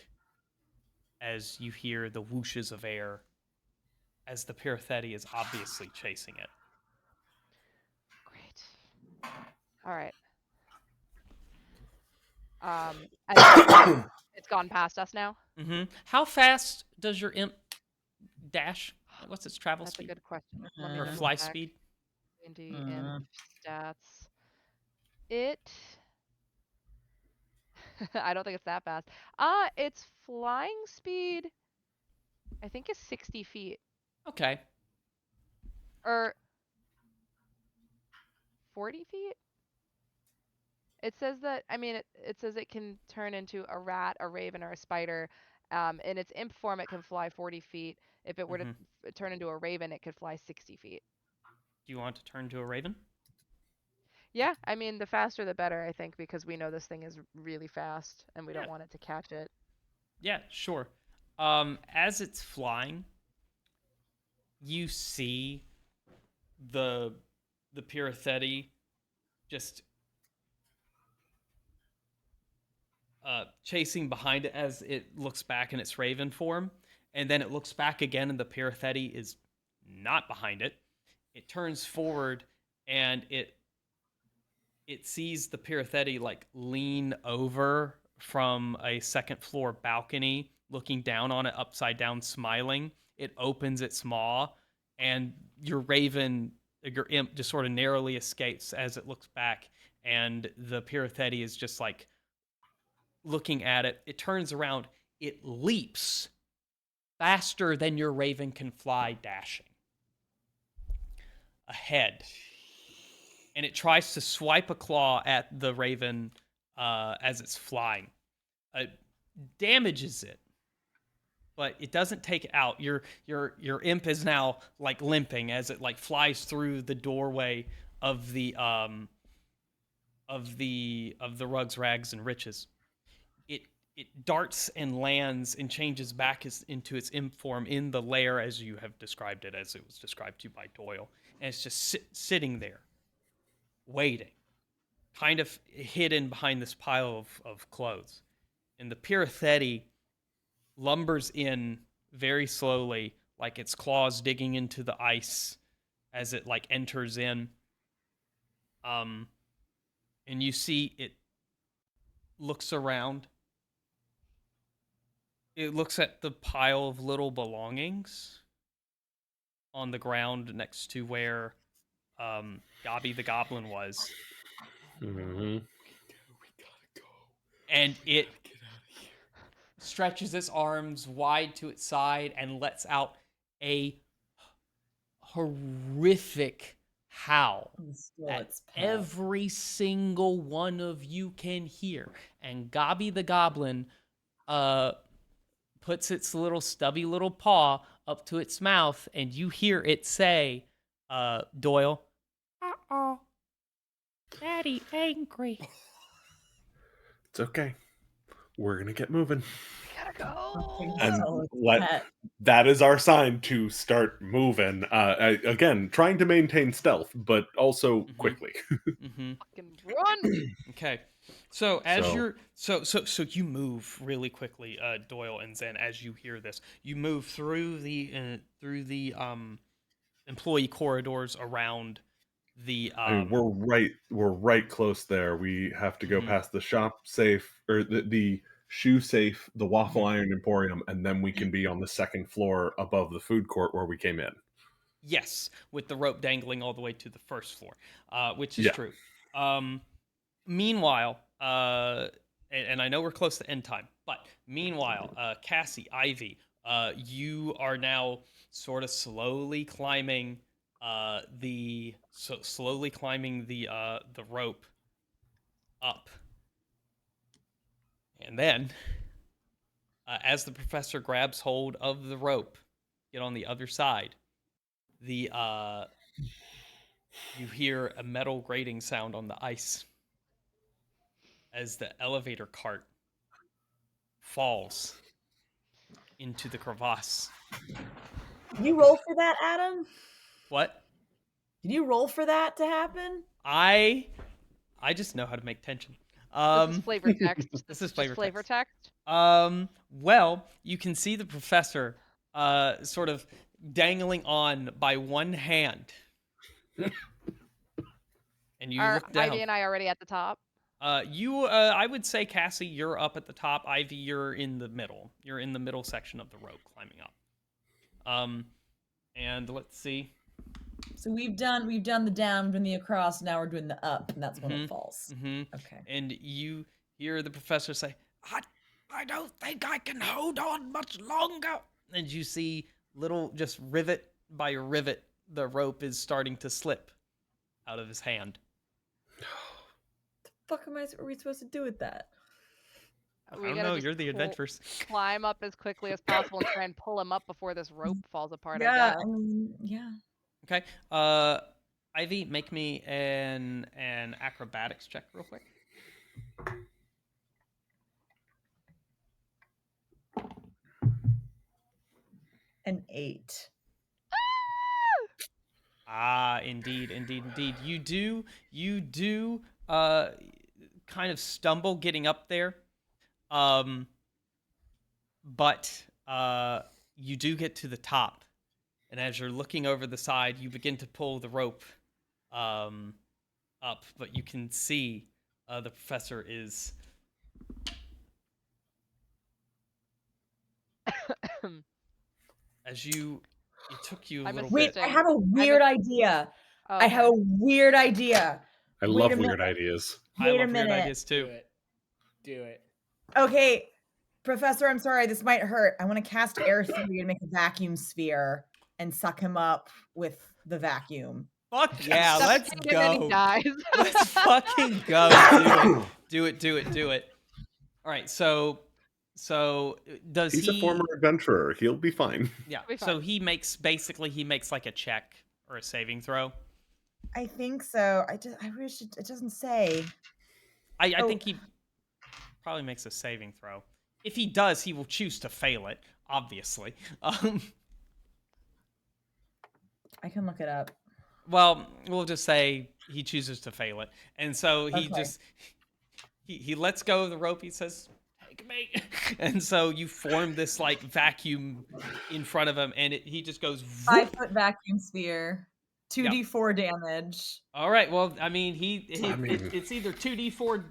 as you hear the whooshes of air as the Pyritheti is obviously chasing it. Great. All right. And it's gone past us now. Mm-hmm. How fast does your imp dash? What's its travel That's a speed good question. Let me or double fly check. speed? D&D imp stats. It. I don't think it's that fast. Its flying speed, I think, is 60 feet Okay. or 40 feet. It says that. I mean, it says it can turn into a rat, a raven, or a spider. In its imp form, it can fly 40 feet. If it were to turn into a raven, it could fly 60 feet. Do you want to turn to a raven? Yeah, I mean, the faster the better, I think, because we know this thing is really fast and we Yeah. don't want it to catch it. Yeah, sure. As it's flying, you see the Pyritheti just chasing behind it as it looks back in its raven form, and then it looks back again, and the Pyritheti is not behind it. It turns forward, and it sees the Pyritheti like lean over from a second floor balcony, looking down on it upside down, smiling. It opens its maw, and your raven, your imp, just sort of narrowly escapes as it looks back, and the Pyritheti is just like looking at it. It turns around. It leaps faster than your raven can fly, dashing ahead, and it tries to swipe a claw at the raven as it's flying. Damages it, but it doesn't take it out. Your imp is now like limping as it like flies through the doorway of the rugs, rags, and riches. It darts and lands and changes back into its imp form in the lair as you have described it, as it was described to you by Doyle, and it's just sitting there, waiting, kind of hidden behind this pile of clothes. And the Pyritheti lumbers in very slowly, like its claws digging into the ice as it like enters in. Um, and you see it looks around. It looks at the pile of little belongings on the ground next to where Gobby the Goblin was. Mm-hmm. And it stretches its arms wide to its side and lets out a horrific howl Still that its pet. every single one of you can hear. And Gobby the Goblin puts its little stubby little paw up to its mouth, and you hear it say, Doyle, uh-oh, Daddy angry. It's okay. We're gonna get moving. Gotta go. And Still its let pet. that is our sign to start moving. Again, trying to maintain stealth, but also quickly. Mm-hmm. Fucking run. Okay. So as So- you're so you move really quickly, Doyle and Zen. As you hear this, you move through the employee corridors around the I mean, we're right close there. We have to go Mhm. past the shop safe or the shoe safe, the waffle Mhm. iron emporium, and then we can be on the second floor above the food court where we came in. yes, with the rope dangling all the way to the first floor, which is Yeah. true. Meanwhile, and I know we're close to end time, but meanwhile, Cassie, Ivy, you are now sort of slowly climbing the rope up, and then as the professor grabs hold of the rope, get on the other side, the you hear a metal grating sound on the ice as the elevator cart falls into the crevasse. Did you roll for that, Adam? What? Did you roll for that to happen? I just know how to make tension. This is flavor text. This is Just flavor text. Well, you can see the professor sort of dangling on by one hand. And you Are look down. Ivy and I already at the top? I would say, Cassie, you're up at the top. Ivy, you're in the middle. You're in the middle section of the rope climbing up. And let's see. So we've done the down, we've done the across, now we're doing the up, and that's when it falls. Mm-hmm. Okay. And you hear the professor say, I don't think I can hold on much longer. and you see little, just rivet by rivet, the rope is starting to slip out of his hand. What the fuck are we supposed to do with that? I don't know. You're the adventurers. Climb up as quickly as possible and try and pull him up before this rope falls apart. Yeah, I I mean, yeah. Okay. Ivy, make me an acrobatics check real quick. An 8. Indeed. You do kind of stumble getting up there. But you do get to the top. And as you're looking over the side, you begin to pull the rope up, but you can see the professor is as you it took you a little Wait, bit. I have a weird idea. Oh, I have a weird idea. I Wait love a weird minute. ideas. I Wait a love weird minute. ideas too. Do it. Okay, Professor, I'm sorry, this might hurt. I want to cast Air 3 and make a vacuum sphere and suck him up with the vacuum. Fuck yeah, let's suffocate him and he go. dies. Let's fucking go. Do it. All right, so does He's he a former adventurer. He'll be fine. Yeah. Be So fine. he makes like a check or a saving throw. I think so. I wish it doesn't say. I Oh. think he probably makes a saving throw. If he does, he will choose to fail it, obviously. I can look it up. Well, we'll just say he chooses to fail it. And so he Okay. just he lets go of the rope. He says, "Take me." And so you form this like vacuum in front of him, and he just goes 5-foot vacuum sphere. 2d4 damage. All right. Well, I mean, it's either 2d4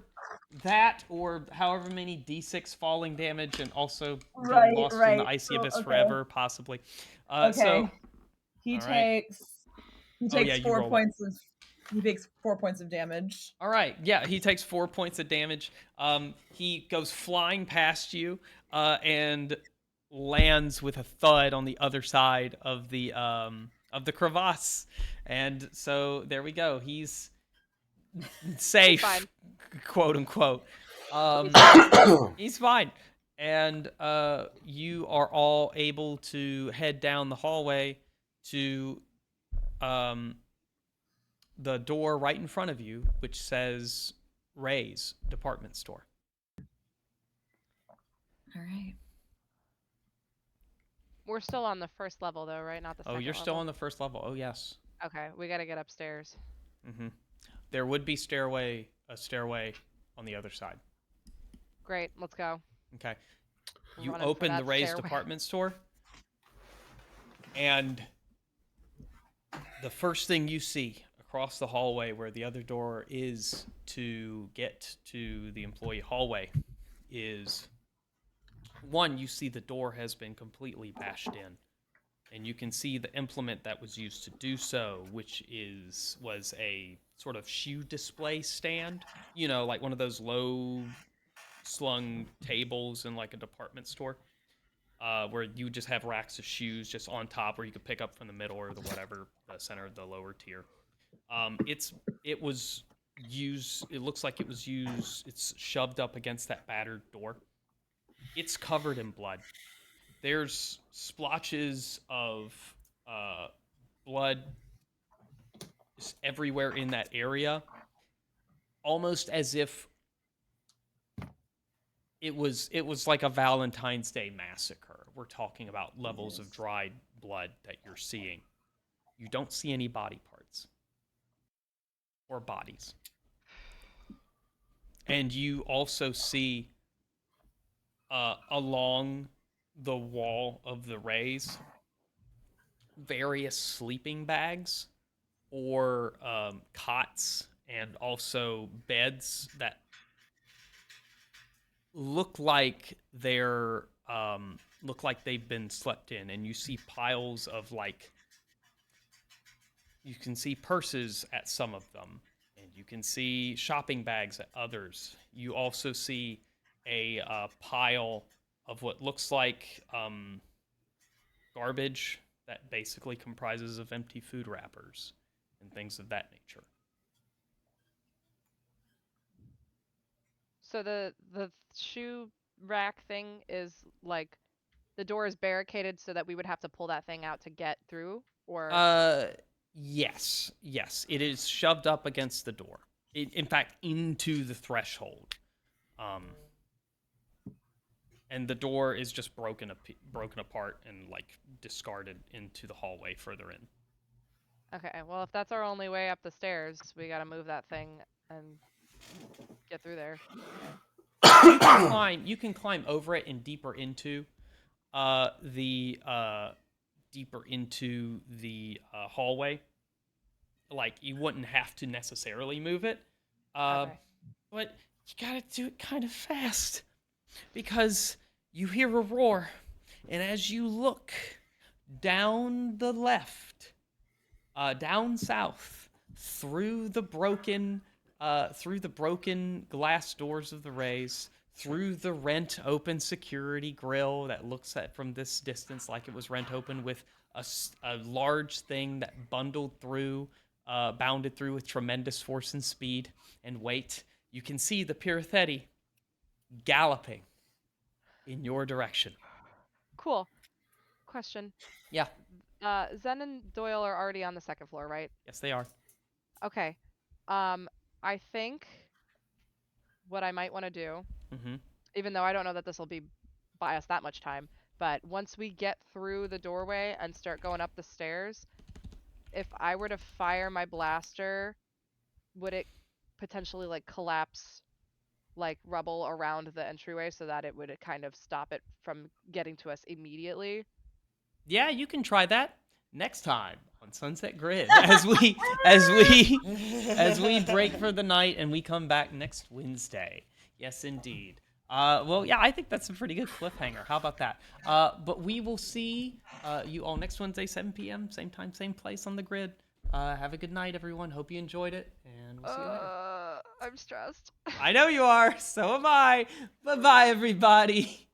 that or however many d6 falling damage, and also being Right, lost in right. the icy So, abyss okay. forever, possibly. Okay. So He all right. takes Oh, yeah, you 4 roll it. points of he takes 4 points of damage. all right, yeah, he takes 4 points of damage. He goes flying past you, and lands with a thud on the other side of the of the crevasse. And so there we go. He's safe, fine. quote unquote. He's fine. He's fine. And you are all able to head down the hallway to the door right in front of you, which says Ray's department store. All right. We're still on the first level though, right? Not the second Oh, you're still level? on the first level. Oh, yes. Okay, we gotta get upstairs. Mm-hmm. There would be a stairway on the other side. Great, let's go. Okay. We're You running for open that the Ray's stairway. department store, and the first thing you see across the hallway where the other door is to get to the employee hallway is, one, you see the door has been completely bashed in. And you can see the implement that was used to do so, which was a sort of shoe display stand. You know, like one of those low slung tables in like a department store, where you just have racks of shoes just on top, where you could pick up from the middle or the whatever, the center of the lower tier. It was used. It looks like it was used. It's shoved up against that battered door. It's covered in blood. There's splotches of blood just everywhere in that area, almost as if it was like a Valentine's Day massacre. We're talking about levels of dried blood that you're seeing. You don't see any body parts or bodies. And you also see along the wall of the Rays various sleeping bags or cots and also beds that look like they've been slept in. And you see piles of, like, you can see purses at some of them, and you can see shopping bags at others. You also see a pile of what looks like garbage that basically comprises of empty food wrappers and things of that nature. So the shoe rack thing is like the door is barricaded so that we would have to pull that thing out to get through, or Yes, it is shoved up against the door. In fact, into the threshold. And the door is just broken apart and like discarded into the hallway further in. Okay, well if that's our only way up the stairs, we gotta move that thing and get through there. You can climb over it and deeper into the hallway. Like, you wouldn't have to necessarily move it, Okay. but you gotta do it kind of fast, because you hear a roar, and as you look down the left, down south, through the broken glass doors of the Rays, through the rent open security grill that looks at from this distance like it was rent open, with a large thing that bounded through with tremendous force and speed and weight, you can see the Pirathetti galloping in your direction. Cool. Question. Yeah. Zen and Doyle are already on the second floor, right? Yes, they are. Okay. I think what I might want to do, even though I don't know that this will buy us that much time, but once we get through the doorway and start going up the stairs, if I were to fire my blaster, would it potentially like collapse like rubble around the entryway so that it would kind of stop it from getting to us immediately? Yeah, you can try that next time on Sunset Grid as we break for the night and we come back next Wednesday. Yes, indeed. Well, yeah, I think that's a pretty good cliffhanger. How about that? But we will see you all next Wednesday, 7 p.m., same time, same place on the grid. Have a good night, everyone. Hope you enjoyed it, and we'll see you later. I'm stressed. I know you are. So am I. Bye-bye, everybody.